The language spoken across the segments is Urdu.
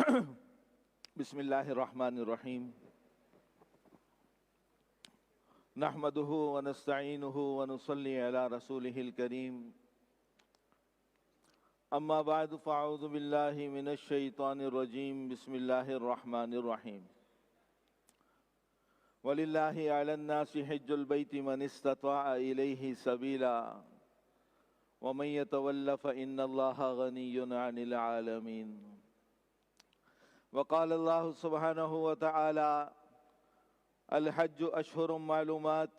بسم اللہ الرحمن الرحیم نحمده ونستعینه ونصلی علی رسوله الکریم اما بعد فاعوذ باللہ من الشیطان الرجیم بسم اللہ الرحمن الرحیم وَلِلَّهِ عَلَى النَّاسِ حِجُّ الْبَيْتِ مَنِ اسْتَطَاعَ إِلَيْهِ سَبِيلًا وَمَن يَتَوَلَّ فَإِنَّ اللَّهَ غَنِيٌّ عَنِ الْعَالَمِينَ وقال الله سبحانه وتعالى الحج أشهر معلومات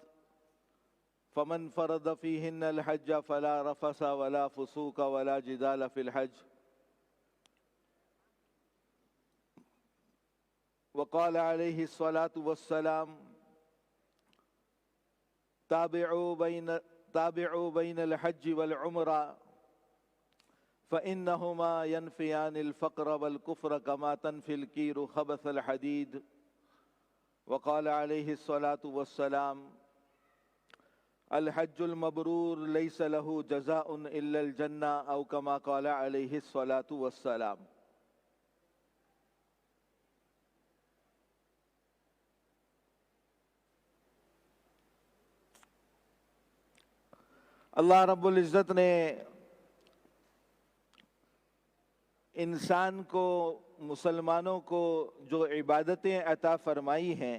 فمن فرض فيهن الحج فلا رفث ولا فسوق ولا جدال في الحج وقال عليه الصلاة والسلام تابعوا بين الحج والعمرة فإنهما ينفيان الفقر والكفر كما تنفي الكير خبث الحديد وقال عليه الصلاة والسلام الحج المبرور ليس له جزاء إلا الجنة أو كما قال عليه الصلاة والسلام. اللہ رب العزت نے انسان کو، مسلمانوں کو جو عبادتیں عطا فرمائی ہیں،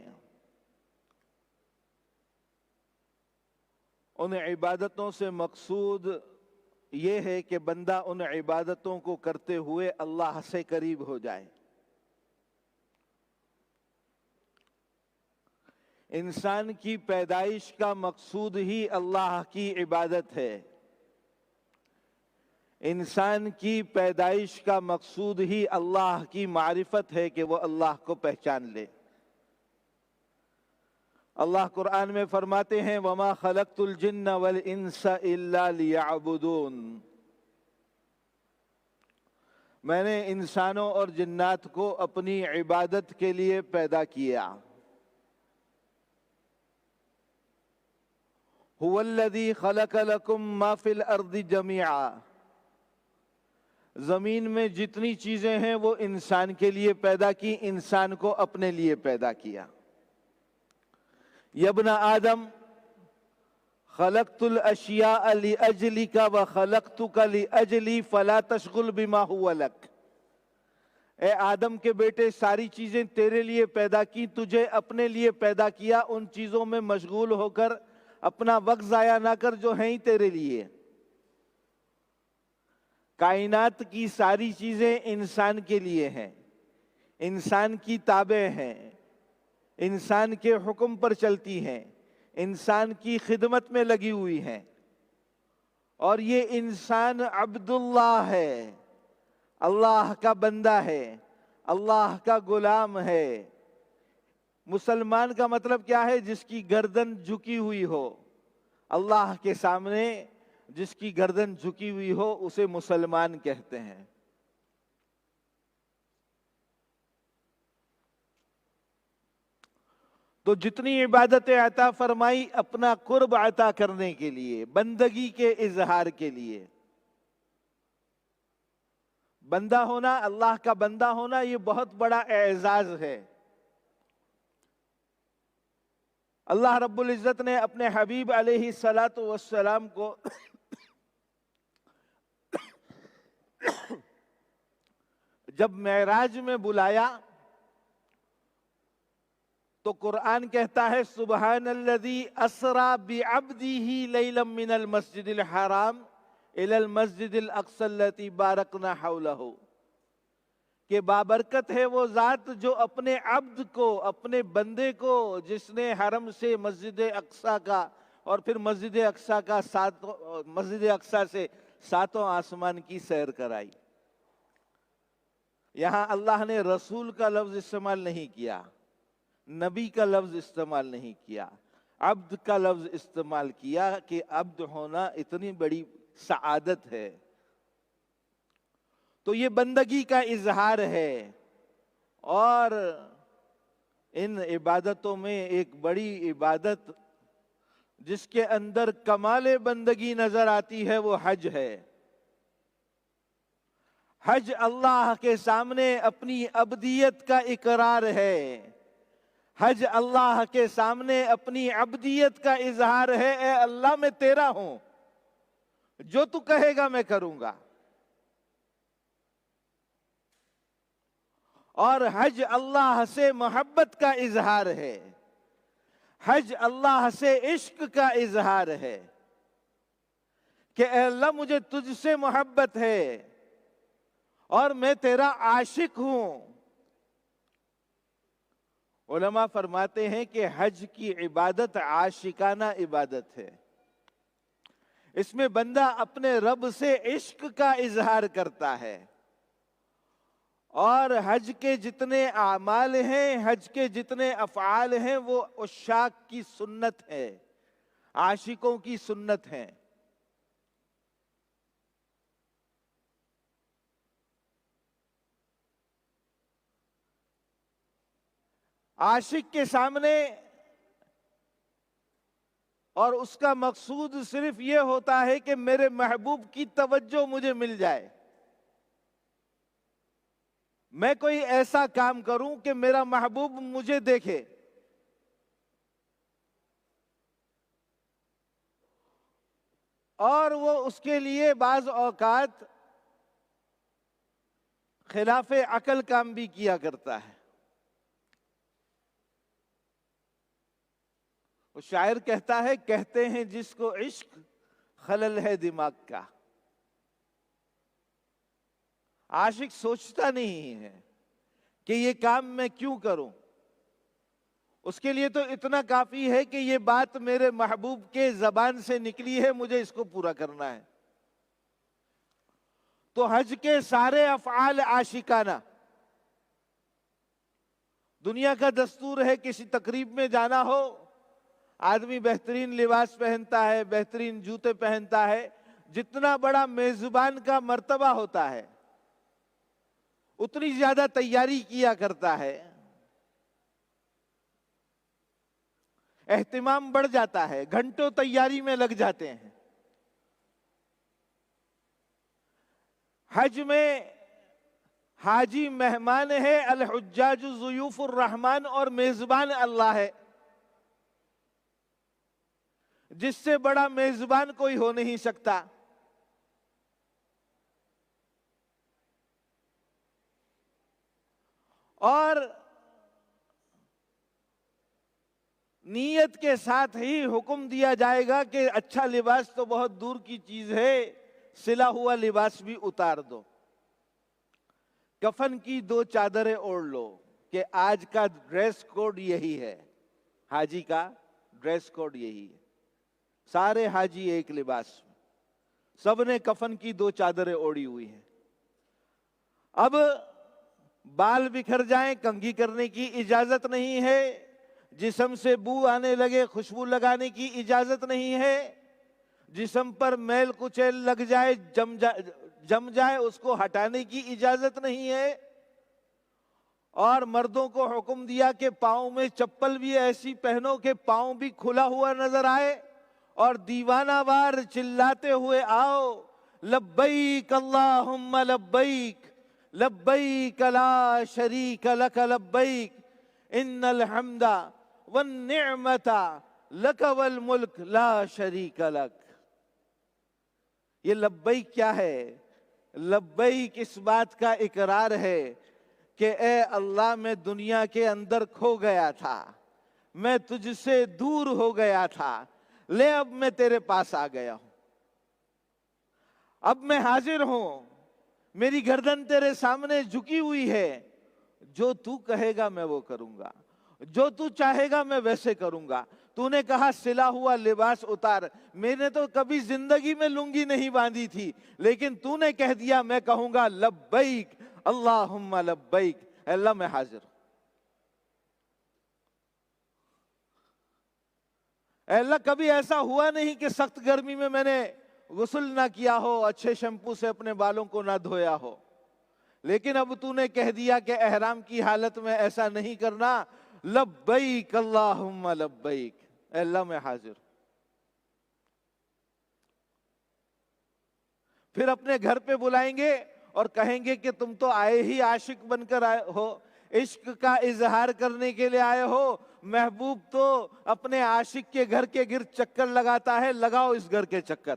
ان عبادتوں سے مقصود یہ ہے کہ بندہ ان عبادتوں کو کرتے ہوئے اللہ سے قریب ہو جائے. انسان کی پیدائش کا مقصود ہی اللہ کی عبادت ہے. انسان کی پیدائش کا مقصود ہی اللہ کی معرفت ہے کہ وہ اللہ کو پہچان لے. اللہ قرآن میں فرماتے ہیں وَمَا خَلَقْتُ الْجِنَّ وَالْإِنسَ إِلَّا لِيَعْبُدُونَ، میں نے انسانوں اور جنات کو اپنی عبادت کے لیے پیدا کیا. هُوَ الَّذِي خَلَقَ لَكُم مَّا فِي الْأَرْضِ جَمِيعًا، زمین میں جتنی چیزیں ہیں وہ انسان کے لیے پیدا کی، انسان کو اپنے لیے پیدا کیا. یا ابن آدم خلقت الاشیاء لأجلک وخلقتک لأجلی فلا تشغل بما هو لک، اے آدم کے بیٹے ساری چیزیں تیرے لیے پیدا کی، تجھے اپنے لیے پیدا کیا، ان چیزوں میں مشغول ہو کر اپنا وقت ضائع نہ کر جو ہیں ہی تیرے لیے. کائنات کی ساری چیزیں انسان کے لیے ہیں، انسان کی تابع ہیں، انسان کے حکم پر چلتی ہیں، انسان کی خدمت میں لگی ہوئی ہیں. اور یہ انسان عبداللہ ہے، اللہ کا بندہ ہے، اللہ کا غلام ہے. مسلمان کا مطلب کیا ہے؟ جس کی گردن جھکی ہوئی ہو اللہ کے سامنے، جس کی گردن جھکی ہوئی ہو اسے مسلمان کہتے ہیں. تو جتنی عبادتیں عطا فرمائی اپنا قرب عطا کرنے کے لیے، بندگی کے اظہار کے لیے. بندہ ہونا، اللہ کا بندہ ہونا، یہ بہت بڑا اعزاز ہے. اللہ رب العزت نے اپنے حبیب علیہ السلام کو جب معراج میں بلایا تو قرآن کہتا ہے سبحان الذی اسریٰ بعبدہ لیلا من المسجد الحرام الی المسجد الاقصی الذی بارکنا حولہ، کہ بابرکت ہے وہ ذات جو اپنے عبد کو، اپنے بندے کو، جس نے حرم سے مسجد اقصی کا اور پھر مسجد اقصی سے ساتوں آسمان کی سیر کرائی. یہاں اللہ نے رسول کا لفظ استعمال نہیں کیا، نبی کا لفظ استعمال نہیں کیا، عبد کا لفظ استعمال کیا کہ عبد ہونا اتنی بڑی سعادت ہے. تو یہ بندگی کا اظہار ہے. اور ان عبادتوں میں ایک بڑی عبادت جس کے اندر کمال بندگی نظر آتی ہے وہ حج ہے. حج اللہ کے سامنے اپنی عبدیت کا اقرار ہے، حج اللہ کے سامنے اپنی عبدیت کا اظہار ہے، اے اللہ میں تیرا ہوں، جو تو کہے گا میں کروں گا۔ اور حج اللہ سے محبت کا اظہار ہے، حج اللہ سے عشق کا اظہار ہے کہ اے اللہ مجھے تجھ سے محبت ہے اور میں تیرا عاشق ہوں۔ علماء فرماتے ہیں کہ حج کی عبادت عاشقانہ عبادت ہے، اس میں بندہ اپنے رب سے عشق کا اظہار کرتا ہے، اور حج کے جتنے اعمال ہیں، حج کے جتنے افعال ہیں، وہ عشاق کی سنت ہے، عاشقوں کی سنت ہے۔ عاشق کے سامنے اور اس کا مقصود صرف یہ ہوتا ہے کہ میرے محبوب کی توجہ مجھے مل جائے، میں کوئی ایسا کام کروں کہ میرا محبوب مجھے دیکھے۔ اور وہ اس کے لیے بعض اوقات خلاف عقل کام بھی کیا کرتا ہے۔ وہ شاعر کہتا ہے، کہتے ہیں جس کو عشق خلل ہے دماغ کا۔ عاشق سوچتا نہیں ہے کہ یہ کام میں کیوں کروں، اس کے لیے تو اتنا کافی ہے کہ یہ بات میرے محبوب کے زبان سے نکلی ہے، مجھے اس کو پورا کرنا ہے۔ تو حج کے سارے افعال عاشقانہ۔ دنیا کا دستور ہے کسی تقریب میں جانا ہو، آدمی بہترین لباس پہنتا ہے، بہترین جوتے پہنتا ہے، جتنا بڑا میزبان کا مرتبہ ہوتا ہے اتنی زیادہ تیاری کیا کرتا ہے، اہتمام بڑھ جاتا ہے، گھنٹوں تیاری میں لگ جاتے ہیں۔ حج میں حاجی مہمان ہے، الحجاج ضیوف الرحمن، اور میزبان اللہ ہے۔ جس سے بڑا میزبان کوئی ہو نہیں سکتا۔ اور نیت کے ساتھ ہی حکم دیا جائے گا کہ اچھا لباس تو بہت دور کی چیز ہے، سلا ہوا لباس بھی اتار دو، کفن کی 2 چادریں اوڑھ لو، کہ آج کا ڈریس کوڈ یہی ہے، حاجی کا ڈریس کوڈ یہی ہے۔ سارے حاجی ایک لباس میں، سب نے کفن کی 2 چادریں اوڑھی ہوئی ہیں۔ اب بال بکھر جائیں، کنگھی کرنے کی اجازت نہیں ہے، جسم سے بو آنے لگے خوشبو لگانے کی اجازت نہیں ہے، جسم پر میل کچیل لگ جائے، جم جائے، اس کو ہٹانے کی اجازت نہیں ہے۔ اور مردوں کو حکم دیا کہ پاؤں میں چپل بھی ایسی پہنو کہ پاؤں بھی کھلا ہوا نظر آئے، اور دیوانہ وار چلاتے ہوئے آؤ، لبیک اللہم لبیک، لبیک لا شریک لک لبیک، ان الحمد والنعمت لک والملک لا شریک لک۔ یہ لبیک کیا ہے؟ لبیک اس بات کا اقرار ہے کہ اے اللہ میں دنیا کے اندر کھو گیا تھا، میں تجھ سے دور ہو گیا تھا، لے اب میں تیرے پاس آ گیا ہوں، اب میں حاضر ہوں، میری گردن تیرے سامنے جھکی ہوئی ہے، جو تو کہے گا میں وہ کروں گا، جو تو چاہے گا میں ویسے کروں گا۔ تو نے کہا سلا ہوا لباس اتار، میں نے تو کبھی زندگی میں لنگی نہیں باندھی تھی، لیکن تو نے کہہ دیا، میں کہوں گا لبیک اللہم لبیک، اے اللہ میں حاضر ہوں۔ اے اللہ کبھی ایسا ہوا نہیں کہ سخت گرمی میں نے غسل نہ کیا ہو، اچھے شیمپو سے اپنے بالوں کو نہ دھویا ہو، لیکن اب تو نے کہہ دیا کہ احرام کی حالت میں ایسا نہیں کرنا، لبیک اللہم لبیک، اے اللہ میں حاضر ہوں۔ پھر اپنے گھر پہ بلائیں گے اور کہیں گے کہ تم تو آئے ہی عاشق بن کر آئے ہو، عشق کا اظہار کرنے کے لیے آئے ہو۔ محبوب تو اپنے عاشق کے گھر کے گرد چکر لگاتا ہے، لگاؤ اس گھر کے چکر۔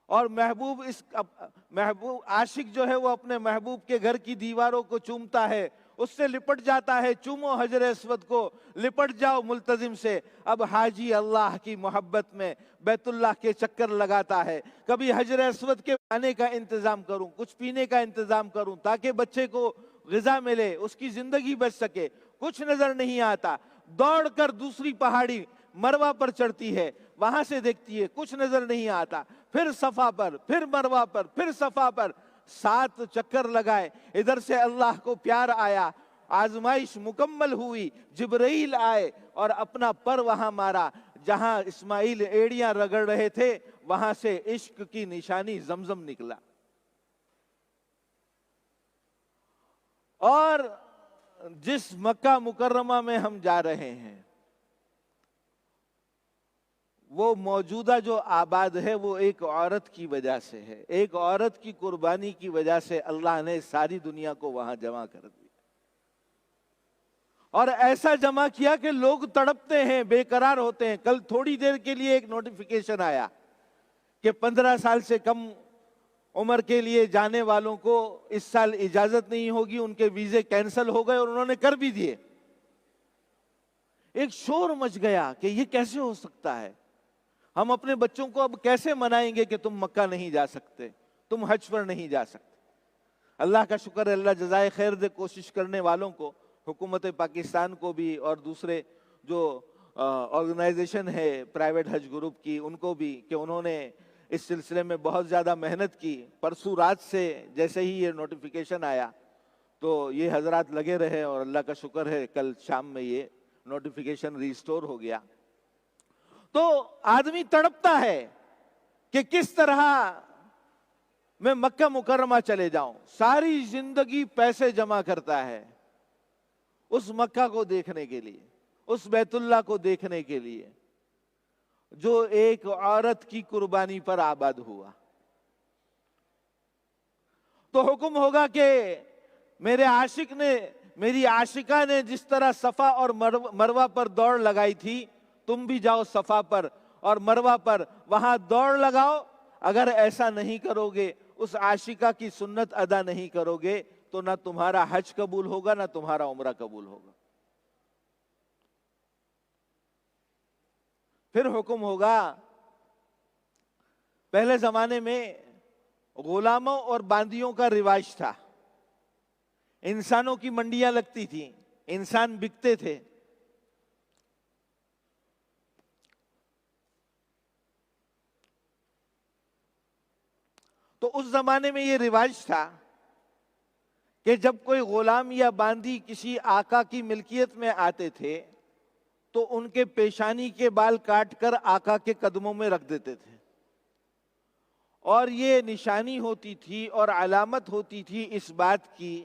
اور محبوب عاشق جو ہے وہ اپنے محبوب کے گھر کی دیواروں کو چومتا ہے، اس سے لپٹ جاتا ہے۔ چومو حجر اسود کو، لپٹ جاؤ ملتزم سے۔ اب حاجی اللہ کی محبت میں بیت اللہ کے چکر لگاتا ہے، کبھی حجر اسود کے کھانے کا انتظام کروں، کچھ پینے کا انتظام کروں تاکہ بچے کو غذا ملے، اس کی زندگی بچ سکے، کچھ نظر نہیں آتا۔ دوڑ کر دوسری پہاڑی مروہ پر چڑھتی ہے، وہاں سے دیکھتی ہے، کچھ نظر نہیں آتا۔ پھر صفا پر، پھر مروہ پر، پھر صفا پر، 7 چکر لگائے۔ ادھر سے اللہ کو پیار آیا، آزمائش مکمل ہوئی، جبرائیل آئے اور اپنا پر وہاں مارا جہاں اسماعیل ایڑیاں رگڑ رہے تھے، وہاں سے عشق کی نشانی زمزم نکلا۔ اور جس مکہ مکرمہ میں ہم جا رہے ہیں، وہ موجودہ جو آباد ہے وہ ایک عورت کی وجہ سے ہے، ایک عورت کی قربانی کی وجہ سے اللہ نے ساری دنیا کو وہاں جمع کر دیا، اور ایسا جمع کیا کہ لوگ تڑپتے ہیں، بے قرار ہوتے ہیں۔ کل تھوڑی دیر کے لیے ایک نوٹیفیکیشن آیا کہ 15 سال سے کم عمر کے لیے جانے والوں کو اس سال اجازت نہیں ہوگی، ان کے ویزے کینسل ہو گئے، اور انہوں نے کر بھی دیے۔ ایک شور مچ گیا کہ یہ کیسے ہو سکتا ہے، ہم اپنے بچوں کو اب کیسے منائیں گے کہ تم مکہ نہیں جا سکتے، تم حج پر نہیں جا سکتے۔ اللہ کا شکر ہے، اللہ جزائے خیر دے کوشش کرنے والوں کو، حکومت پاکستان کو بھی، اور دوسرے جو آرگنائزیشن ہے پرائیویٹ حج گروپ کی، ان کو بھی، کہ انہوں نے اس سلسلے میں بہت زیادہ محنت کی۔ پرسوں رات سے جیسے ہی یہ نوٹیفیکیشن آیا تو یہ حضرات لگے رہے، اور اللہ کا شکر ہے کل شام میں یہ نوٹیفیکیشن ریسٹور ہو گیا۔ تو آدمی تڑپتا ہے کہ کس طرح میں مکہ مکرمہ چلے جاؤں، ساری زندگی پیسے جمع کرتا ہے اس مکہ کو دیکھنے کے لیے، اس بیت اللہ کو دیکھنے کے لیے جو ایک عورت کی قربانی پر آباد ہوا۔ تو حکم ہوگا کہ میرے عاشق نے، میری عاشقہ نے جس طرح صفا اور مروہ پر دوڑ لگائی تھی، تم بھی جاؤ صفا پر اور مروہ پر، وہاں دوڑ لگاؤ۔ اگر ایسا نہیں کرو گے، اس عاشقہ کی سنت ادا نہیں کرو گے، تو نہ تمہارا حج قبول ہوگا، نہ تمہارا عمرہ قبول ہوگا۔ پھر حکم ہوگا، پہلے زمانے میں غلاموں اور باندیوں کا رواج تھا، انسانوں کی منڈیاں لگتی تھیں، انسان بکتے تھے۔ تو اس زمانے میں یہ رواج تھا کہ جب کوئی غلام یا باندی کسی آقا کی ملکیت میں آتے تھے تو ان کے پیشانی کے بال کاٹ کر آقا کے قدموں میں رکھ دیتے تھے، اور یہ نشانی ہوتی تھی اور علامت ہوتی تھی اس بات کی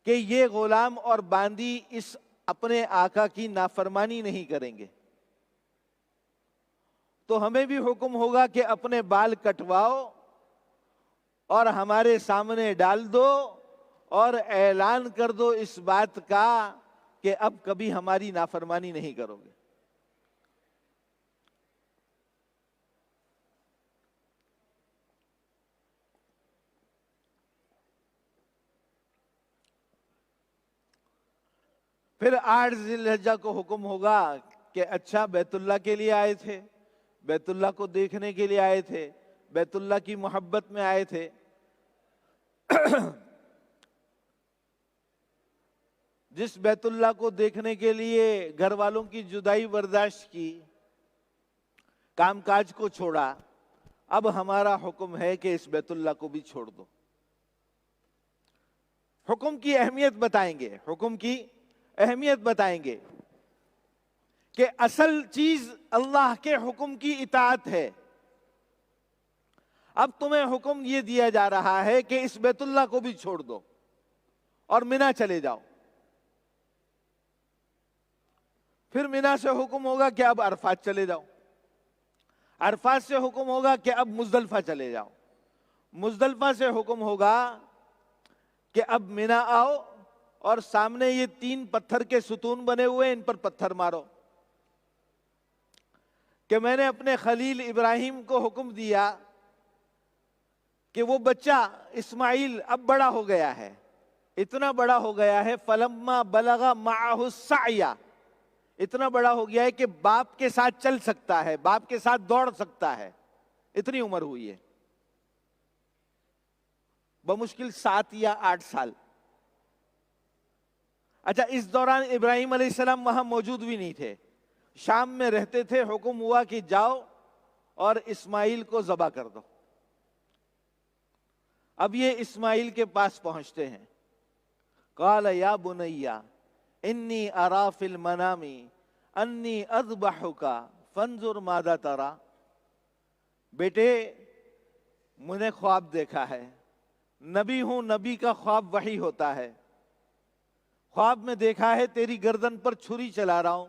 کہ یہ غلام اور باندی اس اپنے آقا کی نافرمانی نہیں کریں گے۔ تو ہمیں بھی حکم ہوگا کہ اپنے بال کٹواؤ اور ہمارے سامنے ڈال دو، اور اعلان کر دو اس بات کا کہ اب کبھی ہماری نافرمانی نہیں کرو گے۔ پھر 8 ذی الحجہ کو حکم ہوگا کہ اچھا بیت اللہ کے لیے آئے تھے، بیت اللہ کو دیکھنے کے لیے آئے تھے، بیت اللہ کی محبت میں آئے تھے، جس بیت اللہ کو دیکھنے کے لیے گھر والوں کی جدائی برداشت کی، کام کاج کو چھوڑا، اب ہمارا حکم ہے کہ اس بیت اللہ کو بھی چھوڑ دو۔ حکم کی اہمیت بتائیں گے، حکم کی اہمیت بتائیں گے کہ اصل چیز اللہ کے حکم کی اطاعت ہے۔ اب تمہیں حکم یہ دیا جا رہا ہے کہ اس بیت اللہ کو بھی چھوڑ دو اور منی چلے جاؤ۔ پھر منی سے حکم ہوگا کہ اب عرفات چلے جاؤ، عرفات سے حکم ہوگا کہ اب مزدلفہ چلے جاؤ، مزدلفہ سے حکم ہوگا کہ اب مینا آؤ اور سامنے یہ 3 پتھر کے ستون بنے ہوئے، ان پر پتھر مارو، کہ میں نے اپنے خلیل ابراہیم کو حکم دیا کہ وہ بچہ اسماعیل اب بڑا ہو گیا ہے، اتنا بڑا ہو گیا ہے، فلما بلغ معہ السعی، اتنا بڑا ہو گیا ہے کہ باپ کے ساتھ چل سکتا ہے، باپ کے ساتھ دوڑ سکتا ہے، اتنی عمر ہوئی ہے، بمشکل 7 یا 8 سال۔ اچھا، اس دوران ابراہیم علیہ السلام وہاں موجود بھی نہیں تھے، شام میں رہتے تھے، حکم ہوا کہ جاؤ اور اسماعیل کو ذبح کر دو۔ اب یہ اسماعیل کے پاس پہنچتے ہیں، قال یا بنی انی ارا فی المنام انی اذبحک فانظر ماذا تری، بیٹے میں نے خواب دیکھا ہے، نبی ہوں، نبی کا خواب وحی ہوتا ہے، خواب میں دیکھا ہے تیری گردن پر چھری چلا رہا ہوں،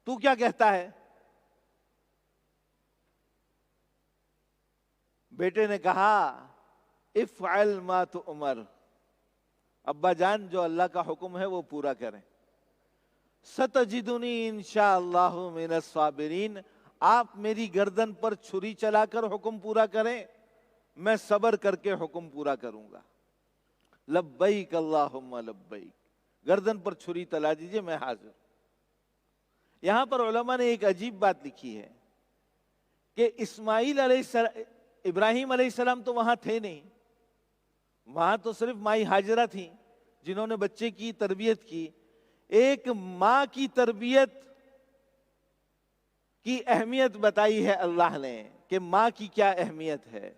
تو کیا کہتا ہے؟ بیٹے نے کہا افعل ما تؤمر، ابا جان جو اللہ کا حکم ہے وہ پورا کریں، ستجدنی انشاءاللہ من الصابرین، آپ میری گردن پر چھری چلا کر حکم پورا کریں، میں صبر کر کے حکم پورا کروں گا، لبیک اللہم لبیک، گردن پر چھری تلا دیجئے، میں حاضر۔ یہاں پر علماء نے ایک عجیب بات لکھی ہے کہ ابراہیم علیہ السلام تو وہاں تھے نہیں، وہاں تو صرف مائی ہاجرہ تھیں جنہوں نے بچے کی تربیت کی۔ ایک ماں کی تربیت کی اہمیت بتائی ہے اللہ نے کہ ماں کی کیا اہمیت ہے،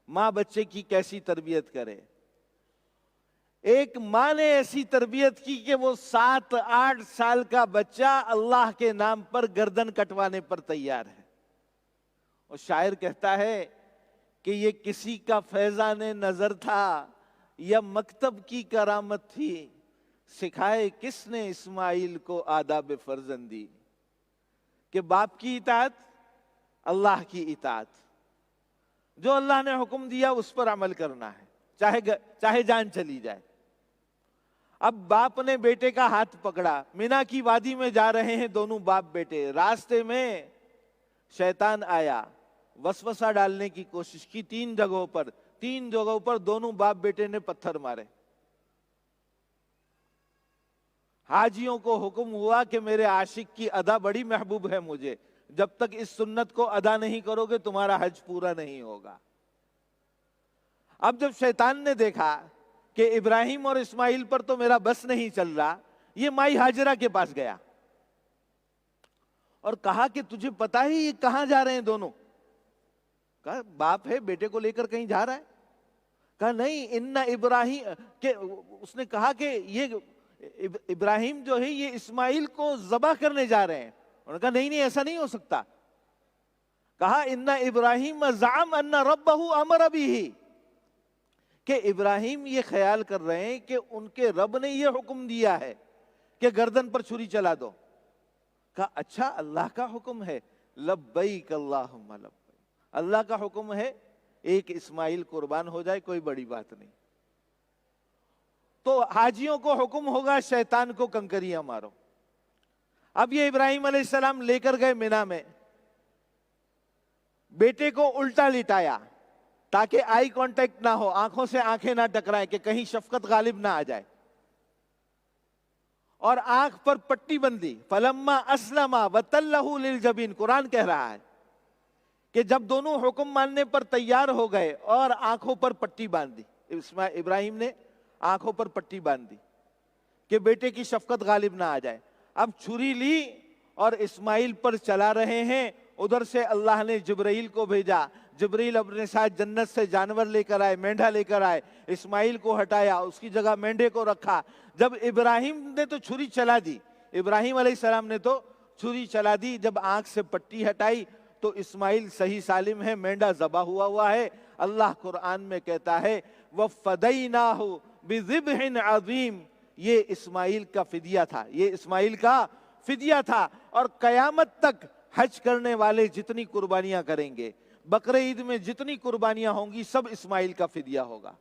ماں بچے کی کیسی تربیت کرے۔ ایک ماں نے ایسی تربیت کی کہ وہ 7-8 سال کا بچہ اللہ کے نام پر گردن کٹوانے پر تیار ہے۔ اور شاعر کہتا ہے کہ یہ کسی کا فیضان نظر تھا یا مکتب کی کرامت تھی، سکھائے کس نے اسماعیل کو آداب فرزندی، کہ باپ کی اطاعت، اللہ کی اطاعت، جو اللہ نے حکم دیا اس پر عمل کرنا ہے، چاہے جان چلی جائے۔ اب باپ نے بیٹے کا ہاتھ پکڑا، مینا کی وادی میں جا رہے ہیں دونوں باپ بیٹے، راستے میں شیطان آیا، وسوسہ ڈالنے کی کوشش کی، 3 جگہوں پر دونوں باپ بیٹے نے پتھر مارے۔ حاجیوں کو حکم ہوا کہ میرے عاشق کی ادا بڑی محبوب ہے مجھے، جب تک اس سنت کو ادا نہیں کرو گے تمہارا حج پورا نہیں ہوگا۔ اب جب شیطان نے دیکھا کہ ابراہیم اور اسماعیل پر تو میرا بس نہیں چل رہا، یہ مائی ہاجرہ کے پاس گیا اور کہا کہ تجھے پتا ہی یہ کہاں جا رہے ہیں دونوں؟ کہا باپ ہے، بیٹے کو لے کر کہیں جا رہا ہے؟ کہا نہیں، ان ابراہیم، کہ اس نے کہا کہ یہ ابراہیم جو ہے یہ اسماعیل کو ذبح کرنے جا رہے ہیں۔ انہوں نے کہا نہیں ایسا نہیں ہو سکتا۔ کہا ان ابراہیم زعم ان ربہ امر بہ، کہ ابراہیم یہ خیال کر رہے ہیں کہ ان کے رب نے یہ حکم دیا ہے کہ گردن پر چھری چلا دو۔ کہا اچھا اللہ کا حکم ہے، لبیک اللہم لبیک، اللہ کا حکم ہے ایک اسماعیل قربان ہو جائے، کوئی بڑی بات نہیں۔ تو حاجیوں کو حکم ہوگا شیطان کو کنکریاں مارو۔ اب یہ ابراہیم علیہ السلام لے کر گئے مینا میں، بیٹے کو الٹا لٹایا تاکہ آئی کانٹیکٹ نہ ہو، آنکھوں سے آنکھیں نہ ٹکرائیں کہ کہیں شفقت غالب نہ آ جائے، اور آنکھ پر پٹی بندھی، فلما اسلم وتلہ للجبین، قرآن کہہ رہا ہے کہ جب دونوں حکم ماننے پر تیار ہو گئے اور آنکھوں پر پٹی باندھی، ابراہیم نے آنکھوں پر پٹی باندھی کہ بیٹے کی شفقت غالب نہ آ جائے۔ اب چھری لی اور اسماعیل پر چلا رہے ہیں، ادھر سے اللہ نے جبرائیل کو بھیجا، جبرائیل اپنے ساتھ جنت سے جانور لے کر آئے، مینڈھا لے کر آئے، اسماعیل کو ہٹایا، اس کی جگہ مینڈھے کو رکھا۔ جب ابراہیم نے تو چھری چلا دی، ابراہیم علیہ السلام نے تو چھری چلا دی، جب آنکھ سے پٹی ہٹائی تو اسماعیل صحیح سالم ہے، مینڈھا ذبح ہوا ہے۔ اللہ قرآن میں کہتا ہے وَفَدَيْنَاهُ بِذِبْحٍ عَظِيمٍ، یہ اسماعیل کا فدیہ تھا، یہ اسماعیل کا فدیہ تھا۔ اور قیامت تک حج کرنے والے جتنی قربانیاں کریں گے، بقرہ عید میں جتنی قربانیاں ہوں گی سب اسماعیل کا فدیہ ہوگا.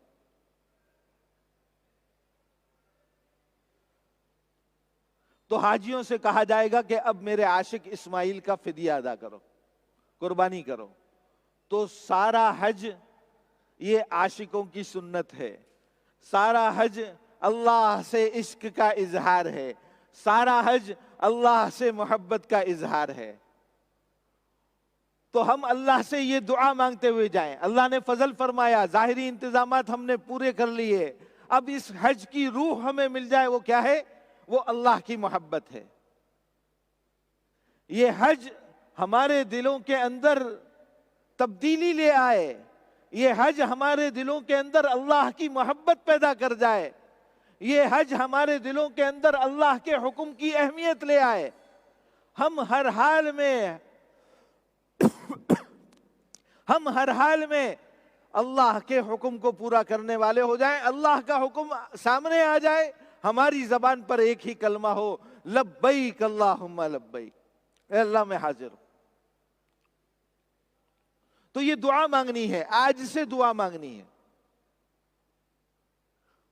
تو حاجیوں سے کہا جائے گا کہ اب میرے عاشق اسماعیل کا فدیہ ادا کرو، قربانی کرو. تو سارا حج یہ عاشقوں کی سنت ہے، سارا حج اللہ سے عشق کا اظہار ہے، سارا حج اللہ سے محبت کا اظہار ہے. تو ہم اللہ سے یہ دعا مانگتے ہوئے جائیں. اللہ نے فضل فرمایا، ظاہری انتظامات ہم نے پورے کر لیے، اب اس حج کی روح ہمیں مل جائے. وہ کیا ہے؟ وہ اللہ کی محبت ہے. یہ حج ہمارے دلوں کے اندر تبدیلی لے آئے، یہ حج ہمارے دلوں کے اندر اللہ کی محبت پیدا کر جائے، یہ حج ہمارے دلوں کے اندر اللہ کے حکم کی اہمیت لے آئے. ہم ہر حال میں اللہ کے حکم کو پورا کرنے والے ہو جائیں. اللہ کا حکم سامنے آ جائے، ہماری زبان پر ایک ہی کلمہ ہو، لبیک اللہم لبیک، اے اللہ میں حاضر ہوں. تو یہ دعا مانگنی ہے، آج سے دعا مانگنی ہے.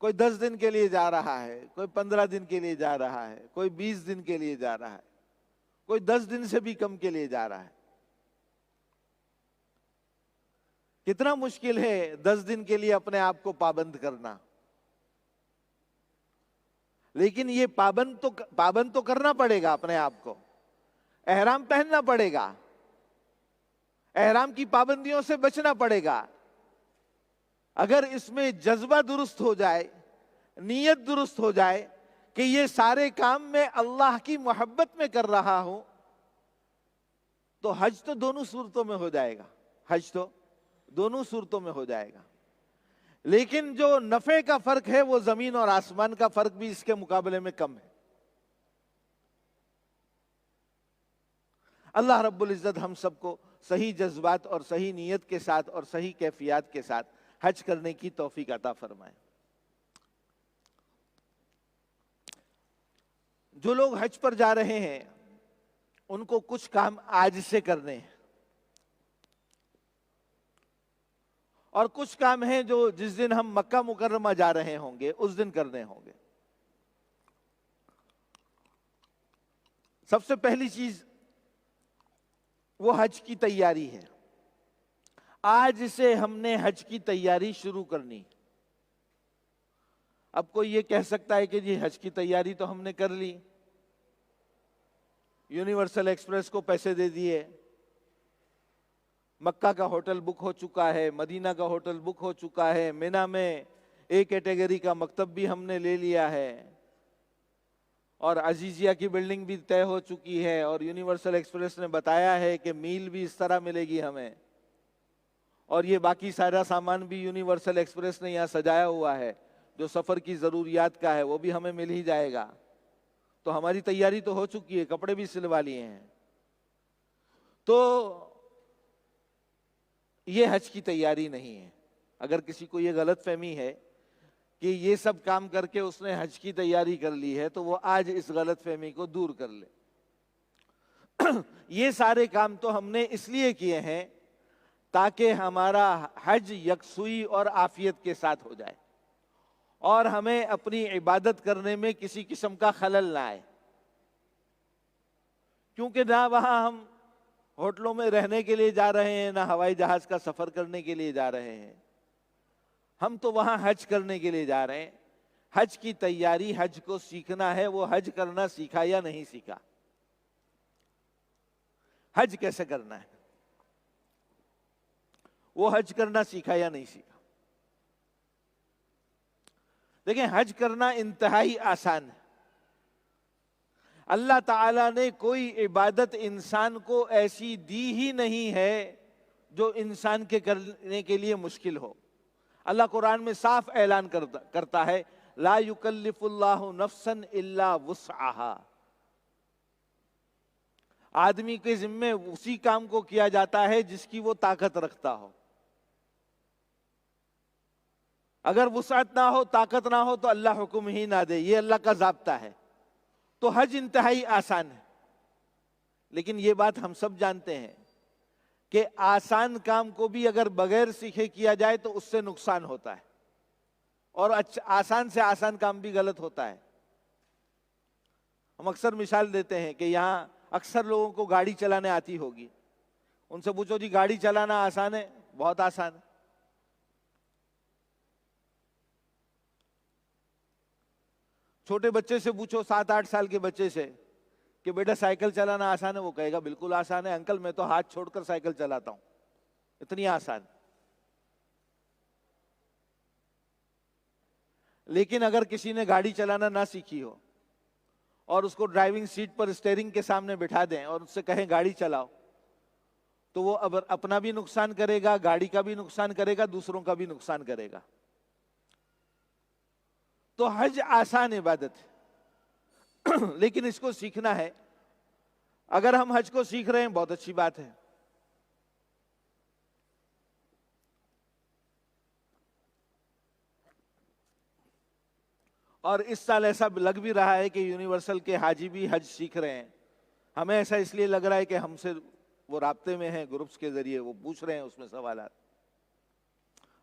کوئی 10 دن کے لیے جا رہا ہے، کوئی 15 دن کے لیے جا رہا ہے، کوئی 20 دن کے لیے جا رہا ہے، کوئی 10 دن سے بھی کم کے لیے جا رہا ہے. کتنا مشکل ہے 10 دن کے لیے اپنے آپ کو پابند کرنا. لیکن یہ پابند تو کرنا پڑے گا اپنے آپ کو. احرام پہننا پڑے گا، احرام کی پابندیوں سے بچنا پڑے گا. اگر اس میں جذبہ درست ہو جائے، نیت درست ہو جائے کہ یہ سارے کام میں اللہ کی محبت میں کر رہا ہوں، تو حج تو دونوں صورتوں میں ہو جائے گا. حج تو دونوں صورتوں میں ہو جائے گا. لیکن جو نفع کا فرق ہے وہ زمین اور آسمان کا فرق بھی اس کے مقابلے میں کم ہے. اللہ رب العزت ہم سب کو صحیح جذبات اور صحیح نیت کے ساتھ اور صحیح کیفیات کے ساتھ حج کرنے کی توفیق عطا فرمائے. جو لوگ حج پر جا رہے ہیں ان کو کچھ کام آج سے کرنے ہیں، اور کچھ کام ہیں جو جس دن ہم مکہ مکرمہ جا رہے ہوں گے اس دن کرنے ہوں گے. سب سے پہلی چیز وہ حج کی تیاری ہے. آج سے ہم نے حج کی تیاری شروع کرنی. اب کوئی یہ کہہ سکتا ہے کہ جی حج کی تیاری تو ہم نے کر لی، یونیورسل ایکسپریس کو پیسے دے دیے، مکہ کا ہوٹل بک ہو چکا ہے، مدینہ کا ہوٹل بک ہو چکا ہے، مینا میں ایک کیٹیگری کا مکتب بھی ہم نے لے لیا ہے، اور عزیزیہ کی بلڈنگ بھی طے ہو چکی ہے، اور یونیورسل ایکسپریس نے بتایا ہے کہ میل بھی اس طرح ملے گی ہمیں، اور یہ باقی سارا سامان بھی یونیورسل ایکسپریس نے یہاں سجایا ہوا ہے جو سفر کی ضروریات کا ہے، وہ بھی ہمیں مل ہی جائے گا. تو ہماری تیاری تو ہو چکی ہے، کپڑے بھی سلوا لیے ہیں. تو یہ حج کی تیاری نہیں ہے. اگر کسی کو یہ غلط فہمی ہے کہ یہ سب کام کر کے اس نے حج کی تیاری کر لی ہے تو وہ آج اس غلط فہمی کو دور کر لے. یہ سارے کام تو ہم نے اس لیے کیے ہیں تاکہ ہمارا حج یکسوئی اور عافیت کے ساتھ ہو جائے، اور ہمیں اپنی عبادت کرنے میں کسی قسم کا خلل نہ آئے. کیونکہ نہ وہاں ہم ہوٹلوں میں رہنے کے لیے جا رہے ہیں، نہ ہوائی جہاز کا سفر کرنے کے لیے جا رہے ہیں، ہم تو وہاں حج کرنے کے لیے جا رہے ہیں. حج کی تیاری، حج کو سیکھنا ہے. وہ حج کرنا سیکھا یا نہیں سیکھا؟ حج کیسے کرنا ہے وہ حج کرنا سیکھا یا نہیں سیکھا؟ دیکھیں، حج کرنا انتہائی آسان ہے. اللہ تعالیٰ نے کوئی عبادت انسان کو ایسی دی ہی نہیں ہے جو انسان کے کرنے کے لیے مشکل ہو. اللہ قرآن میں صاف اعلان کرتا ہے، لا یکلف اللہ نفسا الا وسعها. آدمی کے ذمے اسی کام کو کیا جاتا ہے جس کی وہ طاقت رکھتا ہو. اگر وسعت نہ ہو، طاقت نہ ہو تو اللہ حکم ہی نہ دے. یہ اللہ کا ضابطہ ہے. تو حج انتہائی آسان ہے. لیکن یہ بات ہم سب جانتے ہیں کہ آسان کام کو بھی اگر بغیر سیکھے کیا جائے تو اس سے نقصان ہوتا ہے، اور آسان سے آسان کام بھی غلط ہوتا ہے۔ ہم اکثر مثال دیتے ہیں کہ یہاں اکثر لوگوں کو گاڑی چلانے آتی ہوگی، ان سے پوچھو جی گاڑی چلانا آسان ہے؟ بہت آسان ہے۔ چھوٹے بچے سے پوچھو، 7-8 سال کے بچے سے، کہ بیٹا سائیکل چلانا آسان ہے؟ وہ کہے گا بالکل آسان ہے انکل، میں تو ہاتھ چھوڑ کر سائیکل چلاتا ہوں، اتنی آسان۔ لیکن اگر کسی نے گاڑی چلانا نہ سیکھی ہو اور اس کو ڈرائیونگ سیٹ پر اسٹیئرنگ کے سامنے بٹھا دیں اور اس سے کہیں گاڑی چلاؤ، تو وہ اپنا بھی نقصان کرے گا، گاڑی کا بھی نقصان کرے گا، دوسروں کا بھی نقصان کرے گا۔ تو حج آسان عبادت ہے لیکن اس کو سیکھنا ہے۔ اگر ہم حج کو سیکھ رہے ہیں بہت اچھی بات ہے۔ اور اس سال ایسا لگ بھی رہا ہے کہ یونیورسل کے حاجی بھی حج سیکھ رہے ہیں۔ ہمیں ایسا اس لیے لگ رہا ہے کہ ہم سے وہ رابطے میں ہیں، گروپس کے ذریعے وہ پوچھ رہے ہیں اس میں سوالات۔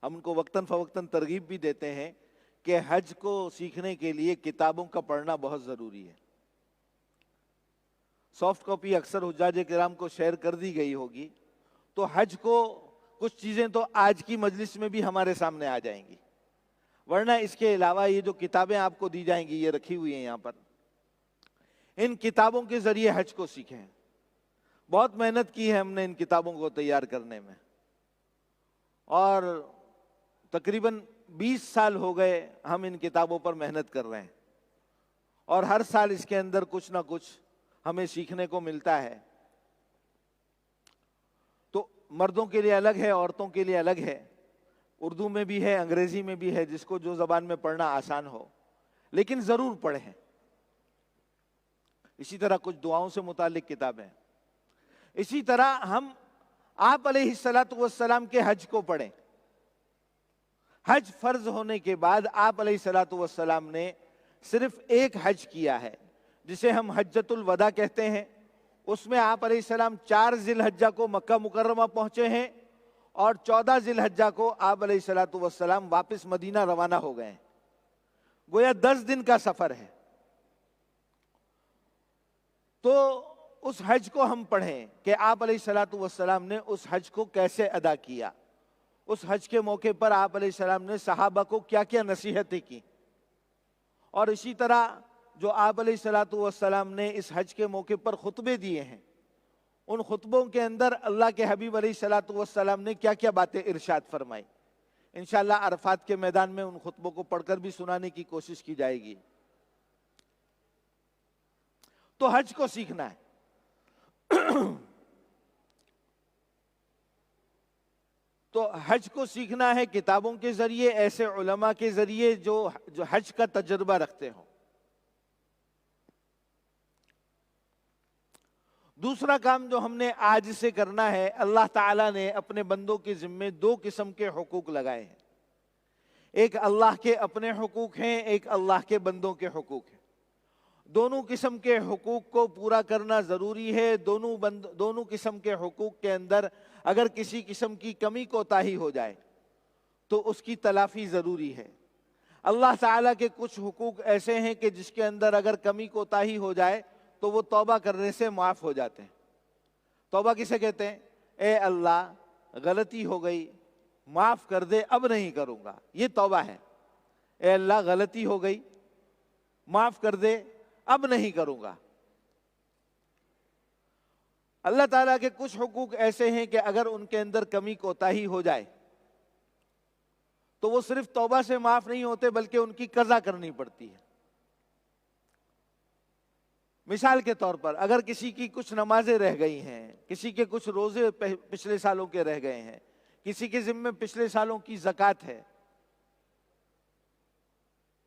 ہم ان کو وقتاً فوقتاً ترغیب بھی دیتے ہیں کہ حج کو سیکھنے کے لیے کتابوں کا پڑھنا بہت ضروری ہے۔ سافٹ کاپی اکثر حجاج کرام کو شیئر کر دی گئی ہوگی، تو حج کو کچھ چیزیں تو آج کی مجلس میں بھی ہمارے سامنے آ جائیں گی، ورنہ اس کے علاوہ یہ جو کتابیں آپ کو دی جائیں گی، یہ رکھی ہوئی ہیں یہاں پر، ان کتابوں کے ذریعے حج کو سیکھیں۔ بہت محنت کی ہے ہم نے ان کتابوں کو تیار کرنے میں، اور تقریباً 20 سال ہو گئے ہم ان کتابوں پر محنت کر رہے ہیں، اور ہر سال اس کے اندر کچھ نہ کچھ ہمیں سیکھنے کو ملتا ہے۔ تو مردوں کے لیے الگ ہے، عورتوں کے لیے الگ ہے، اردو میں بھی ہے، انگریزی میں بھی ہے، جس کو جو زبان میں پڑھنا آسان ہو، لیکن ضرور پڑھیں۔ اسی طرح کچھ دعاؤں سے متعلق کتابیں، اسی طرح ہم آپ علیہ الصلاۃ والسلام کے حج کو پڑھیں۔ حج فرض ہونے کے بعد آپ علیہ الصلاۃ والسلام نے صرف ایک حج کیا ہے، جسے ہم حجۃ الوداع کہتے ہیں۔ اس میں آپ علیہ السلام 4 ذی الحجہ کو مکہ مکرمہ پہنچے ہیں، اور 14 ذی الحجہ کو آپ علیہ الصلاۃ والسلام واپس مدینہ روانہ ہو گئے ہیں۔ گویا 10 دن کا سفر ہے۔ تو اس حج کو ہم پڑھیں کہ آپ علیہ الصلاۃ والسلام نے اس حج کو کیسے ادا کیا، اس حج کے موقع پر آپ علیہ السلام نے صحابہ کو کیا کیا نصیحتیں کی، اور اسی طرح جو آپ علیہ الصلاۃ والسلام نے اس حج کے موقع پر خطبے دیے ہیں، ان خطبوں کے اندر اللہ کے حبیب علیہ الصلاۃ والسلام نے کیا کیا باتیں ارشاد فرمائی۔ انشاءاللہ عرفات کے میدان میں ان خطبوں کو پڑھ کر بھی سنانے کی کوشش کی جائے گی۔ تو حج کو سیکھنا ہے۔ تو حج کو سیکھنا ہے کتابوں کے ذریعے، ایسے علماء کے ذریعے جو حج کا تجربہ رکھتے ہوں۔ دوسرا کام جو ہم نے آج سے کرنا ہے، اللہ تعالیٰ نے اپنے بندوں کے ذمے 2 قسم کے حقوق لگائے ہیں۔ ایک اللہ کے اپنے حقوق ہیں، ایک اللہ کے بندوں کے حقوق ہیں۔ دونوں قسم کے حقوق کو پورا کرنا ضروری ہے۔ دونوں قسم کے حقوق کے اندر اگر کسی قسم کی کمی کوتاہی ہو جائے تو اس کی تلافی ضروری ہے۔ اللہ تعالیٰ کے کچھ حقوق ایسے ہیں کہ جس کے اندر اگر کمی کوتاہی ہو جائے تو وہ توبہ کرنے سے معاف ہو جاتے ہیں۔ توبہ کسے کہتے ہیں؟ اے اللہ غلطی ہو گئی، معاف کر دے، اب نہیں کروں گا، یہ توبہ ہے۔ اے اللہ غلطی ہو گئی، معاف کر دے، اب نہیں کروں گا۔ اللہ تعالیٰ کے کچھ حقوق ایسے ہیں کہ اگر ان کے اندر کمی کوتاہی ہو جائے تو وہ صرف توبہ سے معاف نہیں ہوتے بلکہ ان کی قضا کرنی پڑتی ہے۔ مثال کے طور پر اگر کسی کی کچھ نمازیں رہ گئی ہیں، کسی کے کچھ روزے پچھلے سالوں کے رہ گئے ہیں، کسی کے ذمے پچھلے سالوں کی زکوٰۃ ہے،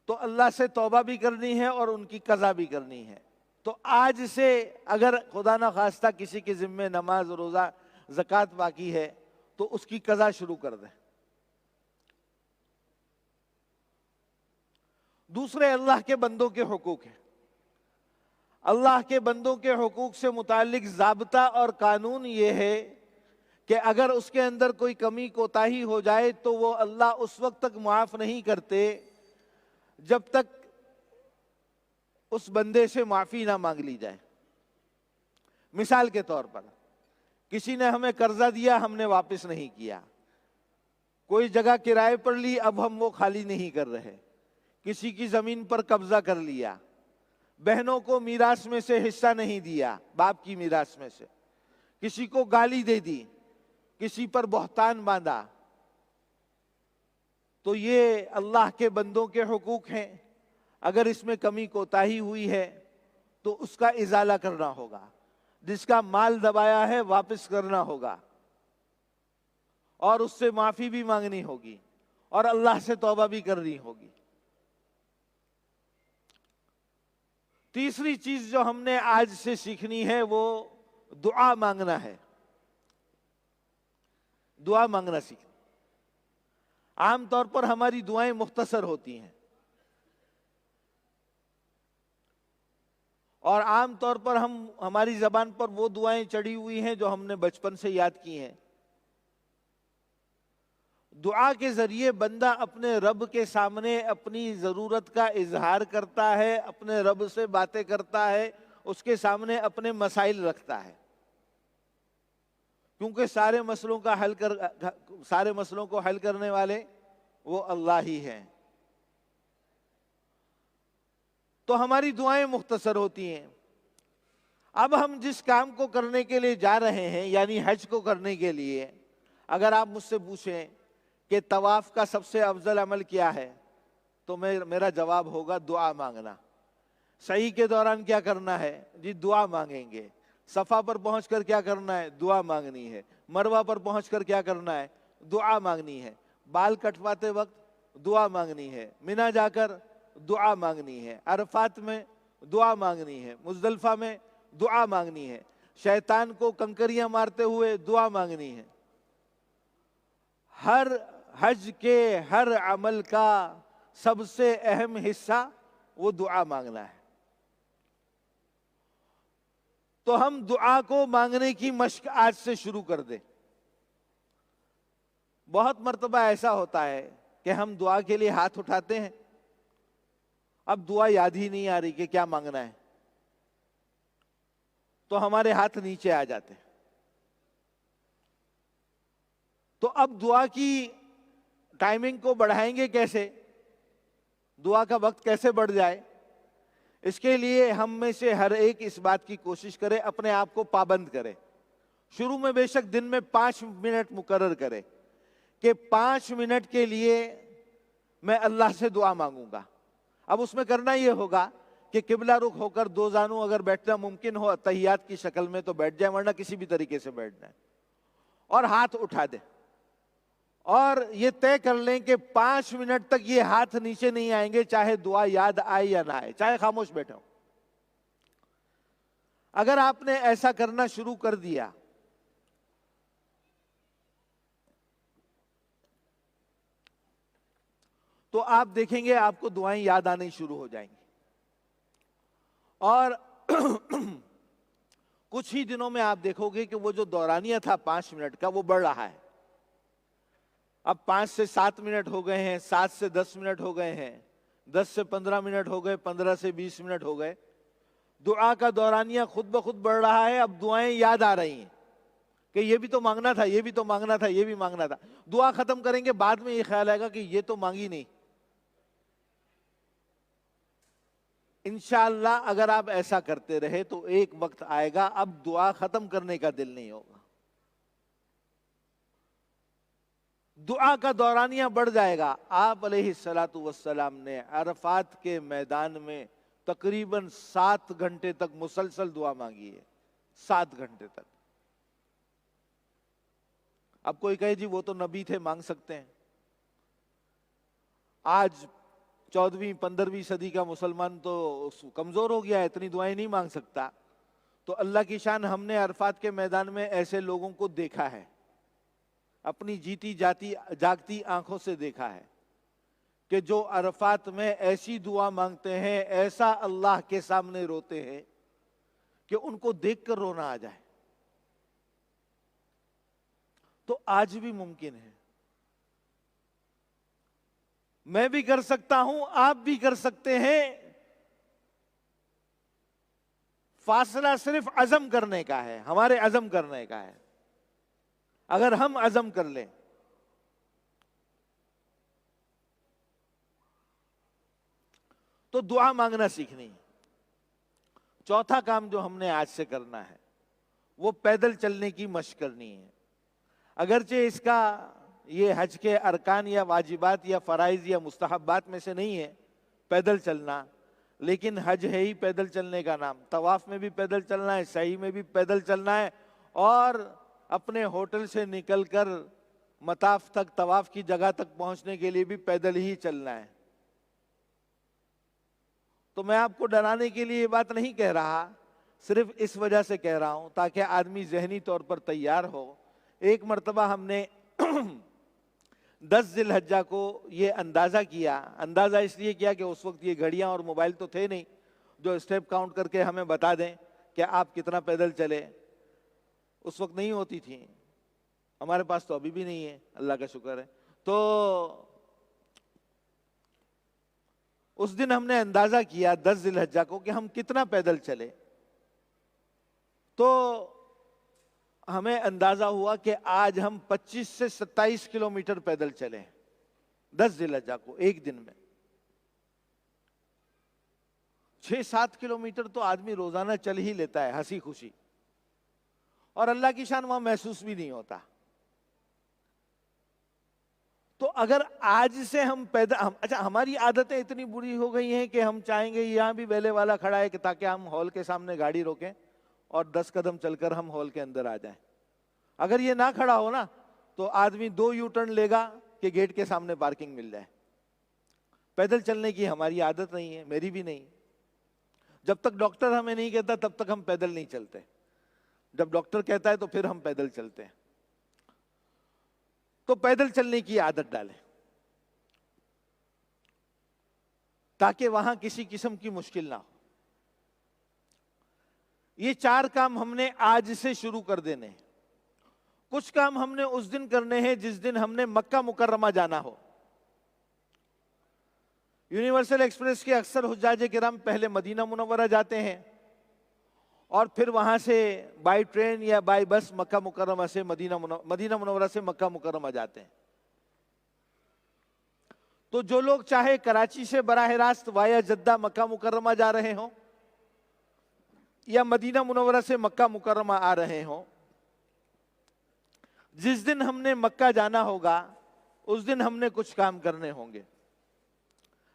تو اللہ سے توبہ بھی کرنی ہے اور ان کی قضا بھی کرنی ہے۔ تو آج سے اگر خدا نہ خواستہ کسی کے ذمے نماز، روزہ، زکوٰۃ باقی ہے تو اس کی قضا شروع کر دیں۔ دوسرے اللہ کے بندوں کے حقوق ہیں۔ اللہ کے بندوں کے حقوق سے متعلق ضابطہ اور قانون یہ ہے کہ اگر اس کے اندر کوئی کمی کوتاہی ہو جائے تو وہ اللہ اس وقت تک معاف نہیں کرتے جب تک اس بندے سے معافی نہ مانگ لی جائے۔ مثال کے طور پر کسی نے ہمیں قرضہ دیا، ہم نے واپس نہیں کیا، کوئی جگہ کرائے پر لی، اب ہم وہ خالی نہیں کر رہے، کسی کی زمین پر قبضہ کر لیا، بہنوں کو میراث میں سے حصہ نہیں دیا، باپ کی میراث میں سے، کسی کو گالی دے دی، کسی پر بہتان باندھا، تو یہ اللہ کے بندوں کے حقوق ہیں۔ اگر اس میں کمی کوتاہی ہوئی ہے تو اس کا ازالہ کرنا ہوگا، جس کا مال دبایا ہے واپس کرنا ہوگا، اور اس سے معافی بھی مانگنی ہوگی، اور اللہ سے توبہ بھی کرنی ہوگی۔ تیسری چیز جو ہم نے آج سے سیکھنی ہے وہ دعا مانگنا ہے۔ دعا مانگنا سیکھنا۔ عام طور پر ہماری دعائیں مختصر ہوتی ہیں، اور عام طور پر ہماری زبان پر وہ دعائیں چڑھی ہوئی ہیں جو ہم نے بچپن سے یاد کی ہیں۔ دعا کے ذریعے بندہ اپنے رب کے سامنے اپنی ضرورت کا اظہار کرتا ہے، اپنے رب سے باتیں کرتا ہے، اس کے سامنے اپنے مسائل رکھتا ہے، کیونکہ سارے مسئلوں کو حل کرنے والے وہ اللہ ہی ہیں۔ تو ہماری دعائیں مختصر ہوتی ہیں۔ اب ہم جس کام کو کرنے کے لیے جا رہے ہیں، یعنی حج کو کرنے کے لیے، اگر آپ مجھ سے پوچھیں کہ طواف کا سب سے افضل عمل کیا ہے تو میرا جواب ہوگا دعا مانگنا۔ سعی کے دوران کیا کرنا ہے؟ جی دعا مانگیں گے۔ صفا پر پہنچ کر کیا کرنا ہے؟ دعا مانگنی ہے۔ مروہ پر پہنچ کر کیا کرنا ہے؟ دعا مانگنی ہے۔ بال کٹواتے وقت دعا مانگنی ہے۔ منی جا کر دعا مانگنی ہے۔ عرفات میں دعا مانگنی ہے۔ مزدلفہ میں دعا مانگنی ہے۔ شیطان کو کنکریاں مارتے ہوئے دعا مانگنی ہے۔ ہر حج کے ہر عمل کا سب سے اہم حصہ وہ دعا مانگنا ہے۔ تو ہم دعا کو مانگنے کی مشق آج سے شروع کر دیں۔ بہت مرتبہ ایسا ہوتا ہے کہ ہم دعا کے لیے ہاتھ اٹھاتے ہیں، اب دعا یاد ہی نہیں آ رہی کہ کیا مانگنا ہے، تو ہمارے ہاتھ نیچے آ جاتے ہیں۔ تو اب دعا کی ٹائمنگ کو بڑھائیں گے کیسے؟ دعا کا وقت کیسے بڑھ جائے؟ اس کے لیے ہم میں سے ہر ایک اس بات کی کوشش کرے، اپنے آپ کو پابند کرے۔ شروع میں بے شک دن میں 5 منٹ مقرر کرے کہ 5 منٹ کے لیے میں اللہ سے دعا مانگوں گا۔ اب اس میں کرنا یہ ہوگا کہ قبلہ رخ ہو کر دو زانوں اگر بیٹھنا ممکن ہو تحیات کی شکل میں تو بیٹھ جائے، ورنہ کسی بھی طریقے سے بیٹھنا ہے، اور ہاتھ اٹھا دے، اور یہ طے کر لیں کہ 5 منٹ تک یہ ہاتھ نیچے نہیں آئیں گے، چاہے دعا یاد آئے یا نہ آئے، چاہے خاموش بیٹھے ہو۔ اگر آپ نے ایسا کرنا شروع کر دیا تو آپ دیکھیں گے آپ کو دعائیں یاد آنے شروع ہو جائیں گی، اور کچھ ہی دنوں میں آپ دیکھو گے کہ وہ جو دورانیہ تھا 5 منٹ کا وہ بڑھ رہا ہے۔ اب 5 سے 7 منٹ ہو گئے ہیں، 7 سے 10 منٹ ہو گئے ہیں، 10 سے 15 منٹ ہو گئے، 15 سے 20 منٹ ہو گئے۔ دعا کا دورانیہ خود بخود بڑھ رہا ہے، اب دعائیں یاد آ رہی ہیں کہ یہ بھی تو مانگنا تھا، یہ بھی تو مانگنا تھا، یہ بھی مانگنا تھا۔ دعا ختم کریں گے بعد میں یہ خیال آئے گا کہ یہ تو مانگی نہیں۔ انشاءاللہ اگر آپ ایسا کرتے رہے تو ایک وقت آئے گا اب دعا ختم کرنے کا دل نہیں ہوگا، دعا کا دورانیہ بڑھ جائے گا۔ آپ علیہ السلام نے عرفات کے میدان میں تقریباً 7 گھنٹے تک مسلسل دعا مانگی ہے، 7 گھنٹے تک۔ اب کوئی کہے جی وہ تو نبی تھے، مانگ سکتے ہیں۔ آج 14ویں 15ویں صدی کا مسلمان تو کمزور ہو گیا ہے، اتنی دعائیں نہیں مانگ سکتا۔ تو اللہ کی شان، ہم نے عرفات کے میدان میں ایسے لوگوں کو دیکھا ہے، اپنی جیتی جاگتی آنکھوں سے دیکھا ہے کہ جو عرفات میں ایسی دعا مانگتے ہیں، ایسا اللہ کے سامنے روتے ہیں کہ ان کو دیکھ کر رونا آ جائے۔ تو آج بھی ممکن ہے، میں بھی کر سکتا ہوں، آپ بھی کر سکتے ہیں۔ فاصلہ صرف عزم کرنے کا ہے، ہمارے عزم کرنے کا ہے۔ اگر ہم عزم کر لیں تو دعا مانگنا سیکھنی ہے۔ چوتھا کام جو ہم نے آج سے کرنا ہے وہ پیدل چلنے کی مشق کرنی ہے۔ اگرچہ اس کا یہ حج کے ارکان یا واجبات یا فرائض یا مستحبات میں سے نہیں ہے پیدل چلنا، لیکن حج ہے ہی پیدل چلنے کا نام۔ طواف میں بھی پیدل چلنا ہے، سعی میں بھی پیدل چلنا ہے، اور اپنے ہوٹل سے نکل کر مطاف تک، طواف کی جگہ تک پہنچنے کے لیے بھی پیدل ہی چلنا ہے۔ تو میں آپ کو ڈرانے کے لیے یہ بات نہیں کہہ رہا، صرف اس وجہ سے کہہ رہا ہوں تاکہ آدمی ذہنی طور پر تیار ہو۔ ایک مرتبہ ہم نے 10 ذی الحجہ کو یہ اندازہ کیا، اندازہ اس لیے کیا کہ اس وقت یہ گھڑیاں اور موبائل تو تھے نہیں جو اسٹیپ کاؤنٹ کر کے ہمیں بتا دیں کہ آپ کتنا پیدل چلے، اس وقت نہیں ہوتی تھی، ہمارے پاس تو ابھی بھی نہیں ہے، اللہ کا شکر ہے۔ تو اس دن ہم نے اندازہ کیا 10 ذی الحجہ کو کہ ہم کتنا پیدل چلے، تو ہمیں اندازہ ہوا کہ آج ہم 25 سے 27 کلومیٹر پیدل چلے 10 ذی الحجہ کو ایک دن میں۔ 6-7 کلومیٹر تو آدمی روزانہ چل ہی لیتا ہے ہنسی خوشی، اور اللہ کی شان وہاں محسوس بھی نہیں ہوتا۔ تو اگر آج سے ہم اچھا ہماری عادتیں اتنی بری ہو گئی ہیں کہ ہم چاہیں گے یہاں بھی ویلے والا کھڑا ہے کہ تاکہ ہم ہال کے سامنے گاڑی روکیں اور 10 قدم چل کر ہم ہال کے اندر آ جائیں۔ اگر یہ نہ کھڑا ہو نا تو آدمی 2 یو ٹرن لے گا کہ گیٹ کے سامنے پارکنگ مل جائے۔ پیدل چلنے کی ہماری عادت نہیں ہے، میری بھی نہیں۔ جب تک ڈاکٹر ہمیں نہیں کہتا تب تک ہم پیدل نہیں چلتے، جب ڈاکٹر کہتا ہے تو پھر ہم پیدل چلتے ہیں۔ تو پیدل چلنے کی عادت ڈالیں تاکہ وہاں کسی قسم کی مشکل نہ ہو۔ یہ 4 کام ہم نے آج سے شروع کر دینے ہیں۔ کچھ کام ہم نے اس دن کرنے ہیں جس دن ہم نے مکہ مکرمہ جانا ہو۔ یونیورسل ایکسپریس کے اکثر حجاج کرام پہلے مدینہ منورہ جاتے ہیں اور پھر وہاں سے بائی ٹرین یا بائی بس مکہ مکرمہ سے مدینہ منورہ سے مکہ مکرمہ جاتے ہیں۔ تو جو لوگ چاہے کراچی سے براہ راست وایا جدہ مکہ مکرمہ جا رہے ہوں یا مدینہ منورہ سے مکہ مکرمہ آ رہے ہوں، جس دن ہم نے مکہ جانا ہوگا اس دن ہم نے کچھ کام کرنے ہوں گے۔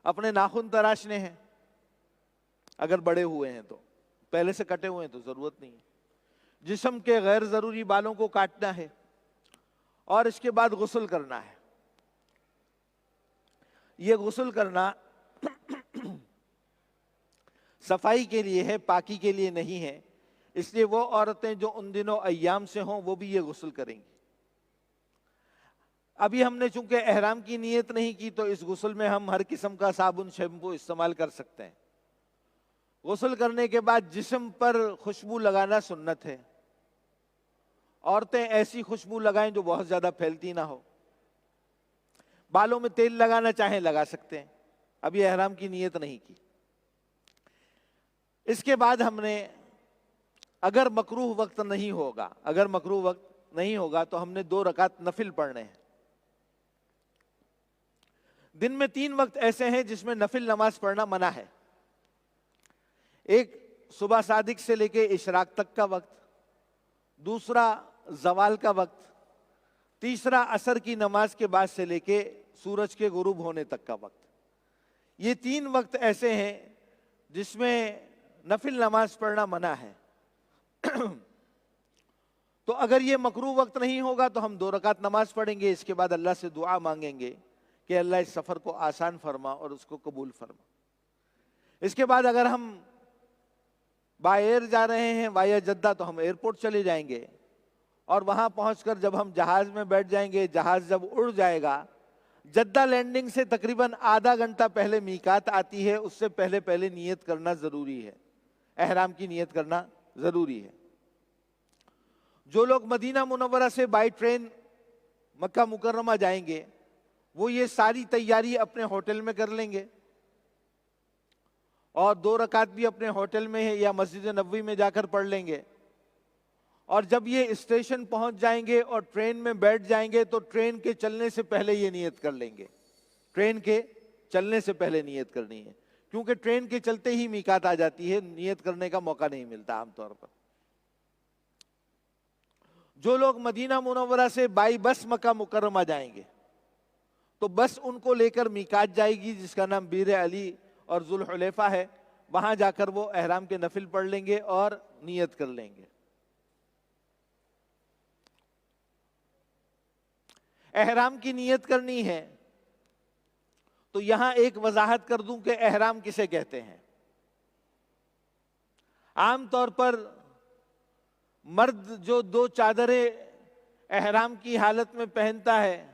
اپنے ناخن تراشنے ہیں اگر بڑے ہوئے ہیں، تو پہلے سے کٹے ہوئے ہیں تو ضرورت نہیں ہے۔ جسم کے غیر ضروری بالوں کو کاٹنا ہے، اور اس کے بعد غسل کرنا ہے۔ یہ غسل کرنا صفائی کے لیے ہے، پاکی کے لیے نہیں ہے، اس لیے وہ عورتیں جو ان دنوں ایام سے ہوں وہ بھی یہ غسل کریں گی۔ ابھی ہم نے چونکہ احرام کی نیت نہیں کی تو اس غسل میں ہم ہر قسم کا صابن شیمپو استعمال کر سکتے ہیں۔ غسل کرنے کے بعد جسم پر خوشبو لگانا سنت ہے۔ عورتیں ایسی خوشبو لگائیں جو بہت زیادہ پھیلتی نہ ہو۔ بالوں میں تیل لگانا چاہیں لگا سکتے ہیں، ابھی احرام کی نیت نہیں کی۔ اس کے بعد ہم نے اگر مکروہ وقت نہیں ہوگا تو ہم نے 2 رکعت نفل پڑھنے ہیں۔ دن میں 3 وقت ایسے ہیں جس میں نفل نماز پڑھنا منع ہے۔ ایک صبح صادق سے لے کے اشراق تک کا وقت، دوسرا زوال کا وقت، تیسرا عصر کی نماز کے بعد سے لے کے سورج کے غروب ہونے تک کا وقت۔ یہ 3 وقت ایسے ہیں جس میں نفل نماز پڑھنا منع ہے۔ تو اگر یہ مکروہ وقت نہیں ہوگا تو ہم 2 رکعت نماز پڑھیں گے، اس کے بعد اللہ سے دعا مانگیں گے کہ اللہ اس سفر کو آسان فرما اور اس کو قبول فرما۔ اس کے بعد اگر ہم بائی ایئر جا رہے ہیں وایا جدہ تو ہم ایئرپورٹ چلے جائیں گے، اور وہاں پہنچ کر جب ہم جہاز میں بیٹھ جائیں گے، جہاز جب اڑ جائے گا، جدہ لینڈنگ سے تقریباً آدھا گھنٹہ پہلے میقات آتی ہے، اس سے پہلے نیت کرنا ضروری ہے، احرام کی نیت کرنا ضروری ہے۔ جو لوگ مدینہ منورہ سے بائی ٹرین مکہ مکرمہ جائیں گے وہ یہ ساری تیاری اپنے ہوٹل میں کر لیں گے، اور 2 رکعت بھی اپنے ہوٹل میں یا مسجد نبوی میں جا کر پڑھ لیں گے، اور جب یہ اسٹیشن پہنچ جائیں گے اور ٹرین میں بیٹھ جائیں گے تو ٹرین کے چلنے سے پہلے یہ نیت کر لیں گے، ٹرین کے چلنے سے پہلے نیت کرنی ہے، کیونکہ ٹرین کے چلتے ہی میقات آ جاتی ہے، نیت کرنے کا موقع نہیں ملتا عام طور پر۔ جو لوگ مدینہ منورہ سے بائی بس مکہ مکرمہ جائیں گے تو بس ان کو لے کر میقات جائے گی جس کا نام بیر علی اور ذوالحلیفہ ہے، وہاں جا کر وہ احرام کے نفل پڑھ لیں گے اور نیت کر لیں گے۔ احرام کی نیت کرنی ہے تو یہاں ایک وضاحت کر دوں کہ احرام کسے کہتے ہیں۔ عام طور پر مرد جو 2 چادریں احرام کی حالت میں پہنتا ہے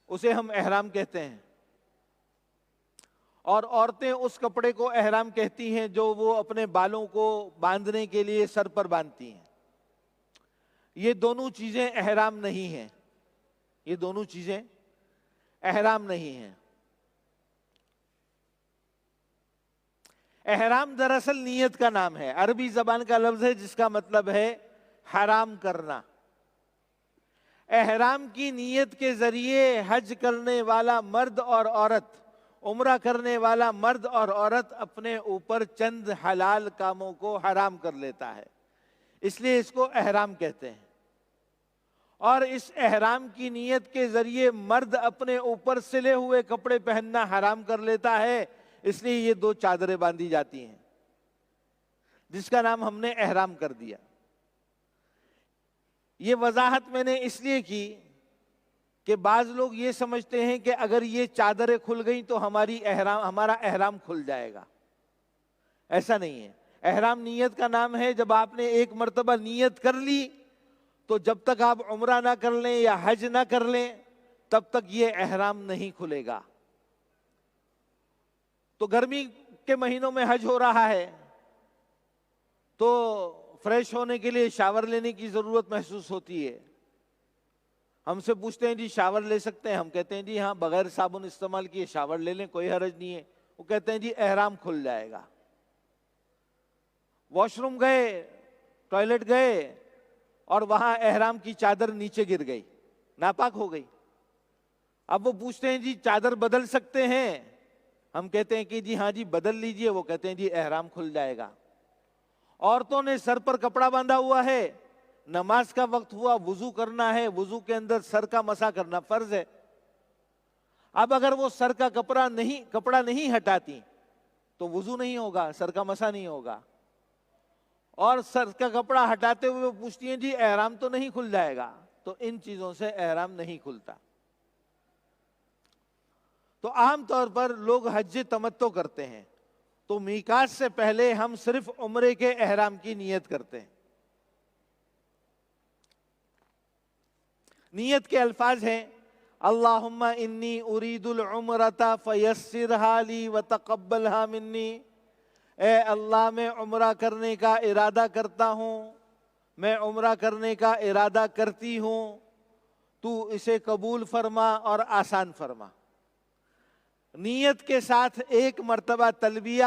اسے ہم احرام کہتے ہیں، اور عورتیں اس کپڑے کو احرام کہتی ہیں جو وہ اپنے بالوں کو باندھنے کے لیے سر پر باندھتی ہیں۔ یہ دونوں چیزیں احرام نہیں ہیں، یہ دونوں چیزیں احرام نہیں ہیں۔ احرام دراصل نیت کا نام ہے، عربی زبان کا لفظ ہے جس کا مطلب ہے حرام کرنا۔ احرام کی نیت کے ذریعے حج کرنے والا مرد اور عورت، عمرہ کرنے والا مرد اور عورت اپنے اوپر چند حلال کاموں کو حرام کر لیتا ہے، اس لیے اس کو احرام کہتے ہیں۔ اور اس احرام کی نیت کے ذریعے مرد اپنے اوپر سلے ہوئے کپڑے پہننا حرام کر لیتا ہے، اس لیے یہ 2 چادریں باندھی جاتی ہیں جس کا نام ہم نے احرام کر دیا۔ یہ وضاحت میں نے اس لیے کی کہ بعض لوگ یہ سمجھتے ہیں کہ اگر یہ چادریں کھل گئیں تو ہمارا احرام کھل جائے گا۔ ایسا نہیں ہے، احرام نیت کا نام ہے۔ جب آپ نے ایک مرتبہ نیت کر لی تو جب تک آپ عمرہ نہ کر لیں یا حج نہ کر لیں تب تک یہ احرام نہیں کھلے گا۔ تو گرمی کے مہینوں میں حج ہو رہا ہے تو فریش ہونے کے لیے شاور لینے کی ضرورت محسوس ہوتی ہے۔ ہم سے پوچھتے ہیں جی شاور لے سکتے ہیں؟ ہم کہتے ہیں جی ہاں، بغیر صابن استعمال کیے شاور لے لیں، کوئی حرج نہیں ہے۔ وہ کہتے ہیں جی احرام کھل جائے گا۔ واش روم گئے، ٹوائلٹ گئے اور وہاں احرام کی چادر نیچے گر گئی، ناپاک ہو گئی۔ اب وہ پوچھتے ہیں جی چادر بدل سکتے ہیں؟ ہم کہتے ہیں کہ جی ہاں جی بدل لیجئے۔ وہ کہتے ہیں جی احرام کھل جائے گا۔ عورتوں نے سر پر کپڑا باندھا ہوا ہے، نماز کا وقت ہوا، وضو کرنا ہے، وضو کے اندر سر کا مسح کرنا فرض ہے۔ اب اگر وہ سر کا کپڑا نہیں ہٹاتی تو وضو نہیں ہوگا، سر کا مسح نہیں ہوگا، اور سر کا کپڑا ہٹاتے ہوئے وہ پوچھتی ہیں جی احرام تو نہیں کھل جائے گا؟ تو ان چیزوں سے احرام نہیں کھلتا۔ تو عام طور پر لوگ حج تمتع کرتے ہیں تو میقات سے پہلے ہم صرف عمرے کے احرام کی نیت کرتے ہیں۔ نیت کے الفاظ ہیں اللہم انی ارید العمرۃ فیسرھا لی وتقبلھا منی۔ اے اللہ میں عمرہ کرنے کا ارادہ کرتا ہوں، میں عمرہ کرنے کا ارادہ کرتی ہوں، تو اسے قبول فرما اور آسان فرما۔ نیت کے ساتھ ایک مرتبہ تلبیہ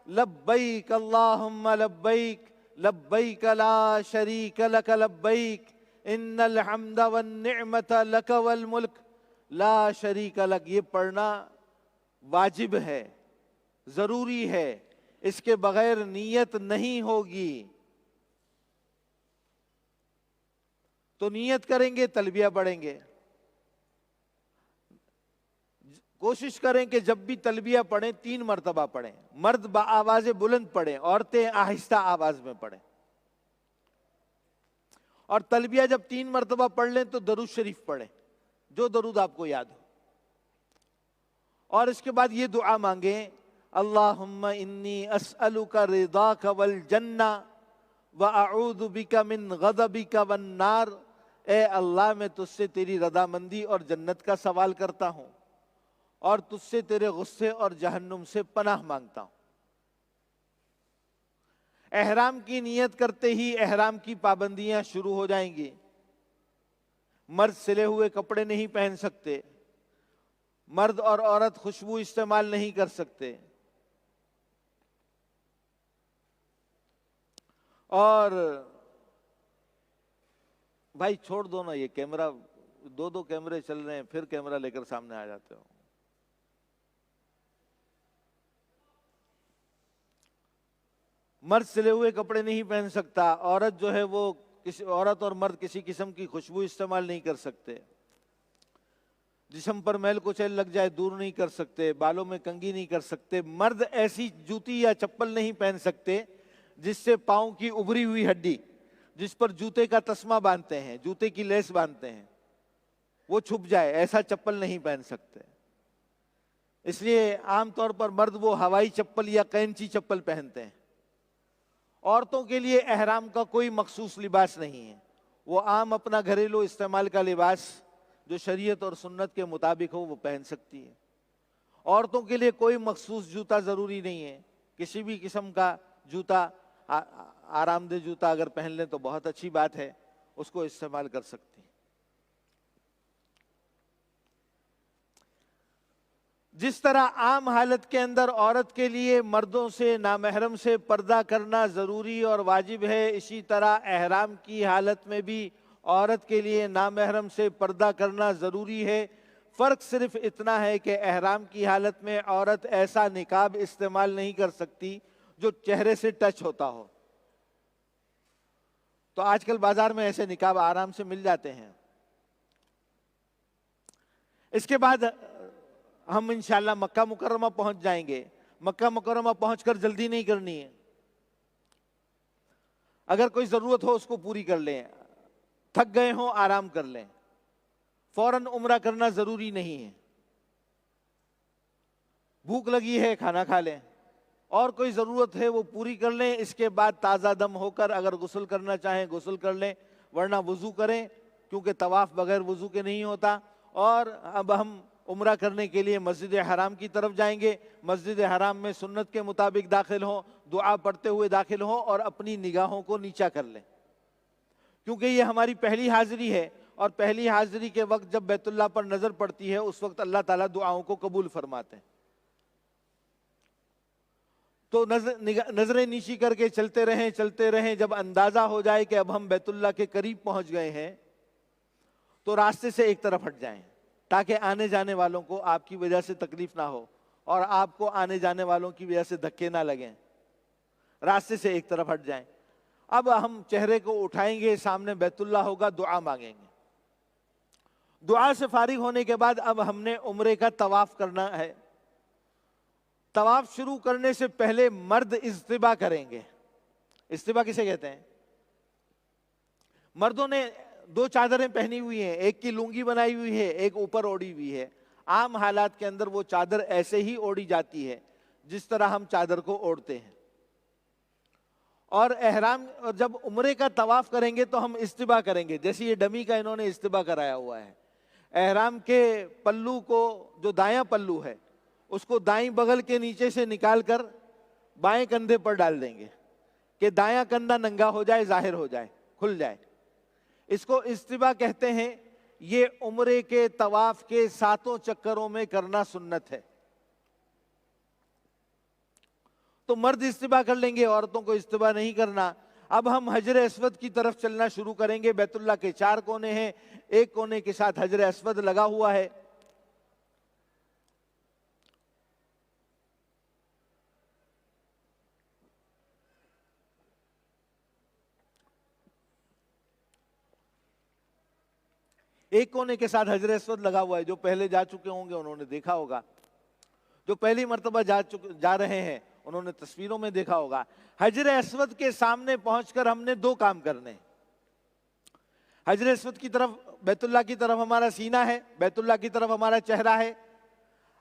لبیک اللہم لبیک لبیک لا شریک لک لبیک ان الحمد والنعمت لک والملک لا شریک لک، یہ پڑھنا واجب ہے، ضروری ہے، اس کے بغیر نیت نہیں ہوگی۔ تو نیت کریں گے، تلبیہ پڑھیں گے۔ کوشش کریں کہ جب بھی تلبیہ پڑھیں 3 مرتبہ پڑھیں، مرد بآواز بلند پڑھیں، عورتیں آہستہ آواز میں پڑھیں۔ اور تلبیہ جب 3 مرتبہ پڑھ لیں تو درود شریف پڑھیں، جو درود آپ کو یاد ہو، اور اس کے بعد یہ دعا مانگیں اللہم انی اسألک رضاک والجنہ واعوذ بک من غضبک والنار۔ اے اللہ میں تجھ سے تیری رضامندی اور جنت کا سوال کرتا ہوں، اور تجھ سے تیرے غصے اور جہنم سے پناہ مانگتا ہوں۔ احرام کی نیت کرتے ہی احرام کی پابندیاں شروع ہو جائیں گی۔ مرد سلے ہوئے کپڑے نہیں پہن سکتے، مرد اور عورت خوشبو استعمال نہیں کر سکتے، اور بھائی چھوڑ دو نا یہ کیمرہ، دو کیمرے چل رہے ہیں پھر کیمرہ لے کر سامنے آ جاتے ہو. مرد سلے ہوئے کپڑے نہیں پہن سکتا، عورت جو ہے وہ عورت اور مرد کسی قسم کی خوشبو استعمال نہیں کر سکتے، جسم پر میل کچیل لگ جائے دور نہیں کر سکتے، بالوں میں کنگھی نہیں کر سکتے. مرد ایسی جوتی یا چپل نہیں پہن سکتے جس سے پاؤں کی ابھری ہوئی ہڈی، جس پر جوتے کا تسمہ باندھتے ہیں، جوتے کی لیس باندھتے ہیں، وہ چھپ جائے، ایسا چپل نہیں پہن سکتے. اس لیے عام طور پر مرد وہ ہوائی چپل یا کینچی چپل پہنتے ہیں. عورتوں کے لیے احرام کا کوئی مخصوص لباس نہیں ہے، وہ عام اپنا گھریلو استعمال کا لباس جو شریعت اور سنت کے مطابق ہو وہ پہن سکتی ہے. عورتوں کے لیے کوئی مخصوص جوتا ضروری نہیں ہے، کسی بھی قسم کا جوتا، آرام دہ جوتا اگر پہن لیں تو بہت اچھی بات ہے، اس کو استعمال کر سکتی ہیں. جس طرح عام حالت کے اندر عورت کے لیے مردوں سے نامحرم سے پردہ کرنا ضروری اور واجب ہے، اسی طرح احرام کی حالت میں بھی عورت کے لیے نامحرم سے پردہ کرنا ضروری ہے. فرق صرف اتنا ہے کہ احرام کی حالت میں عورت ایسا نقاب استعمال نہیں کر سکتی جو چہرے سے ٹچ ہوتا ہو. تو آج کل بازار میں ایسے نقاب آرام سے مل جاتے ہیں. اس کے بعد ہم انشاءاللہ مکہ مکرمہ پہنچ جائیں گے. مکہ مکرمہ پہنچ کر جلدی نہیں کرنی ہے، اگر کوئی ضرورت ہو اس کو پوری کر لیں، تھک گئے ہوں آرام کر لیں، فوراً عمرہ کرنا ضروری نہیں ہے. بھوک لگی ہے کھانا کھا لیں، اور کوئی ضرورت ہے وہ پوری کر لیں. اس کے بعد تازہ دم ہو کر اگر غسل کرنا چاہیں غسل کر لیں، ورنہ وضو کریں، کیونکہ طواف بغیر وضو کے نہیں ہوتا. اور اب ہم عمرہ کرنے کے لیے مسجد حرام کی طرف جائیں گے. مسجد حرام میں سنت کے مطابق داخل ہوں، دعا پڑھتے ہوئے داخل ہوں اور اپنی نگاہوں کو نیچا کر لیں، کیونکہ یہ ہماری پہلی حاضری ہے، اور پہلی حاضری کے وقت جب بیت اللہ پر نظر پڑتی ہے اس وقت اللہ تعالیٰ دعاؤں کو قبول فرماتے ہیں. تو نظریں نیچی کر کے چلتے رہیں. جب اندازہ ہو جائے کہ اب ہم بیت اللہ کے قریب پہنچ گئے ہیں تو راستے سے ایک طرف ہٹ جائیں، تاکہ آنے جانے والوں کو آپ کی وجہ سے تکلیف نہ ہو اور آپ کو آنے جانے والوں کی وجہ سے دھکے نہ لگیں. راستے سے ایک طرف ہٹ جائیں. اب ہم چہرے کو اٹھائیں گے، سامنے بیت اللہ ہوگا، دعا مانگیں گے. دعا سے فارغ ہونے کے بعد اب ہم نے عمرے کا طواف کرنا ہے. طواف شروع کرنے سے پہلے مرد اجتباء کریں گے. اجتباء کسے کہتے ہیں؟ مردوں نے دو چادریں پہنی ہوئی ہیں، ایک کی لنگی بنائی ہوئی ہے، ایک اوپر اوڑی ہوئی ہے. عام حالات کے اندر وہ چادر ایسے ہی اوڑی جاتی ہے جس طرح ہم چادر کو اوڑھتے ہیں. اور احرام جب عمرے کا طواف کریں گے تو ہم اجتباء کریں گے. جیسے یہ ڈمی کا انہوں نے اجتباء کرایا ہوا ہے. احرام کے پلو کو، جو دایاں پلو ہے، اس کو دائیں بغل کے نیچے سے نکال کر بائیں کندھے پر ڈال دیں گے کہ دایاں کندھا ننگا ہو جائے، ظاہر ہو جائے، کھل جائے. اس کو اجتباء کہتے ہیں. یہ عمرے کے طواف کے 7 چکروں میں کرنا سنت ہے. تو مرد اجتباء کر لیں گے، عورتوں کو اجتباء نہیں کرنا. اب ہم حجر اسود کی طرف چلنا شروع کریں گے. بیت اللہ کے 4 کونے ہیں، ایک کونے کے ساتھ حجر اسود لگا ہوا ہے. ایک کونے کے ساتھ حجر اسود لگا ہوا ہے. جو پہلے جا چکے ہوں گے انہوں نے دیکھا ہوگا، جو پہلی مرتبہ جا رہے ہیں انہوں نے تصویروں میں دیکھا ہوگا. حجر اسود کے سامنے پہنچ کر ہم نے 2 کام کرنے. حجر اسود کی طرف، بیت اللہ کی طرف ہمارا سینہ ہے، بیت اللہ کی طرف ہمارا چہرہ ہے.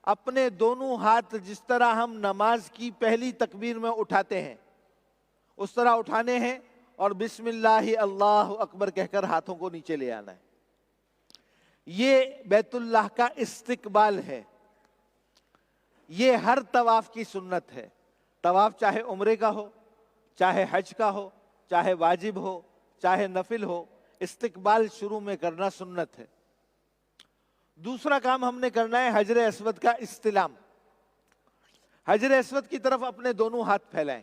اپنے دونوں ہاتھ جس طرح ہم نماز کی پہلی تکبیر میں اٹھاتے ہیں اس طرح اٹھانے ہیں، اور بسم اللہ اللہ اکبر کہہ کر ہاتھوں کو نیچے لے آنا ہے. یہ بیت اللہ کا استقبال ہے. یہ ہر طواف کی سنت ہے. طواف چاہے عمرے کا ہو، چاہے حج کا ہو، چاہے واجب ہو، چاہے نفل ہو، استقبال شروع میں کرنا سنت ہے۔ دوسرا کام ہم نے کرنا ہے حجر اسود کا استلام۔ حجر اسود کی طرف اپنے دونوں ہاتھ پھیلائیں،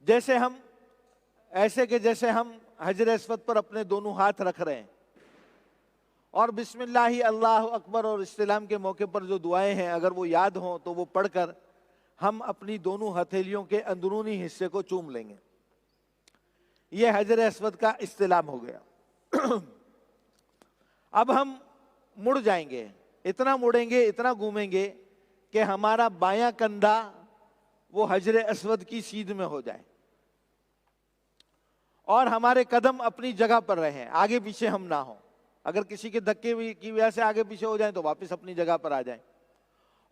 جیسے ہم حجر اسود پر اپنے دونوں ہاتھ رکھ رہے ہیں، اور بسم اللہ اللہ اکبر اور استلام کے موقع پر جو دعائیں ہیں اگر وہ یاد ہوں تو وہ پڑھ کر ہم اپنی دونوں ہتھیلیوں کے اندرونی حصے کو چوم لیں گے۔ یہ حجر اسود کا استلام ہو گیا۔ اب ہم مڑ جائیں گے، اتنا مڑیں گے، اتنا گھومیں گے کہ ہمارا بایاں کندھا وہ حجر اسود کی سیدھ میں ہو جائے اور ہمارے قدم اپنی جگہ پر رہیں، آگے پیچھے ہم نہ ہوں۔ اگر کسی کے دھکے کی وجہ سے آگے پیچھے ہو جائیں تو واپس اپنی جگہ پر آ جائیں۔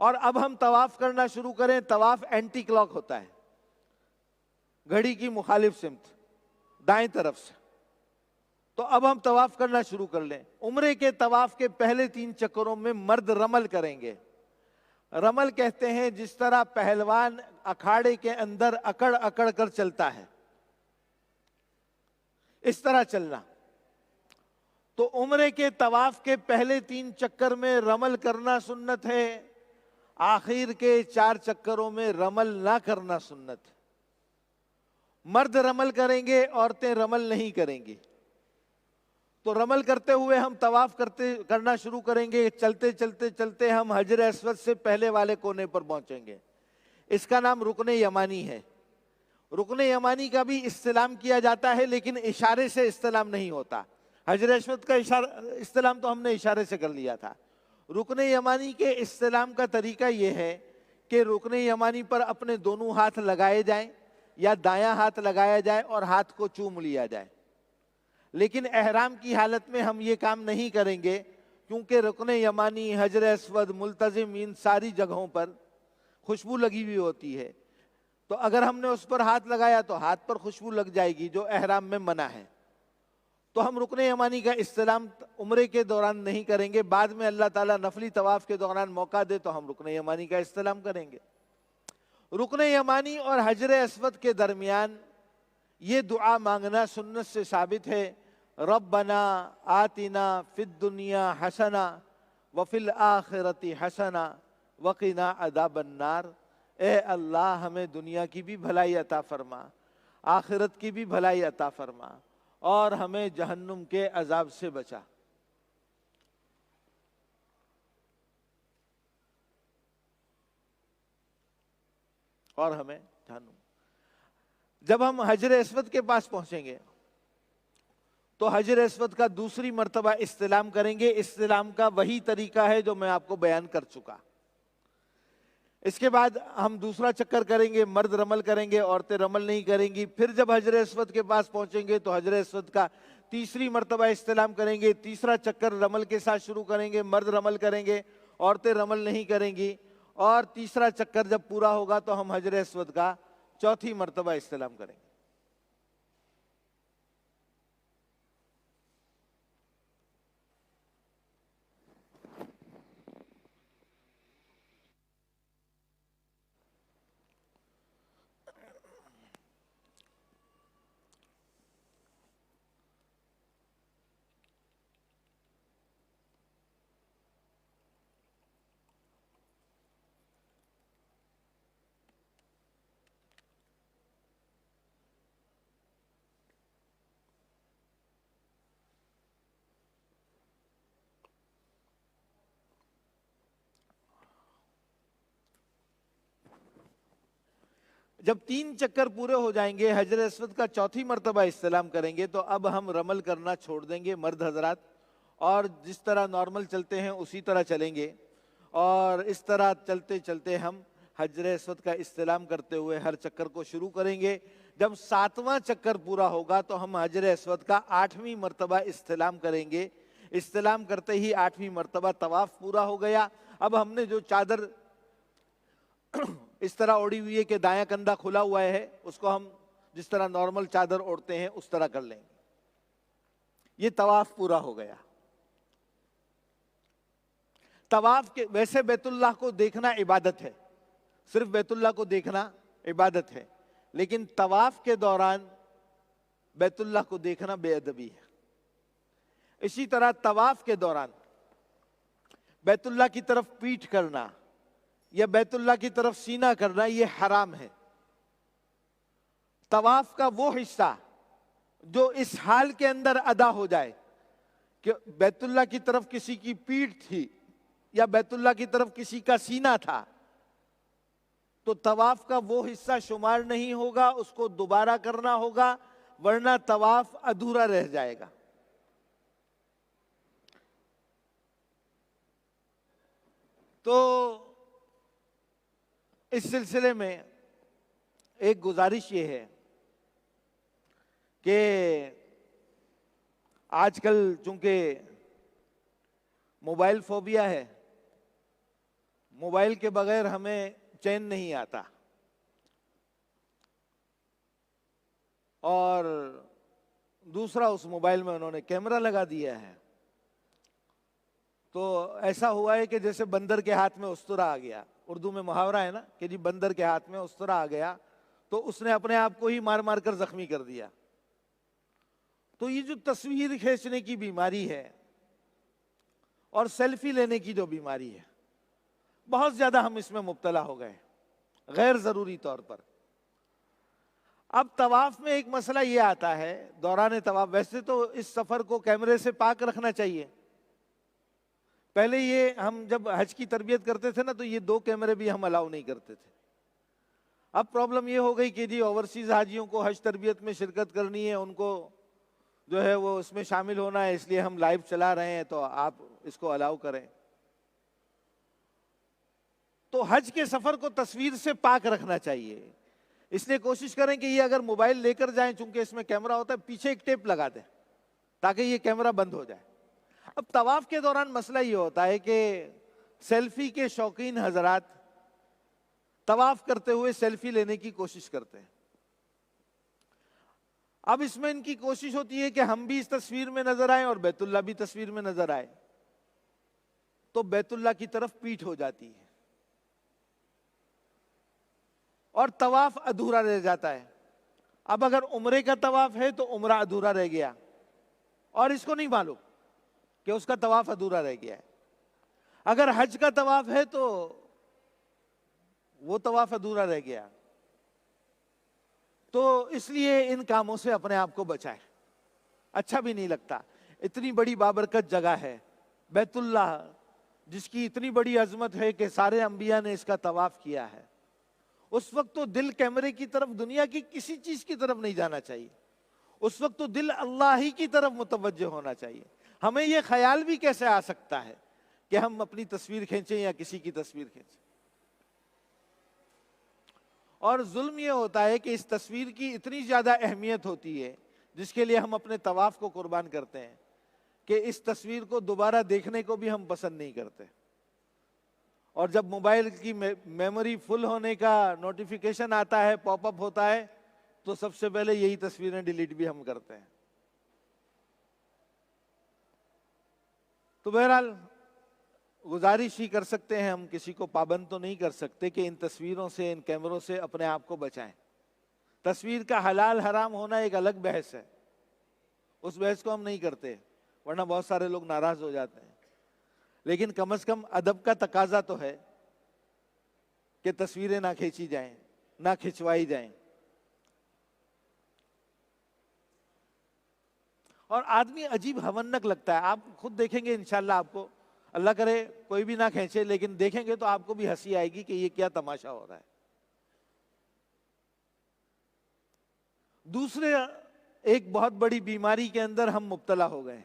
اور اب ہم طواف کرنا شروع کریں۔ طواف اینٹی کلاک ہوتا ہے، گھڑی کی مخالف سمت، دائیں طرف سے۔ تو اب ہم طواف کرنا شروع کر لیں۔ عمرے کے طواف کے پہلے 3 چکروں میں مرد رمل کریں گے۔ رمل کہتے ہیں جس طرح پہلوان اکھاڑے کے اندر اکڑ اکڑ کر چلتا ہے، اس طرح چلنا۔ تو عمرے کے طواف کے پہلے 3 چکر میں رمل کرنا سنت ہے، آخر کے 4 چکروں میں رمل نہ کرنا سنت ہے۔ مرد رمل کریں گے، عورتیں رمل نہیں کریں گی۔ تو رمل کرتے ہوئے ہم طواف کرنا شروع کریں گے۔ چلتے چلتے چلتے ہم حجر اسود سے پہلے والے کونے پر پہنچیں گے۔ اس کا نام رکن یمانی ہے۔ رکن یمانی کا بھی استلام کیا جاتا ہے، لیکن اشارے سے استلام نہیں ہوتا۔ حجر اسود کا استلام تو ہم نے اشارے سے کر لیا تھا۔ رکن یمانی کے استلام کا طریقہ یہ ہے کہ رکن یمانی پر اپنے دونوں ہاتھ لگائے جائیں یا دایاں ہاتھ لگایا جائے اور ہاتھ کو چوم لیا جائے۔ لیکن احرام کی حالت میں ہم یہ کام نہیں کریں گے، کیونکہ رکن یمانی، حجر اسود، ملتزم، ان ساری جگہوں پر خوشبو لگی ہوئی ہوتی ہے۔ تو اگر ہم نے اس پر ہاتھ لگایا تو ہاتھ پر خوشبو لگ جائے گی، جو احرام میں منع ہے۔ تو ہم رکن یمانی کا استلام عمرے کے دوران نہیں کریں گے۔ بعد میں اللہ تعالیٰ نفلی طواف کے دوران موقع دے تو ہم رکن یمانی کا استلام کریں گے۔ رکن یمانی اور حجر اسود کے درمیان یہ دعا مانگنا سنت سے ثابت ہے۔ ربنا آتنا فی الدنیا حسنہ وفی الآخرۃ حسنہ وقنا عذاب النار۔ اے اللہ ہمیں دنیا کی بھی بھلائی عطا فرما، آخرت کی بھی بھلائی عطا فرما، اور ہمیں جہنم کے عذاب سے بچا۔ اور ہمیں جہنم۔ جب ہم حجر اسود کے پاس پہنچیں گے تو حجر اسود کا دوسری مرتبہ استلام کریں گے۔ استلام کا وہی طریقہ ہے جو میں آپ کو بیان کر چکا۔ اس کے بعد ہم دوسرا چکر کریں گے، مرد رمل کریں گے، عورتیں رمل نہیں کریں گی۔ پھر جب حجر اسود کے پاس پہنچیں گے تو حجر اسود کا تیسری مرتبہ استلام کریں گے۔ تیسرا چکر رمل کے ساتھ شروع کریں گے، مرد رمل کریں گے، عورتیں رمل نہیں کریں گی۔ اور تیسرا چکر جب پورا ہوگا تو ہم حجر اسود کا چوتھی مرتبہ استلام کریں گے۔ جب 3 چکر پورے ہو جائیں گے، حجر اسود کا چوتھی مرتبہ استلام کریں گے، تو اب ہم رمل کرنا چھوڑ دیں گے مرد حضرات، اور جس طرح نارمل چلتے ہیں اسی طرح چلیں گے۔ اور اس طرح چلتے چلتے ہم حجر اسود کا استلام کرتے ہوئے ہر چکر کو شروع کریں گے۔ جب 7واں چکر پورا ہوگا تو ہم حجر اسود کا 8ویں مرتبہ استلام کریں گے۔ استلام کرتے ہی 8ویں مرتبہ طواف پورا ہو گیا۔ اب ہم نے جو چادر اس طرح اوڑی ہوئی ہے کہ دایاں کندھا کھلا ہوا ہے، اس کو ہم جس طرح نارمل چادر اوڑھتے ہیں اس طرح کر لیں گے۔ یہ طواف پورا ہو گیا۔ طواف کے ویسے بیت اللہ کو دیکھنا عبادت ہے، صرف بیت اللہ کو دیکھنا عبادت ہے، لیکن طواف کے دوران بیت اللہ کو دیکھنا بے ادبی ہے. اسی طرح طواف کے دوران بیت اللہ کی طرف پیٹھ کرنا یا بیت اللہ کی طرف سینہ کرنا یہ حرام ہے. طواف کا وہ حصہ جو اس حال کے اندر ادا ہو جائے کہ بیت اللہ کی طرف کسی کی پیٹھ تھی یا بیت اللہ کی طرف کسی کا سینہ تھا, تو طواف کا وہ حصہ شمار نہیں ہوگا, اس کو دوبارہ کرنا ہوگا, ورنہ طواف ادھورا رہ جائے گا. تو اس سلسلے میں ایک گزارش یہ ہے کہ آج کل چونکہ موبائل فوبیا ہے, موبائل کے بغیر ہمیں چین نہیں آتا, اور دوسرا اس موبائل میں انہوں نے کیمرہ لگا دیا ہے, تو ایسا ہوا ہے کہ جیسے بندر کے ہاتھ میں استرا آ گیا. اردو میں محاورہ ہے نا کہ جی بندر کے ہاتھ میں استرا آ گیا, تو اس نے اپنے آپ کو ہی مار مار کر زخمی کر دیا. تو یہ جو تصویر کھینچنے کی بیماری ہے اور سیلفی لینے کی جو بیماری ہے, بہت زیادہ ہم اس میں مبتلا ہو گئے غیر ضروری طور پر. اب طواف میں ایک مسئلہ یہ آتا ہے دوران طواف, ویسے تو اس سفر کو کیمرے سے پاک رکھنا چاہیے. پہلے یہ ہم جب حج کی تربیت کرتے تھے نا تو یہ 2 کیمرے بھی ہم الاؤ نہیں کرتے تھے. اب پرابلم یہ ہو گئی کہ جی اوورسیز حاجیوں کو حج تربیت میں شرکت کرنی ہے, ان کو جو ہے وہ اس میں شامل ہونا ہے, اس لیے ہم لائیو چلا رہے ہیں, تو آپ اس کو الاؤ کریں. تو حج کے سفر کو تصویر سے پاک رکھنا چاہیے, اس لیے کوشش کریں کہ یہ اگر موبائل لے کر جائیں, چونکہ اس میں کیمرہ ہوتا ہے, پیچھے ایک ٹیپ لگا دیں تاکہ یہ کیمرہ بند ہو جائے. اب طواف کے دوران مسئلہ یہ ہوتا ہے کہ سیلفی کے شوقین حضرات طواف کرتے ہوئے سیلفی لینے کی کوشش کرتے ہیں. اب اس میں ان کی کوشش ہوتی ہے کہ ہم بھی اس تصویر میں نظر آئیں اور بیت اللہ بھی تصویر میں نظر آئے, تو بیت اللہ کی طرف پیٹھ ہو جاتی ہے اور طواف ادھورا رہ جاتا ہے. اب اگر عمرے کا طواف ہے تو عمرہ ادھورا رہ گیا اور اس کو نہیں معلوم کہ اس کا طواف ادھورا رہ گیا ہے. اگر حج کا طواف ہے تو وہ طواف ادھورا رہ گیا. تو اس لیے ان کاموں سے اپنے آپ کو بچائیں, اچھا بھی نہیں لگتا. اتنی بڑی بابرکت جگہ ہے بیت اللہ, جس کی اتنی بڑی عظمت ہے کہ سارے انبیاء نے اس کا طواف کیا ہے. اس وقت تو دل کیمرے کی طرف, دنیا کی کسی چیز کی طرف نہیں جانا چاہیے. اس وقت تو دل اللہ ہی کی طرف متوجہ ہونا چاہیے. ہمیں یہ خیال بھی کیسے آ سکتا ہے کہ ہم اپنی تصویر کھینچیں یا کسی کی تصویر کھینچیں. اور ظلم یہ ہوتا ہے کہ اس تصویر کی اتنی زیادہ اہمیت ہوتی ہے جس کے لیے ہم اپنے طواف کو قربان کرتے ہیں, کہ اس تصویر کو دوبارہ دیکھنے کو بھی ہم پسند نہیں کرتے. اور جب موبائل کی میموری فل ہونے کا نوٹیفیکیشن آتا ہے, پاپ اپ ہوتا ہے, تو سب سے پہلے یہی تصویریں ڈیلیٹ بھی ہم کرتے ہیں. تو بہرحال گزارش ہی کر سکتے ہیں ہم, کسی کو پابند تو نہیں کر سکتے کہ ان تصویروں سے, ان کیمروں سے اپنے آپ کو بچائیں. تصویر کا حلال حرام ہونا ایک الگ بحث ہے, اس بحث کو ہم نہیں کرتے ورنہ بہت سارے لوگ ناراض ہو جاتے ہیں. لیکن کم از کم ادب کا تقاضا تو ہے کہ تصویریں نہ کھینچی جائیں, نہ کھنچوائی جائیں. اور آدمی عجیب ہونک لگتا ہے, آپ خود دیکھیں گے انشاءاللہ. آپ کو اللہ کرے کوئی بھی نہ کھینچے, لیکن دیکھیں گے تو آپ کو بھی ہنسی آئے گی کہ یہ کیا تماشا ہو رہا ہے. دوسرے ایک بہت بڑی بیماری کے اندر ہم مبتلا ہو گئے.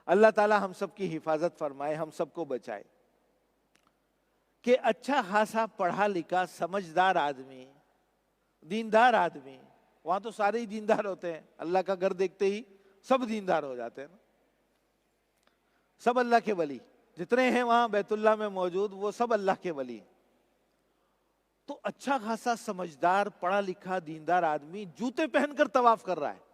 اللہ تعالی ہم سب کی حفاظت فرمائے, ہم سب کو بچائے. کہ اچھا خاصا پڑھا لکھا سمجھدار آدمی, دیندار آدمی, وہاں تو سارے ہی دیندار ہوتے ہیں, اللہ کا گھر دیکھتے ہی سب دیندار ہو جاتے ہیں نا, سب اللہ کے ولی جتنے ہیں وہاں بیت اللہ میں موجود, وہ سب اللہ کے ولی. تو اچھا خاصا سمجھدار پڑھا لکھا دیندار آدمی جوتے پہن کر طواف کر رہا ہے.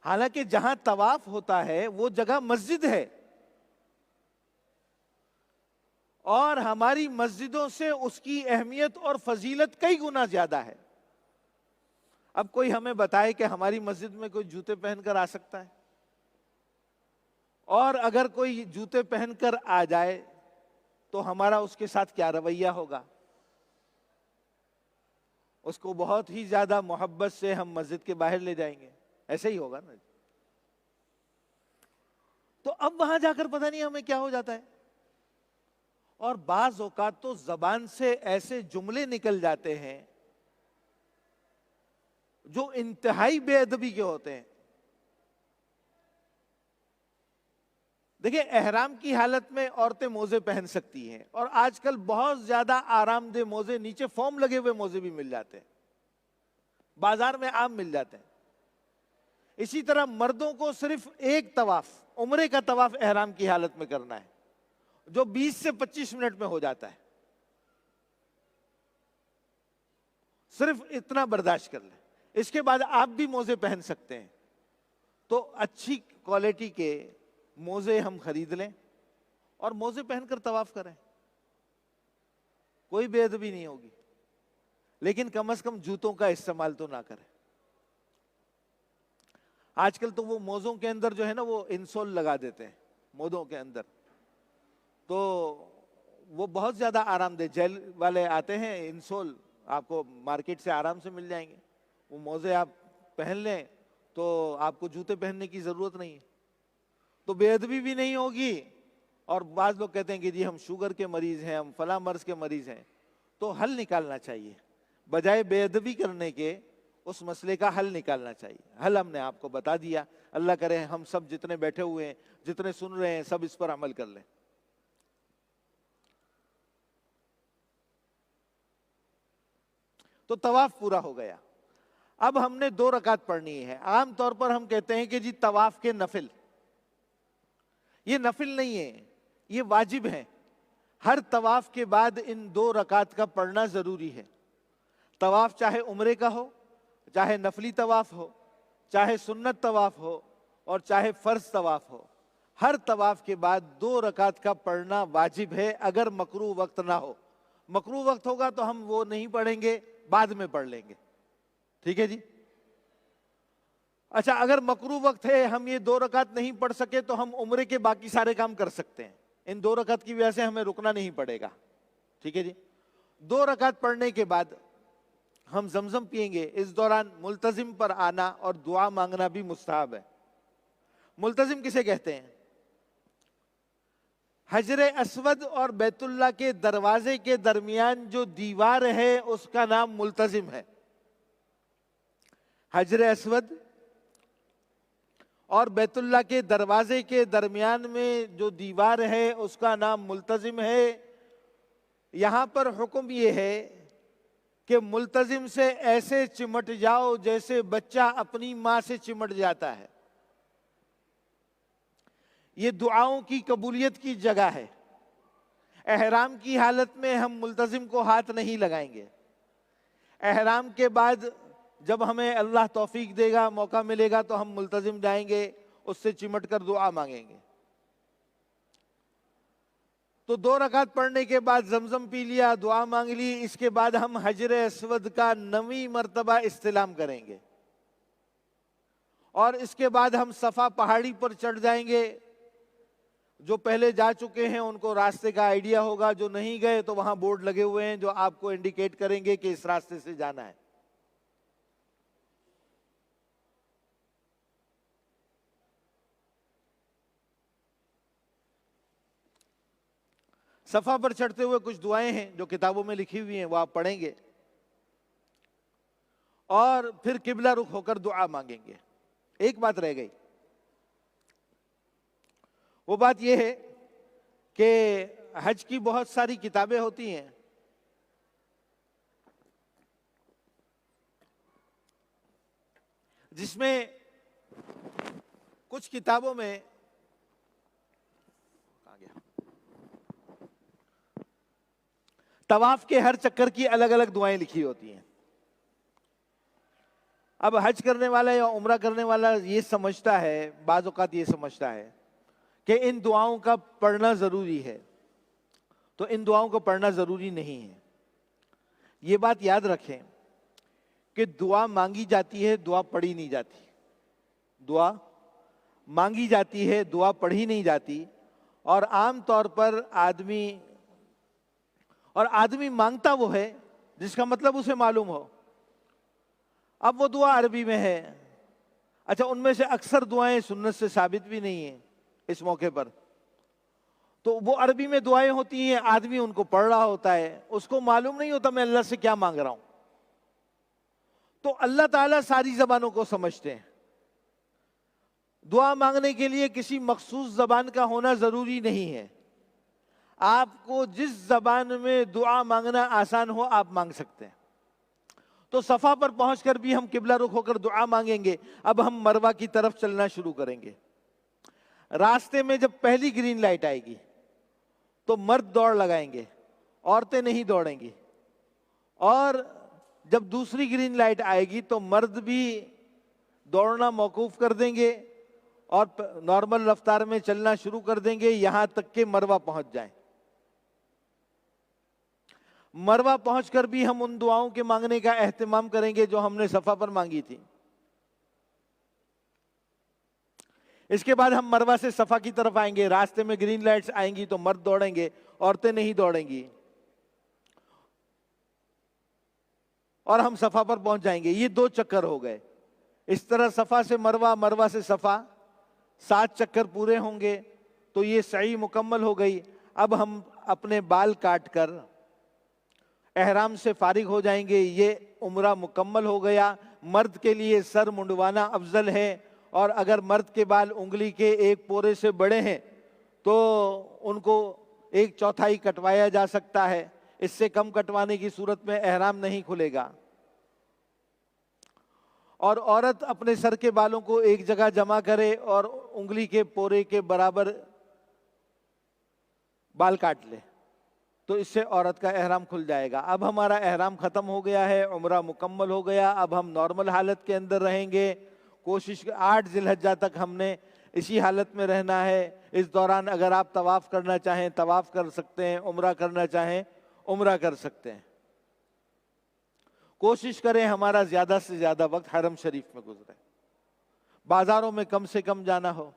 حالانکہ جہاں طواف ہوتا ہے وہ جگہ مسجد ہے, اور ہماری مسجدوں سے اس کی اہمیت اور فضیلت کئی گنا زیادہ ہے۔ اب کوئی ہمیں بتائے کہ ہماری مسجد میں کوئی جوتے پہن کر آ سکتا ہے؟ اور اگر کوئی جوتے پہن کر آ جائے تو ہمارا اس کے ساتھ کیا رویہ ہوگا؟ اس کو بہت ہی زیادہ محبت سے ہم مسجد کے باہر لے جائیں گے، ایسے ہی ہوگا نا۔ تو اب وہاں جا کر پتہ نہیں ہمیں کیا ہو جاتا ہے، اور بعض اوقات تو زبان سے ایسے جملے نکل جاتے ہیں جو انتہائی بے ادبی کے ہوتے ہیں۔ دیکھیں، احرام کی حالت میں عورتیں موزے پہن سکتی ہیں، اور آج کل بہت زیادہ آرام دہ موزے، نیچے فوم لگے ہوئے موزے بھی مل جاتے ہیں، بازار میں عام مل جاتے ہیں۔ اسی طرح مردوں کو صرف ایک طواف، عمرے کا طواف احرام کی حالت میں کرنا ہے، جو 20 سے 25 منٹ میں ہو جاتا ہے۔ صرف اتنا برداشت کر لیں، اس کے بعد آپ بھی موزے پہن سکتے ہیں۔ تو اچھی کوالٹی کے موزے ہم خرید لیں اور موزے پہن کر طواف کریں، کوئی بے ادبی نہیں ہوگی، لیکن کم از کم جوتوں کا استعمال تو نہ کریں۔ آج کل تو وہ موزوں کے اندر جو ہے نا وہ انسول لگا دیتے ہیں موزوں کے اندر، تو وہ بہت زیادہ آرام دہ، جیل والے آتے ہیں انسول، آپ کو مارکیٹ سے آرام سے مل جائیں گے، وہ موزے آپ پہن لیں تو آپ کو جوتے پہننے کی ضرورت نہیں ہے، تو بے ادبی بھی نہیں ہوگی۔ اور بعض لوگ کہتے ہیں کہ جی ہم شوگر کے مریض ہیں، ہم فلاں مرض کے مریض ہیں، تو حل نکالنا چاہیے، بجائے بے ادبی کرنے کے اس مسئلے کا حل نکالنا چاہیے۔ حل ہم نے آپ کو بتا دیا، اللہ کرے ہم سب جتنے بیٹھے ہوئے ہیں، جتنے سن رہے ہیں، سب اس پر عمل کر لیں۔ تو طواف پورا ہو گیا، اب ہم نے 2 رکعت پڑھنی ہے۔ عام طور پر ہم کہتے ہیں کہ جی طواف کے نفل، یہ نفل نہیں ہے، یہ واجب ہے۔ ہر طواف کے بعد ان 2 رکعت کا پڑھنا ضروری ہے۔ طواف چاہے عمرے کا ہو، چاہے نفلی طواف ہو، چاہے سنت طواف ہو، اور چاہے فرض طواف ہو، ہر طواف کے بعد 2 رکعت کا پڑھنا واجب ہے، اگر مکروہ وقت نہ ہو۔ مکروہ وقت ہوگا تو ہم وہ نہیں پڑھیں گے، بعد میں پڑھ لیں گے، ٹھیک ہے جی؟ اچھا، اگر مکروہ وقت ہے، ہم یہ 2 رکعت نہیں پڑھ سکے تو ہم عمرے کے باقی سارے کام کر سکتے ہیں، ان 2 رکعت کی وجہ سے ہمیں رکنا نہیں پڑے گا، ٹھیک ہے جی؟ 2 رکعت پڑھنے کے بعد ہم زمزم پئیں گے۔ اس دوران ملتزم پر آنا اور دعا مانگنا بھی مستحب ہے۔ ملتزم کسے کہتے ہیں؟ حجر اسود اور بیت اللہ کے دروازے کے درمیان جو دیوار ہے اس کا نام ملتزم ہے۔ حجر اسود اور بیت اللہ کے دروازے کے درمیان میں جو دیوار ہے اس کا نام ملتزم ہے۔ یہاں پر حکم یہ ہے کہ ملتزم سے ایسے چمٹ جاؤ جیسے بچہ اپنی ماں سے چمٹ جاتا ہے۔ یہ دعاؤں کی قبولیت کی جگہ ہے۔ احرام کی حالت میں ہم ملتزم کو ہاتھ نہیں لگائیں گے۔ احرام کے بعد جب ہمیں اللہ توفیق دے گا، موقع ملے گا تو ہم ملتزم جائیں گے، اس سے چمٹ کر دعا مانگیں گے۔ تو 2 رکعت پڑھنے کے بعد زمزم پی لیا، دعا مانگ لی، اس کے بعد ہم حجر اسود کا 9ویں مرتبہ استلام کریں گے، اور اس کے بعد ہم صفا پہاڑی پر چڑھ جائیں گے۔ جو پہلے جا چکے ہیں ان کو راستے کا آئیڈیا ہوگا، جو نہیں گئے تو وہاں بورڈ لگے ہوئے ہیں جو آپ کو انڈیکیٹ کریں گے کہ اس راستے سے جانا ہے۔ صفا پر چڑھتے ہوئے کچھ دعائیں ہیں جو کتابوں میں لکھی ہوئی ہیں، وہ آپ پڑھیں گے، اور پھر قبلہ رخ ہو کر دعا مانگیں گے۔ ایک بات رہ گئی، وہ بات یہ ہے کہ حج کی بہت ساری کتابیں ہوتی ہیں، جس میں کچھ کتابوں میں طواف کے ہر چکر کی الگ الگ دعائیں لکھی ہوتی ہیں۔ اب حج کرنے والا یا عمرہ کرنے والا یہ سمجھتا ہے، بعض اوقات یہ سمجھتا ہے کہ ان دعاؤں کا پڑھنا ضروری ہے، تو ان دعاؤں کو پڑھنا ضروری نہیں ہے۔ یہ بات یاد رکھیں کہ دعا مانگی جاتی ہے، دعا پڑھی نہیں جاتی۔ دعا مانگی جاتی ہے، دعا پڑھی نہیں جاتی۔ اور عام طور پر آدمی مانگتا وہ ہے جس کا مطلب اسے معلوم ہو۔ اب وہ دعا عربی میں ہے، اچھا ان میں سے اکثر دعائیں سنت سے ثابت بھی نہیں ہیں اس موقع پر، تو وہ عربی میں دعائیں ہوتی ہیں، آدمی ان کو پڑھ رہا ہوتا ہے، اس کو معلوم نہیں ہوتا میں اللہ سے کیا مانگ رہا ہوں۔ تو اللہ تعالیٰ ساری زبانوں کو سمجھتے ہیں۔ دعا مانگنے کے لیے کسی مخصوص زبان کا ہونا ضروری نہیں ہے، آپ کو جس زبان میں دعا مانگنا آسان ہو آپ مانگ سکتے ہیں۔ تو صفا پر پہنچ کر بھی ہم قبلہ رخ ہو کر دعا مانگیں گے۔ اب ہم مروہ کی طرف چلنا شروع کریں گے۔ راستے میں جب پہلی گرین لائٹ آئے گی تو مرد دوڑ لگائیں گے، عورتیں نہیں دوڑیں گی، اور جب دوسری گرین لائٹ آئے گی تو مرد بھی دوڑنا موقوف کر دیں گے اور نارمل رفتار میں چلنا شروع کر دیں گے یہاں تک کہ مروہ پہنچ جائیں۔ مروہ پہنچ کر بھی ہم ان دعاؤں کے مانگنے کا اہتمام کریں گے جو ہم نے صفا پر مانگی تھی۔ اس کے بعد ہم مروہ سے صفا کی طرف آئیں گے، راستے میں گرین لائٹس آئیں گی تو مرد دوڑیں گے، عورتیں نہیں دوڑیں گی، اور ہم صفا پر پہنچ جائیں گے۔ یہ 2 چکر ہو گئے۔ اس طرح صفا سے مروہ، مروہ سے صفا، 7 چکر پورے ہوں گے تو یہ سعی مکمل ہو گئی۔ اب ہم اپنے بال کاٹ کر احرام سے فارغ ہو جائیں گے، یہ عمرہ مکمل ہو گیا۔ مرد کے لیے سر منڈوانا افضل ہے، اور اگر مرد کے بال انگلی کے 1 پورے سے بڑے ہیں تو ان کو 1/4 کٹوایا جا سکتا ہے، اس سے کم کٹوانے کی صورت میں احرام نہیں کھلے گا۔ اور عورت اپنے سر کے بالوں کو ایک جگہ جمع کرے اور انگلی کے پورے کے برابر بال کاٹ لے تو اس سے عورت کا احرام کھل جائے گا۔ اب ہمارا احرام ختم ہو گیا ہے، عمرہ مکمل ہو گیا۔ اب ہم نارمل حالت کے اندر رہیں گے۔ کوشش 8 ذی الحجہ تک ہم نے اسی حالت میں رہنا ہے۔ اس دوران اگر آپ طواف کرنا چاہیں طواف کر سکتے ہیں، عمرہ کرنا چاہیں عمرہ کر سکتے ہیں۔ کوشش کریں ہمارا زیادہ سے زیادہ وقت حرم شریف میں گزرے، بازاروں میں کم سے کم جانا ہو،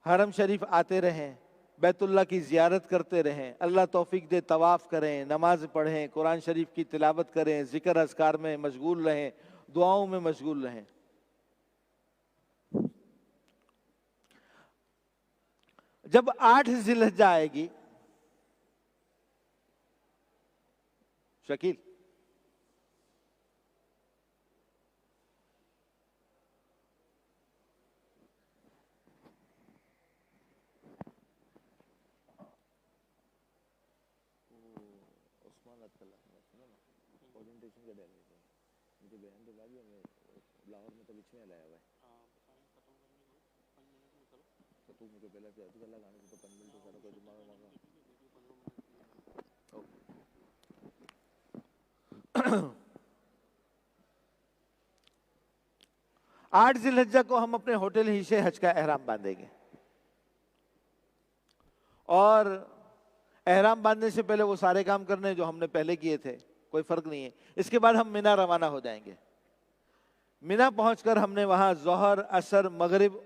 حرم شریف آتے رہیں، بیت اللہ کی زیارت کرتے رہیں۔ اللہ توفیق دے، طواف کریں، نماز پڑھیں، قرآن شریف کی تلاوت کریں، ذکر اذکار میں مشغول رہیں، دعاؤں میں مشغول رہیں۔ جب 8 ذی الحجہ آئے گی، شکیل آٹھ ذی الحجہ کو ہم اپنے ہوٹل ہی سے حج کا احرام باندھیں گے، اور احرام باندھنے سے پہلے وہ سارے کام کرنے جو ہم نے پہلے کیے تھے، کوئی فرق نہیں ہے۔ اس کے بعد ہم مینا روانہ ہو جائیں گے۔ مینا پہنچ کر ہم نے وہاں ظہر، عصر، مغرب،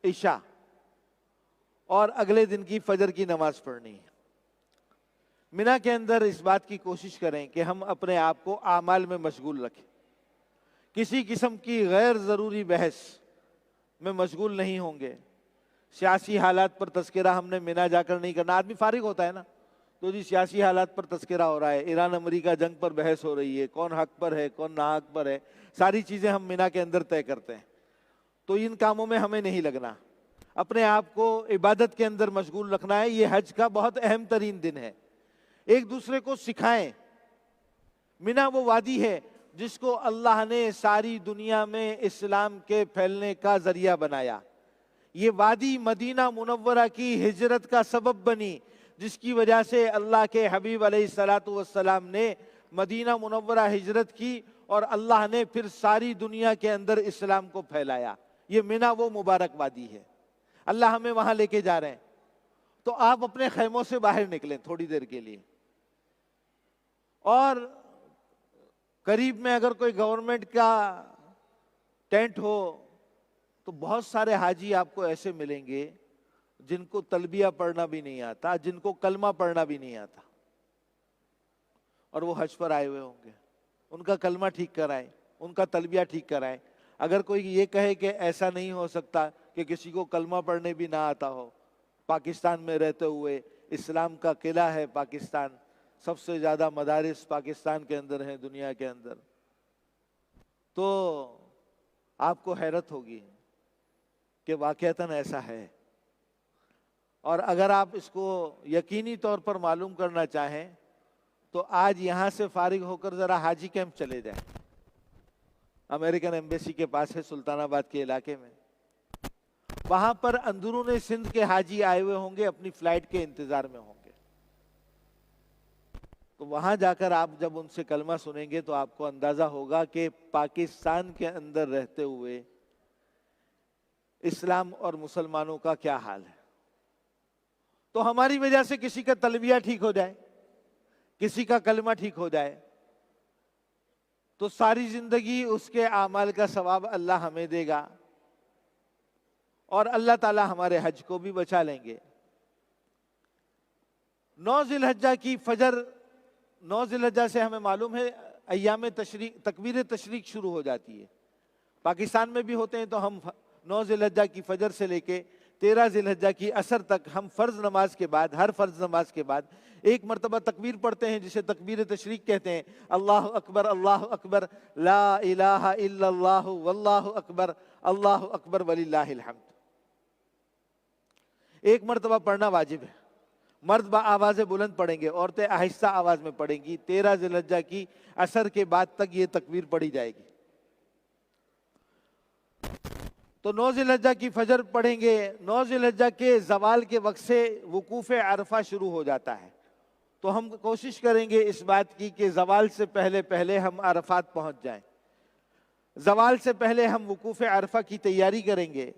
عشاء اور اگلے دن کی فجر کی نماز پڑھنی ہے۔ مینا کے اندر اس بات کی کوشش کریں کہ ہم اپنے آپ کو اعمال میں مشغول رکھیں، کسی قسم کی غیر ضروری بحث میں مشغول نہیں ہوں گے۔ سیاسی حالات پر تذکرہ ہم نے مینا جا کر نہیں کرنا۔ آدمی فارغ ہوتا ہے نا تو جی سیاسی حالات پر تذکرہ ہو رہا ہے، ایران امریکہ جنگ پر بحث ہو رہی ہے، کون حق پر ہے کون ناحق پر ہے، ساری چیزیں ہم مینا کے اندر طے کرتے ہیں۔ تو ان کاموں میں ہمیں نہیں لگنا، اپنے آپ کو عبادت کے اندر مشغول رکھنا ہے۔ یہ حج کا بہت اہم ترین دن ہے۔ ایک دوسرے کو سکھائیں۔ مینا وہ وادی ہے جس کو اللہ نے ساری دنیا میں اسلام کے پھیلنے کا ذریعہ بنایا۔ یہ وادی مدینہ منورہ کی ہجرت کا سبب بنی، جس کی وجہ سے اللہ کے حبیب علیہ السلام نے مدینہ منورہ ہجرت کی، اور اللہ نے پھر ساری دنیا کے اندر اسلام کو پھیلایا۔ یہ مینا وہ مبارک وادی ہے، اللہ ہمیں وہاں لے کے جا رہے ہیں۔ تو آپ اپنے خیموں سے باہر نکلیں تھوڑی دیر کے لیے، اور قریب میں اگر کوئی گورنمنٹ کا ٹینٹ ہو تو بہت سارے حاجی آپ کو ایسے ملیں گے جن کو تلبیہ پڑھنا بھی نہیں آتا، جن کو کلمہ پڑھنا بھی نہیں آتا، اور وہ حج پر آئے ہوئے ہوں گے۔ ان کا کلمہ ٹھیک کرائیں، ان کا تلبیہ ٹھیک کرائیں۔ اگر کوئی یہ کہے کہ ایسا نہیں ہو سکتا کہ کسی کو کلمہ پڑھنے بھی نہ آتا ہو، پاکستان میں رہتے ہوئے، اسلام کا قلعہ ہے پاکستان، سب سے زیادہ مدارس پاکستان کے اندر ہیں دنیا کے اندر، تو آپ کو حیرت ہوگی کہ واقعتاً ایسا ہے۔ اور اگر آپ اس کو یقینی طور پر معلوم کرنا چاہیں تو آج یہاں سے فارغ ہو کر ذرا حاجی کیمپ چلے جائیں، امریکن ایمبیسی کے پاس ہے سلطان آباد کے علاقے میں، وہاں پر اندرون سندھ کے حاجی آئے ہوئے ہوں گے، اپنی فلائٹ کے انتظار میں ہوں گے۔ تو وہاں جا کر آپ جب ان سے کلمہ سنیں گے تو آپ کو اندازہ ہوگا کہ پاکستان کے اندر رہتے ہوئے اسلام اور مسلمانوں کا کیا حال ہے۔ تو ہماری وجہ سے کسی کا تلبیہ ٹھیک ہو جائے، کسی کا کلمہ ٹھیک ہو جائے، تو ساری زندگی اس کے اعمال کا ثواب اللہ ہمیں دے گا، اور اللہ تعالی ہمارے حج کو بھی بچا لیں گے۔ 9 ذی الحجہ کی فجر، 9 ذی الحجہ سے ہمیں معلوم ہے ایام تشریق، تکبیر تشریق شروع ہو جاتی ہے۔ پاکستان میں بھی ہوتے ہیں تو ہم 9 ذی الحجہ کی فجر سے لے کے 13 ذی الحجہ کی عصر تک ہم فرض نماز کے بعد، ہر فرض نماز کے بعد ایک مرتبہ تکبیر پڑھتے ہیں جسے تکبیر تشریق کہتے ہیں۔ اللہ اکبر لا الہ الا اللہ واللہ اکبر وللہ الحمد، ایک مرتبہ پڑھنا واجب ہے۔ مرد با آواز بلند پڑھیں گے، عورتیں آہستہ آواز میں پڑھیں گی۔ 13 ذی الحجہ کی عصر کے بعد تک یہ تکبیر پڑھی جائے گی۔ تو 9 ذی الحجہ کی فجر پڑھیں گے۔ 9 ذی الحجہ کے زوال کے وقت سے وقوف عرفہ شروع ہو جاتا ہے، تو ہم کوشش کریں گے اس بات کی کہ زوال سے پہلے پہلے ہم عرفات پہنچ جائیں۔ زوال سے پہلے ہم وقوف عرفہ کی تیاری کریں گے،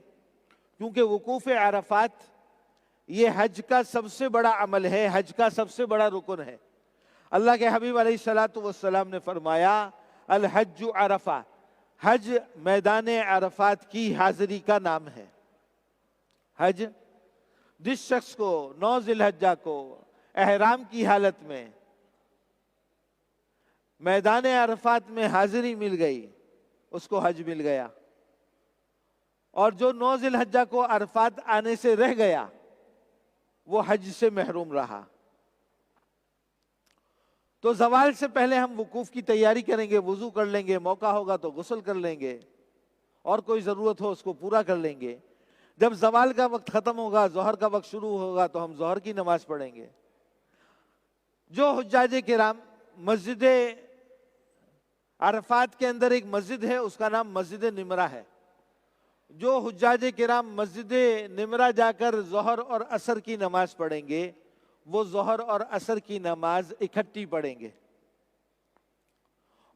کیونکہ وقوف عرفات یہ حج کا سب سے بڑا عمل ہے، حج کا سب سے بڑا رکن ہے۔ اللہ کے حبیب علیہ الصلاۃ والسلام نے فرمایا الحج عرفہ، حج میدان عرفات کی حاضری کا نام ہے۔ حج جس شخص کو 9 ذی الحجہ کو احرام کی حالت میں میدان عرفات میں حاضری مل گئی، اس کو حج مل گیا، اور جو 9 ذی الحجہ کو عرفات آنے سے رہ گیا وہ حج سے محروم رہا۔ تو زوال سے پہلے ہم وقوف کی تیاری کریں گے، وضو کر لیں گے، موقع ہوگا تو غسل کر لیں گے، اور کوئی ضرورت ہو اس کو پورا کر لیں گے۔ جب زوال کا وقت ختم ہوگا، ظہر کا وقت شروع ہوگا تو ہم ظہر کی نماز پڑھیں گے۔ جو حجاج کرام مسجد عرفات کے اندر ایک مسجد ہے، اس کا نام مسجد نمرہ ہے، جو حجاج کرام مسجد نمرہ جا کر ظہر اور عصر کی نماز پڑھیں گے، وہ ظہر اور عصر کی نماز اکٹھی پڑھیں گے،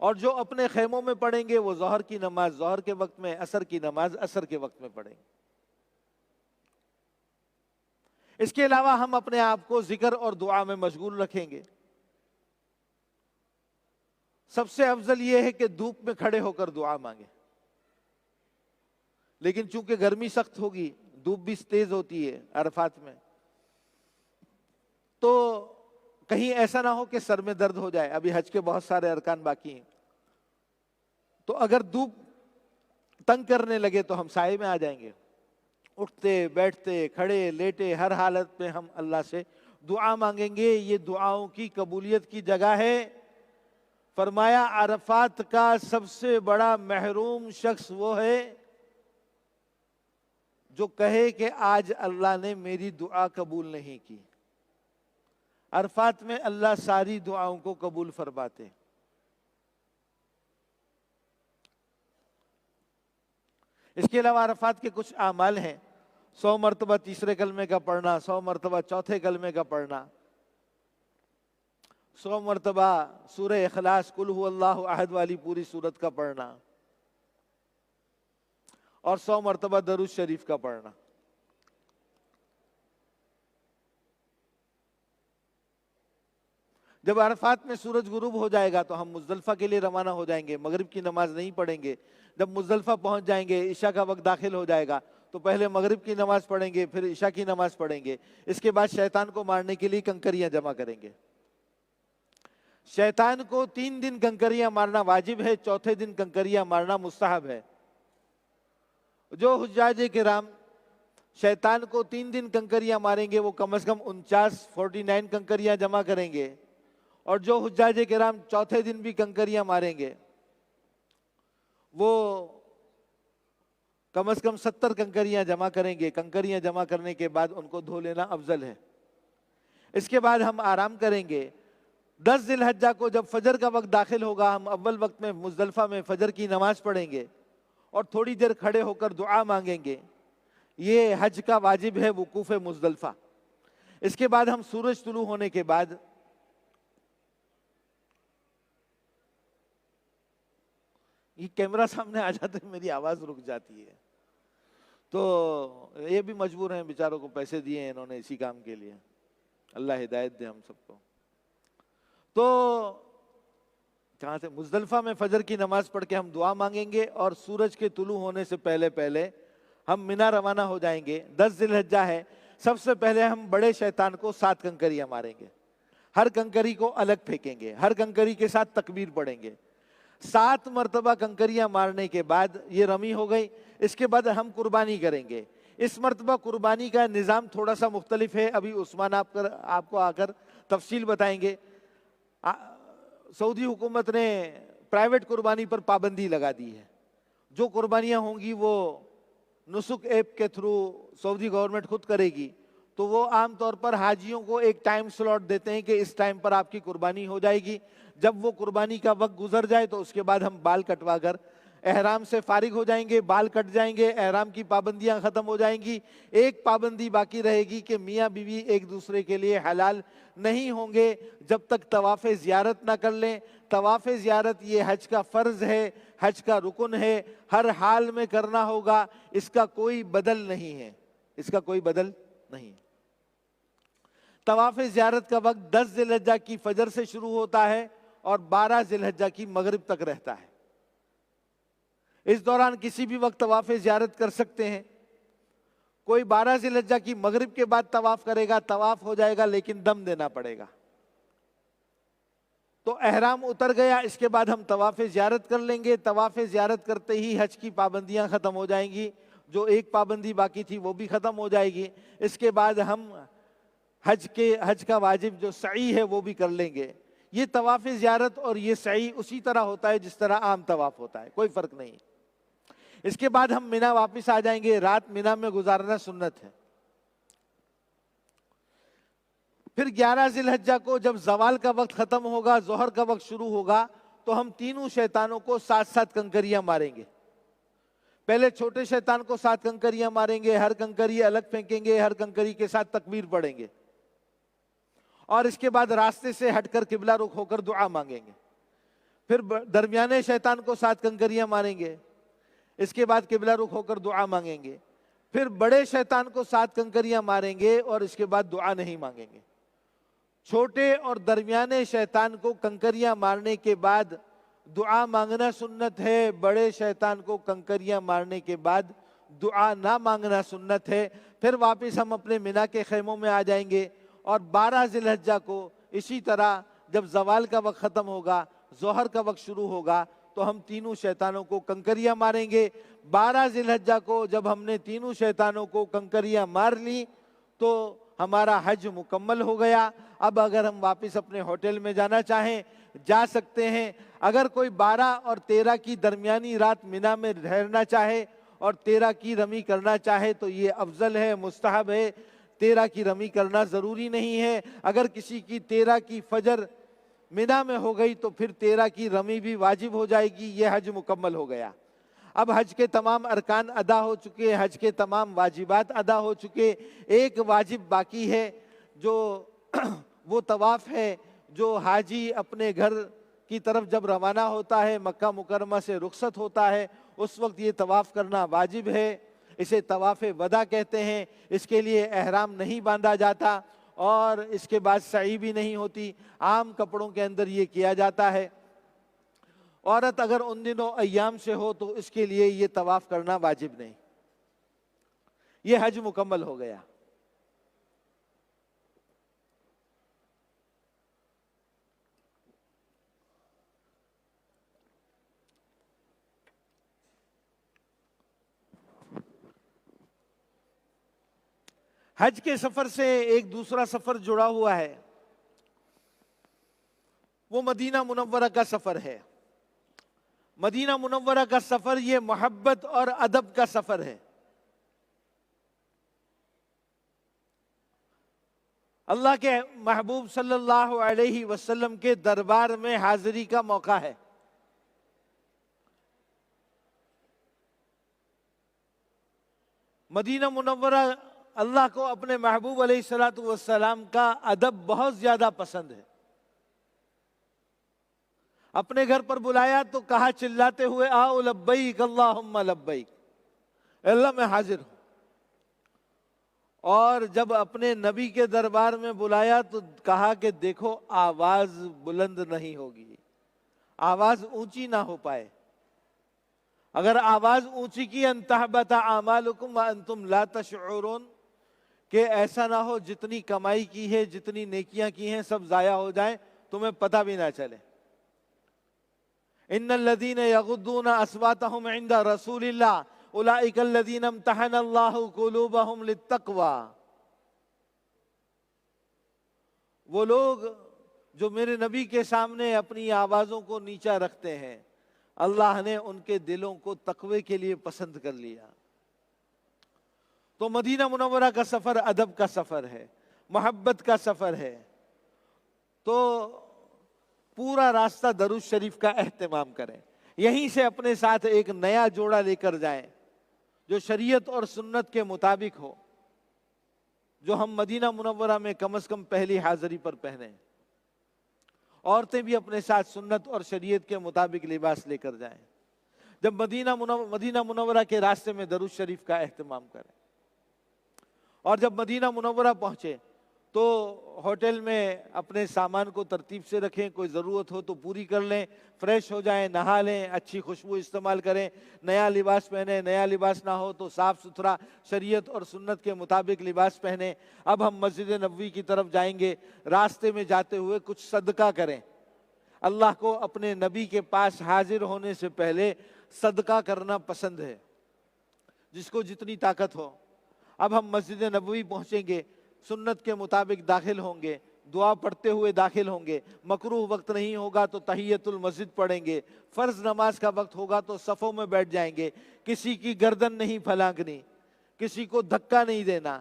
اور جو اپنے خیموں میں پڑھیں گے وہ ظہر کی نماز ظہر کے وقت میں، عصر کی نماز عصر کے وقت میں پڑھیں گے۔ اس کے علاوہ ہم اپنے آپ کو ذکر اور دعا میں مشغول رکھیں گے۔ سب سے افضل یہ ہے کہ دھوپ میں کھڑے ہو کر دعا مانگیں، لیکن چونکہ گرمی سخت ہوگی، دھوپ بھی تیز ہوتی ہے عرفات میں، تو کہیں ایسا نہ ہو کہ سر میں درد ہو جائے، ابھی حج کے بہت سارے ارکان باقی ہیں، تو اگر دھوپ تنگ کرنے لگے تو ہم سائے میں آ جائیں گے۔ اٹھتے بیٹھتے کھڑے لیٹے ہر حالت میں ہم اللہ سے دعا مانگیں گے۔ یہ دعاؤں کی قبولیت کی جگہ ہے۔ فرمایا عرفات کا سب سے بڑا محروم شخص وہ ہے جو کہے کہ آج اللہ نے میری دعا قبول نہیں کی۔ عرفات میں اللہ ساری دعاؤں کو قبول فرماتے ہیں۔ اس کے علاوہ عرفات کے کچھ اعمال ہیں، 100 مرتبہ تیسرے کلمے کا پڑھنا، 100 مرتبہ چوتھے کلمے کا پڑھنا، 100 مرتبہ سورہ اخلاص قل هو اللہ احد والی پوری سورت کا پڑھنا، اور 100 مرتبہ درود شریف کا پڑھنا۔ جب عرفات میں سورج غروب ہو جائے گا تو ہم مزدلفہ کے لیے روانہ ہو جائیں گے، مغرب کی نماز نہیں پڑھیں گے۔ جب مزدلفہ پہنچ جائیں گے، عشاء کا وقت داخل ہو جائے گا تو پہلے مغرب کی نماز پڑھیں گے، پھر عشاء کی نماز پڑھیں گے۔ اس کے بعد شیطان کو مارنے کے لیے کنکریاں جمع کریں گے۔ شیطان کو 3 دن کنکریاں مارنا واجب ہے، چوتھے دن کنکریاں مارنا مستحب ہے۔ جو حجاج کرام شیطان کو 3 دن کنکریاں ماریں گے وہ کم از کم 49 کنکریاں جمع کریں گے، اور جو حجاج کرام چوتھے دن بھی کنکریاں ماریں گے وہ کم از کم 70 کنکریاں جمع کریں گے۔ کنکریاں جمع کرنے کے بعد ان کو دھو لینا افضل ہے۔ اس کے بعد ہم آرام کریں گے۔ 10 ذی الحجہ کو جب فجر کا وقت داخل ہوگا، ہم اول وقت میں مزدلفہ میں فجر کی نماز پڑھیں گے اور تھوڑی دیر کھڑے ہو کر دعا مانگیں گے۔ یہ حج کا واجب ہے، وقوف مزدلفہ۔ اس کے بعد ہم سورج طلوع ہونے کے بعد یہ کیمرہ سامنے آ جاتے میری آواز رک جاتی ہے، تو یہ بھی مجبور ہیں بیچاروں کو، پیسے دیے ہیں انہوں نے اسی کام کے لیے۔ اللہ ہدایت دے ہم سب کو۔ تو جہاں سے مزدلفہ میں فجر کی نماز پڑھ کے ہم دعا مانگیں گے، اور سورج کے طلوع ہونے سے پہلے پہلے ہم منی روانہ ہو جائیں گے۔ 10 ذی الحجہ ہے، سب سے پہلے ہم بڑے شیطان کو 7 کنکریاں ماریں گے۔ ہر کنکری کو الگ پھینکیں گے، ہر کنکری کے ساتھ تکبیر پڑھیں گے۔ 7 مرتبہ کنکریاں مارنے کے بعد یہ رمی ہو گئی۔ اس کے بعد ہم قربانی کریں گے۔ اس مرتبہ قربانی کا نظام تھوڑا سا مختلف ہے، ابھی عثمان آپ کو آ کر تفصیل بتائیں گے۔ سعودی حکومت نے پرائیویٹ قربانی پر پابندی لگا دی ہے۔ جو قربانیاں ہوں گی وہ نسک ایپ کے تھرو سعودی گورنمنٹ خود کرے گی، تو وہ عام طور پر حاجیوں کو ایک ٹائم سلاٹ دیتے ہیں کہ اس ٹائم پر آپ کی قربانی ہو جائے گی۔ جب وہ قربانی کا وقت گزر جائے تو اس کے بعد ہم بال کٹوا کر احرام سے فارغ ہو جائیں گے، بال کٹ جائیں گے، احرام کی پابندیاں ختم ہو جائیں گی۔ ایک پابندی باقی رہے گی کہ میاں بیوی ایک دوسرے کے لیے حلال نہیں ہوں گے جب تک طواف زیارت نہ کر لیں۔ طواف زیارت یہ حج کا فرض ہے، حج کا رکن ہے، ہر حال میں کرنا ہوگا، اس کا کوئی بدل نہیں ہے، اس کا کوئی بدل نہیں۔ طواف زیارت کا وقت 10 ذی الحجہ کی فجر سے شروع ہوتا ہے اور 12 ذی الحجہ کی مغرب تک رہتا ہے۔ اس دوران کسی بھی وقت طواف زیارت کر سکتے ہیں۔ کوئی 12 ذی الحجہ کی مغرب کے بعد طواف کرے گا، طواف ہو جائے گا لیکن دم دینا پڑے گا۔ تو احرام اتر گیا، اس کے بعد ہم طواف زیارت کر لیں گے۔ طواف زیارت کرتے ہی حج کی پابندیاں ختم ہو جائیں گی، جو ایک پابندی باقی تھی وہ بھی ختم ہو جائے گی۔ اس کے بعد ہم حج کا واجب جو سعی ہے وہ بھی کر لیں گے۔ یہ طواف زیارت اور یہ سعی اسی طرح ہوتا ہے جس طرح عام طواف ہوتا ہے، کوئی فرق نہیں۔ اس کے بعد ہم منی واپس آ جائیں گے، رات منی میں گزارنا سنت ہے۔ پھر 11 ذی الحجہ کو جب زوال کا وقت ختم ہوگا، ظہر کا وقت شروع ہوگا، تو ہم تینوں شیطانوں کو 7 کنکریاں ماریں گے۔ پہلے چھوٹے شیطان کو 7 کنکریاں ماریں گے، ہر کنکری الگ پھینکیں گے، ہر کنکری کے ساتھ تکبیر پڑھیں گے، اور اس کے بعد راستے سے ہٹ کر قبلہ رخ ہو کر دعا مانگیں گے۔ پھر درمیانے شیطان کو 7 کنکریاں ماریں گے، اس کے بعد قبلہ رخ ہو کر دعا مانگیں گے۔ پھر بڑے شیطان کو 7 کنکریاں ماریں گے اور اس کے بعد دعا نہیں مانگیں گے۔ چھوٹے اور درمیانے شیطان کو کنکریاں مارنے کے بعد دعا مانگنا سنت ہے، بڑے شیطان کو کنکریاں مارنے کے بعد دعا نہ مانگنا سنت ہے۔ پھر واپس ہم اپنے منی کے خیموں میں آ جائیں گے، اور 12 ذی الحجہ کو اسی طرح جب زوال کا وقت ختم ہوگا، ظہر کا وقت شروع ہوگا، تو ہم تینوں شیطانوں کو کنکریاں ماریں گے۔ 12 ذی الحجہ کو جب ہم نے تینوں شیطانوں کو کنکریاں مار لی تو ہمارا حج مکمل ہو گیا۔ اب اگر ہم واپس اپنے ہوٹل میں جانا چاہیں جا سکتے ہیں۔ اگر کوئی 12 اور 13 کی درمیانی رات منی میں ٹھہرنا چاہے اور 13 کی رمی کرنا چاہے تو یہ افضل ہے، مستحب ہے۔ 13 کی رمی کرنا ضروری نہیں ہے۔ اگر کسی کی 13 کی فجر منی میں ہو گئی تو پھر 13 کی رمی بھی واجب ہو جائے گی، یہ حج مکمل ہو گیا۔ اب حج کے تمام ارکان ادا ہو چکے، حج کے تمام واجبات ادا ہو چکے۔ ایک واجب باقی ہے جو وہ طواف ہے، جو حاجی اپنے گھر کی طرف جب روانہ ہوتا ہے، مکہ مکرمہ سے رخصت ہوتا ہے، اس وقت یہ طواف کرنا واجب ہے۔ اسے طواف وداع کہتے ہیں۔ اس کے لیے احرام نہیں باندھا جاتا، اور اس کے بعد سعی بھی نہیں ہوتی، عام کپڑوں کے اندر یہ کیا جاتا ہے۔ عورت اگر ان دنوں ایام سے ہو تو اس کے لیے یہ طواف کرنا واجب نہیں، یہ حج مکمل ہو گیا۔ حج کے سفر سے ایک دوسرا سفر جڑا ہوا ہے، وہ مدینہ منورہ کا سفر ہے۔ مدینہ منورہ کا سفر یہ محبت اور ادب کا سفر ہے۔ اللہ کے محبوب صلی اللہ علیہ وسلم کے دربار میں حاضری کا موقع ہے۔ مدینہ منورہ اللہ کو اپنے محبوب علیہ الصلوۃ والسلام کا ادب بہت زیادہ پسند ہے۔ اپنے گھر پر بلایا تو کہا چلاتے ہوئے، آؤ لبیک اللہم لبیک، اللہ میں حاضر ہوں۔ اور جب اپنے نبی کے دربار میں بلایا تو کہا کہ دیکھو آواز بلند نہیں ہوگی، آواز اونچی نہ ہو پائے، اگر آواز اونچی کی ان تحبط اعمالکم وانتم لا تشعرون، کہ ایسا نہ ہو جتنی کمائی کی ہے، جتنی نیکیاں کی ہیں سب ضائع ہو جائیں، تمہیں پتہ بھی نہ چلے۔ ان الذين يغضون اصواتهم عند رسول الله اولئك الذين امتحن الله قلوبهم للتقوى، وہ لوگ جو میرے نبی کے سامنے اپنی آوازوں کو نیچا رکھتے ہیں، اللہ نے ان کے دلوں کو تقوی کے لیے پسند کر لیا۔ تو مدینہ منورہ کا سفر ادب کا سفر ہے، محبت کا سفر ہے۔ تو پورا راستہ درود شریف کا اہتمام کریں، یہیں سے اپنے ساتھ ایک نیا جوڑا لے کر جائیں جو شریعت اور سنت کے مطابق ہو، جو ہم مدینہ منورہ میں کم از کم پہلی حاضری پر پہنیں۔ عورتیں بھی اپنے ساتھ سنت اور شریعت کے مطابق لباس لے کر جائیں۔ جب مدینہ منورہ کے راستے میں درود شریف کا اہتمام کریں، اور جب مدینہ منورہ پہنچے تو ہوٹل میں اپنے سامان کو ترتیب سے رکھیں، کوئی ضرورت ہو تو پوری کر لیں، فریش ہو جائیں، نہا لیں، اچھی خوشبو استعمال کریں، نیا لباس پہنیں، نیا لباس نہ ہو تو صاف ستھرا شریعت اور سنت کے مطابق لباس پہنیں۔ اب ہم مسجد نبوی کی طرف جائیں گے، راستے میں جاتے ہوئے کچھ صدقہ کریں۔ اللہ کو اپنے نبی کے پاس حاضر ہونے سے پہلے صدقہ کرنا پسند ہے، جس کو جتنی طاقت ہو۔ اب ہم مسجد نبوی پہنچیں گے، سنت کے مطابق داخل ہوں گے، دعا پڑھتے ہوئے داخل ہوں گے، مکروہ وقت نہیں ہوگا تو تحیۃ المسجد پڑھیں گے، فرض نماز کا وقت ہوگا تو صفوں میں بیٹھ جائیں گے، کسی کی گردن نہیں پھلانگنی، کسی کو دھکا نہیں دینا،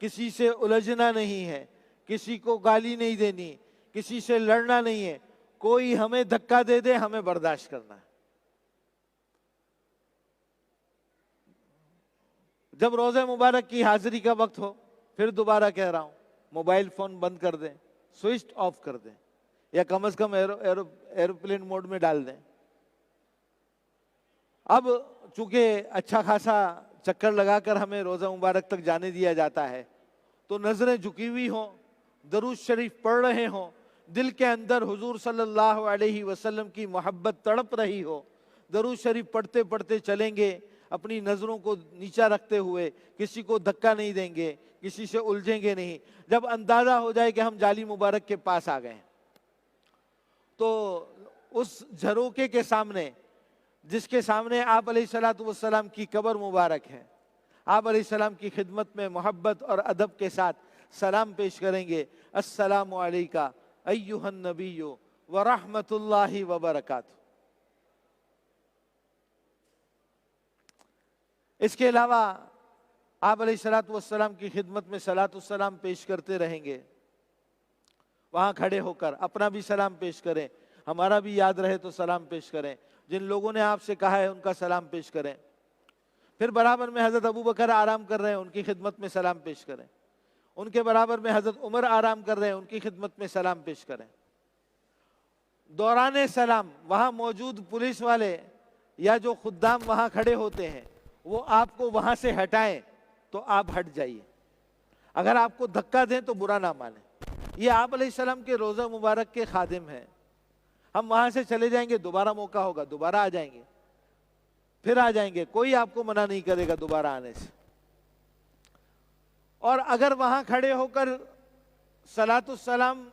کسی سے الجھنا نہیں ہے، کسی کو گالی نہیں دینی، کسی سے لڑنا نہیں ہے، کوئی ہمیں دھکا دے دے ہمیں برداشت کرنا ہے۔ جب روزہ مبارک کی حاضری کا وقت ہو، پھر دوبارہ کہہ رہا ہوں، موبائل فون بند کر دیں، سوئچ آف کر دیں، یا کم از کم ایروپلین موڈ میں ڈال دیں۔ اب چونکہ اچھا خاصا چکر لگا کر ہمیں روزہ مبارک تک جانے دیا جاتا ہے، تو نظریں جھکی ہوئی ہوں، درود شریف پڑھ رہے ہوں، دل کے اندر حضور صلی اللہ علیہ وسلم کی محبت تڑپ رہی ہو، درود شریف پڑھتے پڑھتے چلیں گے، اپنی نظروں کو نیچا رکھتے ہوئے، کسی کو دھکا نہیں دیں گے، کسی سے الجھیں گے نہیں۔ جب اندازہ ہو جائے کہ ہم جالی مبارک کے پاس آ گئے تو اس جھروکے کے سامنے، جس کے سامنے آپ علیہ الصلوۃ والسلام کی قبر مبارک ہے، آپ علیہ السلام کی خدمت میں محبت اور ادب کے ساتھ سلام پیش کریں گے، السلام علیکہ ایھا النبی ورحمۃ اللہ وبرکاتہ۔ اس کے علاوہ آپ علیہ الصلوۃ والسلام کی خدمت میں صلاۃ السلام پیش کرتے رہیں گے، وہاں کھڑے ہو کر اپنا بھی سلام پیش کریں، ہمارا بھی یاد رہے تو سلام پیش کریں، جن لوگوں نے آپ سے کہا ہے ان کا سلام پیش کریں۔ پھر برابر میں حضرت ابو بکر آرام کر رہے ہیں، ان کی خدمت میں سلام پیش کریں۔ ان کے برابر میں حضرت عمر آرام کر رہے ہیں، ان کی خدمت میں سلام پیش کریں۔ دوران سلام وہاں موجود پولیس والے یا جو خدام وہاں کھڑے ہوتے ہیں وہ آپ کو وہاں سے ہٹائیں تو آپ ہٹ جائیے۔ اگر آپ کو دھکا دیں تو برا نہ مانیں. یہ آپ علیہ السلام کے روزہ مبارک کے خادم ہیں. ہم وہاں سے چلے جائیں گے, دوبارہ موقع ہوگا, دوبارہ آ جائیں گے, پھر آ جائیں گے, کوئی آپ کو منع نہیں کرے گا دوبارہ آنے سے. اور اگر وہاں کھڑے ہو کر صلاۃ السلام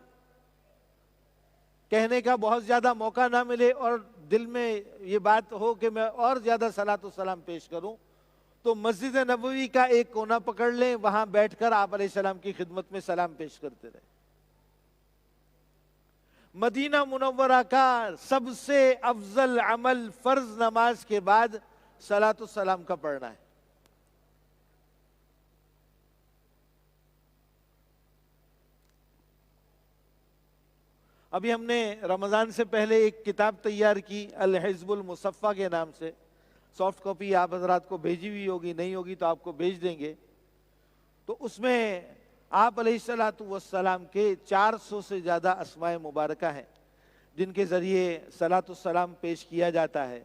کہنے کا بہت زیادہ موقع نہ ملے اور دل میں یہ بات ہو کہ میں اور زیادہ صلاۃ السلام پیش کروں, تو مسجد نبوی کا ایک کونا پکڑ لیں, وہاں بیٹھ کر آپ علیہ السلام کی خدمت میں سلام پیش کرتے رہیں. مدینہ منورہ کا سب سے افضل عمل فرض نماز کے بعد صلاۃ السلام کا پڑھنا ہے. ابھی ہم نے رمضان سے پہلے ایک کتاب تیار کی الحزب المصفہ کے نام سے. سافٹ کاپی آپ حضرات کو بھیجی ہوئی ہوگی, نہیں ہوگی تو آپ کو بھیج دیں گے. تو اس میں آپ علیہ الصلوۃ والسلام کے 400 سے زیادہ اسماء مبارکہ ہیں جن کے ذریعے صلاۃ السلام پیش کیا جاتا ہے.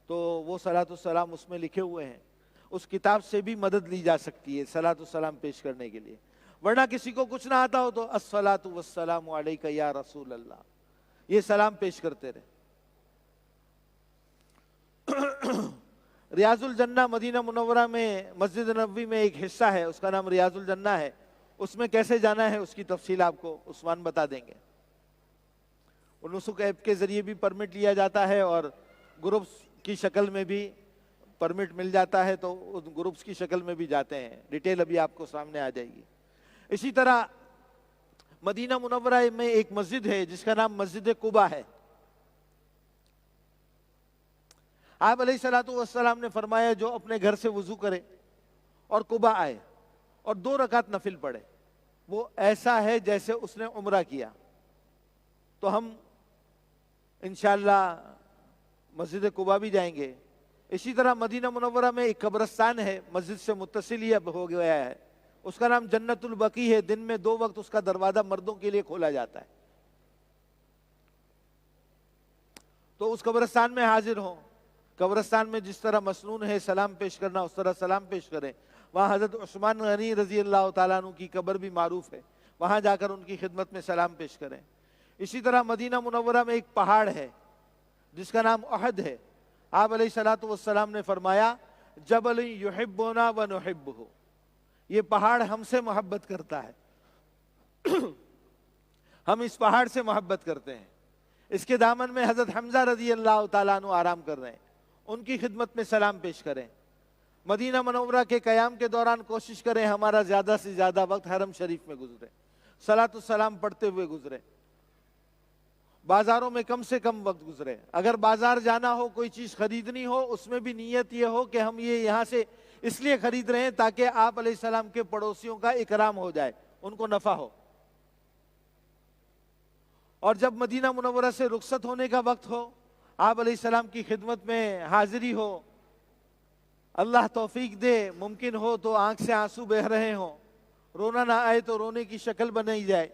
تو وہ صلاۃ السلام اس میں لکھے ہوئے ہیں. اس کتاب سے بھی مدد لی جا سکتی ہے صلاۃ السلام پیش کرنے کے لیے. ورنہ کسی کو کچھ نہ آتا ہو تو الصلاۃ والسلام علیک یا رسول اللہ, یہ سلام پیش کرتے رہے. ریاض الجنہ مدینہ منورہ میں مسجد نبوی میں ایک حصہ ہے, اس کا نام ریاض الجنہ ہے. اس میں کیسے جانا ہے اس کی تفصیل آپ کو عثمان بتا دیں گے. نسک ایپ کے ذریعے بھی پرمٹ لیا جاتا ہے اور گروپس کی شکل میں بھی پرمٹ مل جاتا ہے, تو گروپس کی شکل میں بھی جاتے ہیں. ڈیٹیل ابھی آپ کو سامنے آ جائے گی. اسی طرح مدینہ منورہ میں ایک مسجد ہے جس کا نام مسجد قباء ہے. آپ علیہ الصلوۃ والسلام نے فرمایا جو اپنے گھر سے وضو کرے اور قباء آئے اور 2 رکعت نفل پڑھے, وہ ایسا ہے جیسے اس نے عمرہ کیا. تو ہم انشاءاللہ مسجد قباء بھی جائیں گے. اسی طرح مدینہ منورہ میں ایک قبرستان ہے, مسجد سے متصل ہی اب ہو گیا ہے, اس کا نام جنت البقیع ہے. دن میں 2 وقت اس کا دروازہ مردوں کے لیے کھولا جاتا ہے. تو اس قبرستان میں حاضر ہوں. قبرستان میں جس طرح مسنون ہے سلام پیش کرنا, اس طرح سلام پیش کریں. وہاں حضرت عثمان غنی رضی اللہ تعالیٰ عنہ کی قبر بھی معروف ہے, وہاں جا کر ان کی خدمت میں سلام پیش کریں. اسی طرح مدینہ منورہ میں ایک پہاڑ ہے جس کا نام احد ہے. آپ علیہ الصلوۃ والسلام نے فرمایا جبل یحبنا ونحبہ, یہ پہاڑ ہم سے محبت کرتا ہے, ہم اس پہاڑ سے محبت کرتے ہیں. اس کے دامن میں حضرت حمزہ رضی اللہ تعالیٰ عنہ آرام کر رہے ہیں, ان کی خدمت میں سلام پیش کریں. مدینہ منورہ کے قیام کے دوران کوشش کریں ہمارا زیادہ سے زیادہ وقت حرم شریف میں گزرے, صلاۃ السلام پڑھتے ہوئے گزرے. بازاروں میں کم سے کم وقت گزرے. اگر بازار جانا ہو, کوئی چیز خریدنی ہو, اس میں بھی نیت یہ ہو کہ ہم یہ یہاں سے اس لیے خرید رہے ہیں تاکہ آپ علیہ السلام کے پڑوسیوں کا اکرام ہو جائے, ان کو نفع ہو. اور جب مدینہ منورہ سے رخصت ہونے کا وقت ہو, آپ علیہ السلام کی خدمت میں حاضری ہو, اللہ توفیق دے ممکن ہو تو آنکھ سے آنسو بہہ رہے ہوں, رونا نہ آئے تو رونے کی شکل بنائی جائے,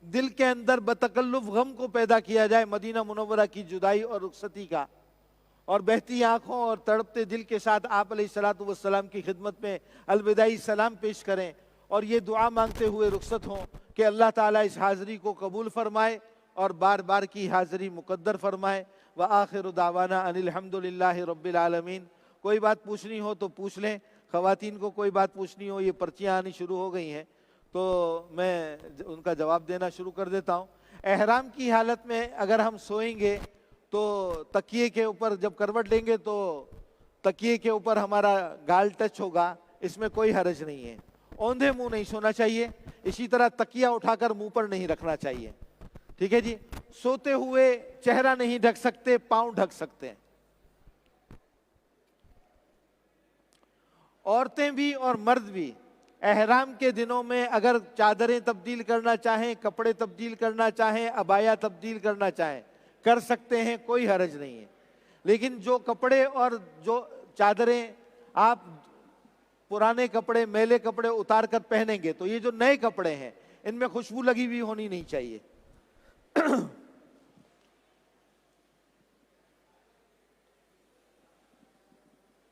دل کے اندر بتکلف غم کو پیدا کیا جائے مدینہ منورہ کی جدائی اور رخصتی کا, اور بہتی آنکھوں اور تڑپتے دل کے ساتھ آپ علیہ الصلوۃ والسلام کی خدمت میں الوداعی سلام پیش کریں اور یہ دعا مانگتے ہوئے رخصت ہوں کہ اللہ تعالیٰ اس حاضری کو قبول فرمائے اور بار بار کی حاضری مقدر فرمائے. وآخر دعوانا ان الحمد للہ رب العالمین. کوئی بات پوچھنی ہو تو پوچھ لیں. خواتین کو کوئی بات پوچھنی ہو, یہ پرچیاں آنی شروع ہو گئی ہیں تو میں ان کا جواب دینا شروع کر دیتا ہوں. احرام کی حالت میں اگر ہم سوئیں گے تو تکیے کے اوپر جب کروٹ لیں گے تو تکیے کے اوپر ہمارا گال ٹچ ہوگا, اس میں کوئی حرج نہیں ہے. اوندھے منہ نہیں سونا چاہیے. اسی طرح تکیہ اٹھا کر منہ پر نہیں رکھنا چاہیے. ٹھیک ہے جی. سوتے ہوئے چہرہ نہیں ڈھک سکتے, پاؤں ڈھک سکتے ہیں. عورتیں بھی اور مرد بھی احرام کے دنوں میں اگر چادریں تبدیل کرنا چاہیں, کپڑے تبدیل کرنا چاہیں, عبایا تبدیل کرنا چاہیں, کر سکتے ہیں, کوئی حرج نہیں ہے. لیکن جو کپڑے اور جو چادریں آپ پرانے کپڑے, میلے کپڑے اتار کر پہنیں گے تو یہ جو نئے کپڑے ہیں ان میں خوشبو لگی ہوئی ہونی نہیں چاہیے.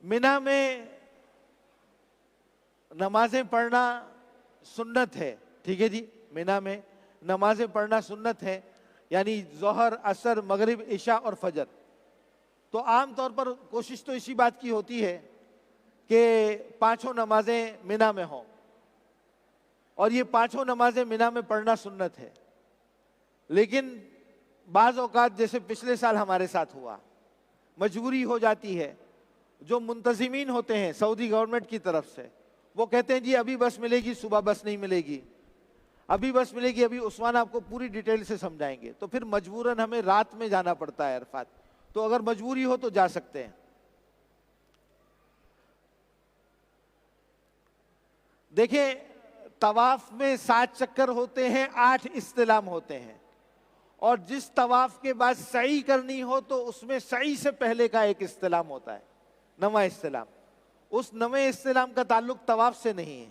مینا میں نمازیں پڑھنا سنت ہے، ٹھیک ہے جی، مینا میں نمازیں پڑھنا سنت ہے، یعنی ظہر، عصر، مغرب، عشاء اور فجر۔ تو عام طور پر کوشش تو اسی بات کی ہوتی ہے کہ پانچوں نمازیں مینا میں ہوں، اور یہ پانچوں نمازیں مینا میں پڑھنا سنت ہے۔ لیکن بعض اوقات جیسے پچھلے سال ہمارے ساتھ ہوا، مجبوری ہو جاتی ہے، جو منتظمین ہوتے ہیں سعودی گورنمنٹ کی طرف سے، وہ کہتے ہیں جی ابھی بس ملے گی، صبح بس نہیں ملے گی، ابھی بس ملے گی، ابھی عثمان آپ کو پوری ڈیٹیل سے سمجھائیں گے، تو پھر مجبوراً ہمیں رات میں جانا پڑتا ہے عرفات۔ تو اگر مجبوری ہو تو جا سکتے ہیں۔ دیکھیں، طواف میں 7 چکر ہوتے ہیں، 8 استلام ہوتے ہیں، اور جس طواف کے بعد سعی کرنی ہو تو اس میں سعی سے پہلے کا ایک استلام ہوتا ہے، نواں استلام۔ اس نویں استلام کا تعلق طواف سے نہیں ہے۔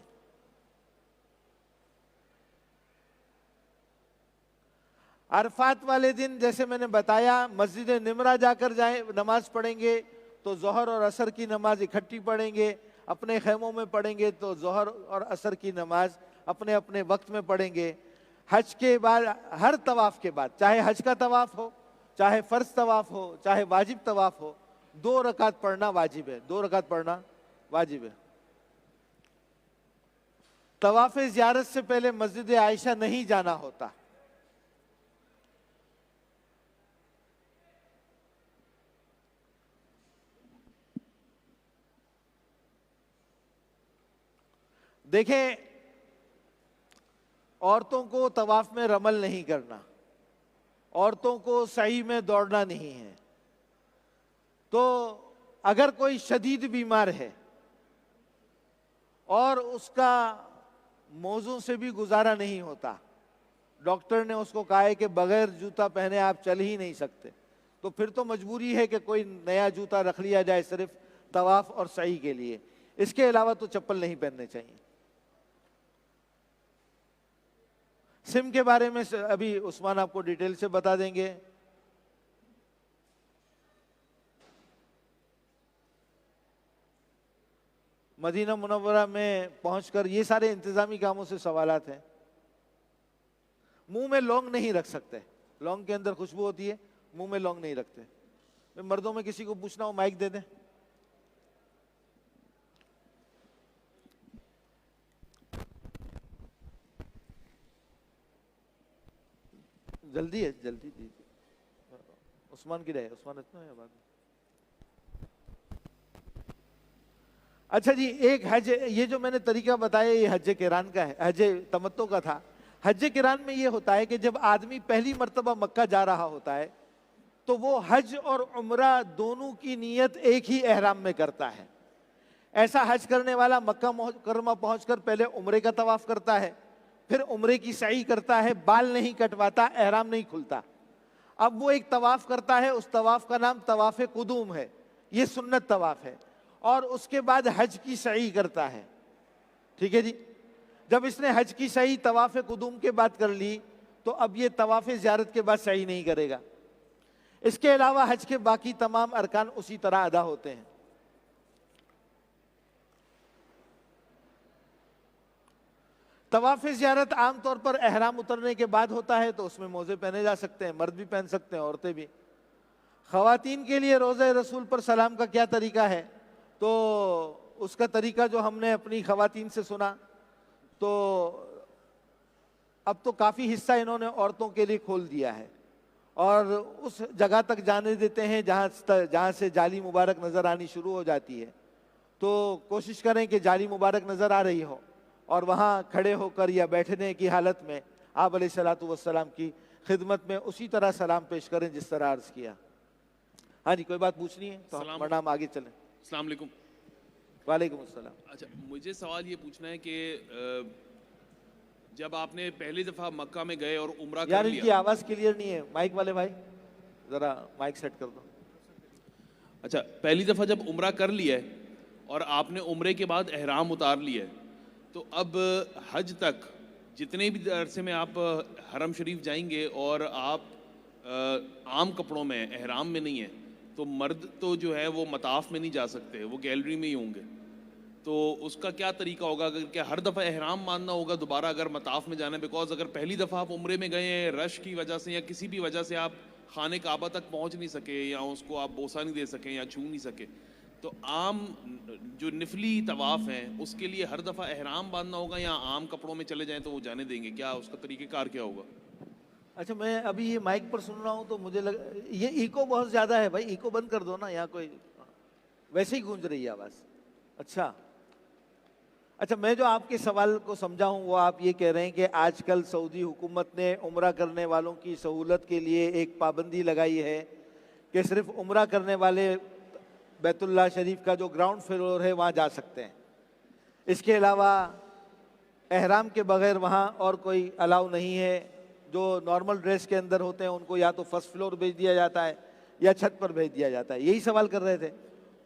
عرفات والے دن جیسے میں نے بتایا، مسجد نمرہ جا کر جائیں، نماز پڑھیں گے تو ظہر اور عصر کی نماز اکٹھی پڑھیں گے، اپنے خیموں میں پڑھیں گے تو ظہر اور عصر کی نماز اپنے اپنے وقت میں پڑھیں گے۔ حج کے بعد، ہر طواف کے بعد، چاہے حج کا طواف ہو، چاہے فرض طواف ہو، چاہے واجب طواف ہو، 2 رکعت پڑھنا واجب ہے، 2 رکعت پڑھنا واجب ہے۔ طواف زیارت سے پہلے مسجد عائشہ نہیں جانا ہوتا۔ دیکھیں، عورتوں کو طواف میں رمل نہیں کرنا، عورتوں کو سعی میں دوڑنا نہیں ہے۔ تو اگر کوئی شدید بیمار ہے اور اس کا موزوں سے بھی گزارا نہیں ہوتا، ڈاکٹر نے اس کو کہا ہے کہ بغیر جوتا پہنے آپ چل ہی نہیں سکتے، تو پھر تو مجبوری ہے کہ کوئی نیا جوتا رکھ لیا جائے صرف طواف اور سعی کے لیے، اس کے علاوہ تو چپل نہیں پہننے چاہیے۔ سم کے بارے میں ابھی عثمان آپ کو ڈیٹیل سے بتا دیں گے۔ مدینہ منورہ میں پہنچ کر یہ سارے انتظامی کاموں سے سوالات ہیں۔ منہ میں لونگ نہیں رکھ سکتے، لونگ کے اندر خوشبو ہوتی ہے، منہ میں لونگ نہیں رکھتے۔ مردوں میں کسی کو پوچھنا ہو مائک دے دیں۔ جلدی ہے، جلدی دیجیے۔ عثمان کی رہے، عثمان اتنا ہے بعد میں۔ اچھا جی، ایک حج، یہ جو میں نے طریقہ بتایا یہ حج قران کا ہے، حج تمتع کا تھا۔ حج قران میں یہ ہوتا ہے کہ جب آدمی پہلی مرتبہ مکہ جا رہا ہوتا ہے تو وہ حج اور عمرہ دونوں کی نیت ایک ہی احرام میں کرتا ہے۔ ایسا حج کرنے والا مکہ مکرمہ پہنچ کر پہلے عمرے کا طواف کرتا ہے، پھر عمرے کی سعی کرتا ہے، بال نہیں کٹواتا، احرام نہیں کھلتا۔ اب وہ ایک طواف کرتا ہے، اس طواف کا نام طواف قدوم ہے، یہ سنت طواف ہے، اور اس کے بعد حج کی سعی کرتا ہے، ٹھیک ہے جی۔ جب اس نے حج کی سعی طواف قدوم کے بعد کر لی تو اب یہ طواف زیارت کے بعد سعی نہیں کرے گا۔ اس کے علاوہ حج کے باقی تمام ارکان اسی طرح ادا ہوتے ہیں۔ طواف زیارت عام طور پر احرام اترنے کے بعد ہوتا ہے، تو اس میں موزے پہنے جا سکتے ہیں، مرد بھی پہن سکتے ہیں، عورتیں بھی۔ خواتین کے لیے روضہ رسول پر سلام کا کیا طریقہ ہے؟ تو اس کا طریقہ جو ہم نے اپنی خواتین سے سنا، تو اب تو کافی حصہ انہوں نے عورتوں کے لیے کھول دیا ہے، اور اس جگہ تک جانے دیتے ہیں جہاں سے جالی مبارک نظر آنی شروع ہو جاتی ہے۔ تو کوشش کریں کہ جالی مبارک نظر آ رہی ہو، اور وہاں کھڑے ہو کر یا بیٹھنے کی حالت میں آپ علیہ الصلوۃ والسلام کی خدمت میں اسی طرح سلام پیش کریں جس طرح عرض کیا۔ ہاں جی، کوئی بات پوچھنی ہے تو ورنہ ہم آگے چلیں۔ السلام علیکم۔ وعلیکم السلام۔ اچھا، مجھے سوال یہ پوچھنا ہے کہ جب آپ نے پہلی دفعہ مکہ میں گئے اور عمرہ یار کر ان کی لیا، آواز کلیئر نہیں ہے، مائک والے بھائی ذرا مائک سیٹ کر دو۔ اچھا، پہلی دفعہ جب عمرہ کر لیا ہے اور آپ نے عمرے کے بعد احرام اتار لیا ہے، تو اب حج تک جتنے بھی عرصے میں آپ حرم شریف جائیں گے اور آپ عام کپڑوں میں احرام میں نہیں ہیں، تو مرد تو جو ہے وہ مطاف میں نہیں جا سکتے، وہ گیلری میں ہی ہوں گے۔ تو اس کا کیا طریقہ ہوگا؟ اگر کیا ہر دفعہ احرام باندھنا ہوگا دوبارہ اگر مطاف میں جانا ہے؟ بیکاز اگر پہلی دفعہ آپ عمرے میں گئے ہیں، رش کی وجہ سے یا کسی بھی وجہ سے آپ خانہ کعبہ تک پہنچ نہیں سکے، یا اس کو آپ بوسہ نہیں دے سکے یا چھو نہیں سکے، تو عام جو نفلی طواف ہیں اس کے لیے ہر دفعہ احرام باندھنا ہوگا، یا عام کپڑوں میں چلے جائیں تو وہ جانے دیں گے؟ کیا اس کا طریقہ کار کیا ہوگا؟ اچھا، میں ابھی یہ مائک پر سن رہا ہوں تو مجھے یہ ایکو بہت زیادہ ہے بھائی، ایکو بند کر دو نا، یہاں کوئی ویسے ہی گونج رہی ہے آواز. اچھا میں جو آپ کے سوال کو سمجھا ہوں وہ آپ یہ کہہ رہے ہیں کہ آج کل سعودی حکومت نے عمرہ کرنے والوں کی سہولت کے لیے ایک پابندی لگائی ہے کہ صرف عمرہ کرنے والے بیت اللہ شریف کا جو گراؤنڈ فلور ہے وہاں جا سکتے ہیں، اس کے علاوہ احرام کے بغیر وہاں اور کوئی الاؤ نہیں ہے. جو نارمل ڈریس کے اندر ہوتے ہیں ان کو یا تو فرسٹ فلور بھیج دیا جاتا ہے یا چھت پر بھیج دیا جاتا ہے. یہی سوال کر رہے تھے.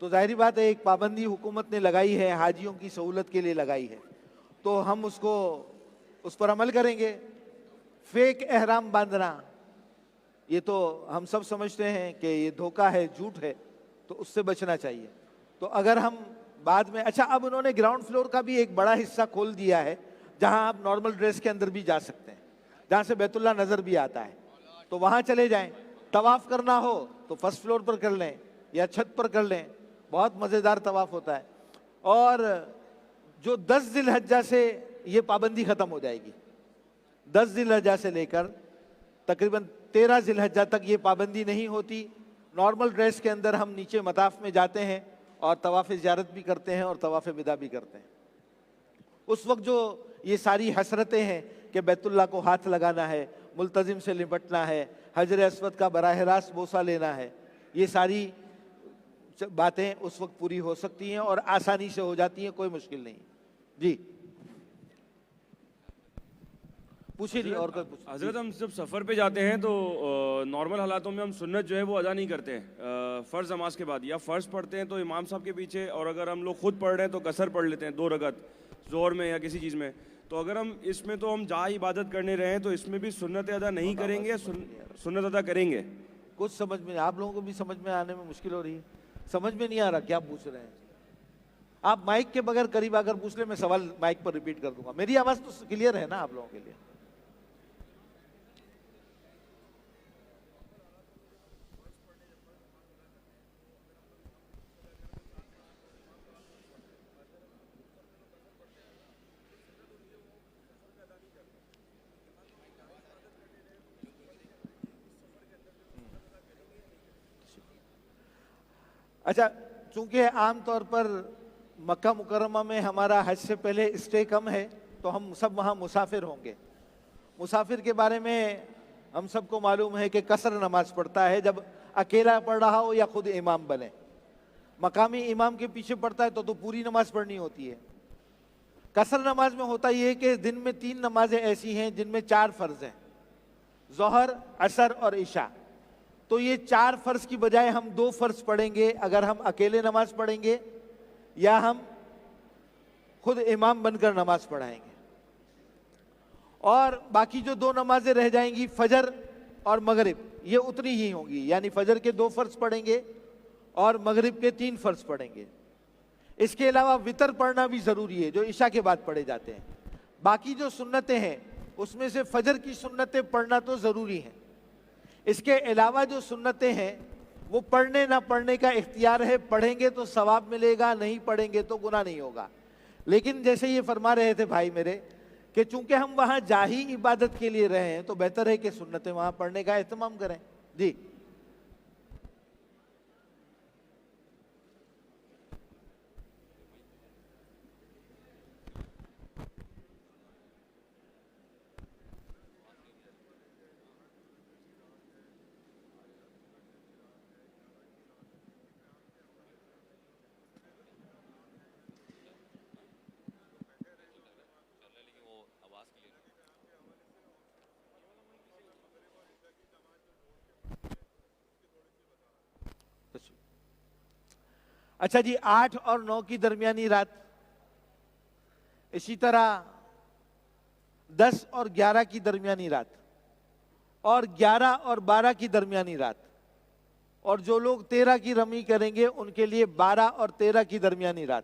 تو ظاہری بات ہے ایک پابندی حکومت نے لگائی ہے، حاجیوں کی سہولت کے لیے لگائی ہے، تو ہم اس پر عمل کریں گے. فیک احرام باندھنا یہ تو ہم سب سمجھتے ہیں کہ یہ دھوکہ ہے، جھوٹ ہے، تو اس سے بچنا چاہیے. تو اگر ہم بعد میں اب انہوں نے گراؤنڈ فلور کا بھی ایک بڑا حصہ کھول دیا ہے جہاں آپ نارمل ڈریس کے اندر بھی جا سکتے ہیں، جہاں سے بیت اللہ نظر بھی آتا ہے، تو وہاں چلے جائیں. طواف کرنا ہو تو فرسٹ فلور پر کر لیں یا چھت پر کر لیں، بہت مزیدار طواف ہوتا ہے. اور جو 10 ذی الحجہ سے یہ پابندی ختم ہو جائے گی، 10 ذی الحجہ سے لے کر تقریباً 13 ذی الحجہ تک یہ پابندی نہیں ہوتی. نارمل ڈریس کے اندر ہم نیچے مطاف میں جاتے ہیں اور طواف زیارت بھی کرتے ہیں اور طواف وداع بھی کرتے ہیں. اس وقت جو یہ ساری حسرتیں ہیں کہ بیت اللہ کو ہاتھ لگانا ہے، ملتزم سے لپٹنا ہے، حجر اسود کا براہ راست بوسہ لینا ہے، یہ ساری باتیں اس وقت پوری ہو سکتی ہیں اور آسانی سے ہو جاتی ہیں، کوئی مشکل نہیں. جی پوچھیے. جی اور کوئی پوچھیے. حضرت ہم جب سفر پہ جاتے ہیں تو نارمل حالاتوں میں ہم سنت جو ہے وہ ادا نہیں کرتے ہیں فرض نماز کے بعد، یا فرض پڑھتے ہیں تو امام صاحب کے پیچھے، اور اگر ہم لوگ خود پڑھ رہے ہیں تو قصر پڑھ لیتے ہیں 2 رکعت ظہر میں یا کسی چیز میں. تو اگر ہم اس میں تو ہم جہاں عبادت کرنے رہے ہیں تو اس میں بھی سنت ادا نہیں کریں گے، سنت ادا کریں گے؟ کچھ سمجھ میں، آپ لوگوں کو بھی سمجھ میں آنے میں مشکل ہو رہی ہے. سمجھ میں نہیں آ رہا کیا پوچھ رہے ہیں آپ. مائک کے بغیر قریب اگر پوچھ لیں میں سوال مائک پر ریپیٹ کر دوں گا. میری آواز تو کلیئر ہے نا آپ لوگوں کے لیے؟ اچھا، چونکہ عام طور پر مکہ مکرمہ میں ہمارا حج سے پہلے اسٹے کم ہے تو ہم سب وہاں مسافر ہوں گے. مسافر کے بارے میں ہم سب کو معلوم ہے کہ قصر نماز پڑھتا ہے جب اکیلا پڑھ رہا ہو یا خود امام بنے. مقامی امام کے پیچھے پڑھتا ہے تو پوری نماز پڑھنی ہوتی ہے. قصر نماز میں ہوتا یہ ہے کہ دن میں 3 نمازیں ایسی ہیں جن میں 4 فرض ہیں، ظہر، عصر اور عشاء. تو یہ 4 فرض کی بجائے ہم 2 فرض پڑھیں گے اگر ہم اکیلے نماز پڑھیں گے یا ہم خود امام بن کر نماز پڑھائیں گے. اور باقی جو 2 نمازیں رہ جائیں گی، فجر اور مغرب، یہ اتنی ہی ہوں گی، یعنی فجر کے 2 فرض پڑھیں گے اور مغرب کے 3 فرض پڑھیں گے. اس کے علاوہ وتر پڑھنا بھی ضروری ہے جو عشاء کے بعد پڑھے جاتے ہیں. باقی جو سنتیں ہیں اس میں سے فجر کی سنتیں پڑھنا تو ضروری ہیں. اس کے علاوہ جو سنتیں ہیں وہ پڑھنے نہ پڑھنے کا اختیار ہے. پڑھیں گے تو ثواب ملے گا، نہیں پڑھیں گے تو گناہ نہیں ہوگا. لیکن جیسے یہ فرما رہے تھے بھائی میرے کہ چونکہ ہم وہاں جاہی عبادت کے لیے رہے ہیں تو بہتر ہے کہ سنتیں وہاں پڑھنے کا اہتمام کریں. جی اچھا جی، 8 اور 9 کی درمیانی رات، اسی طرح 10 اور 11 کی درمیانی رات، اور 11 اور 12 کی درمیانی رات، اور جو لوگ 13 کی رمی کریں گے ان کے لیے 12 اور 13 کی درمیانی رات.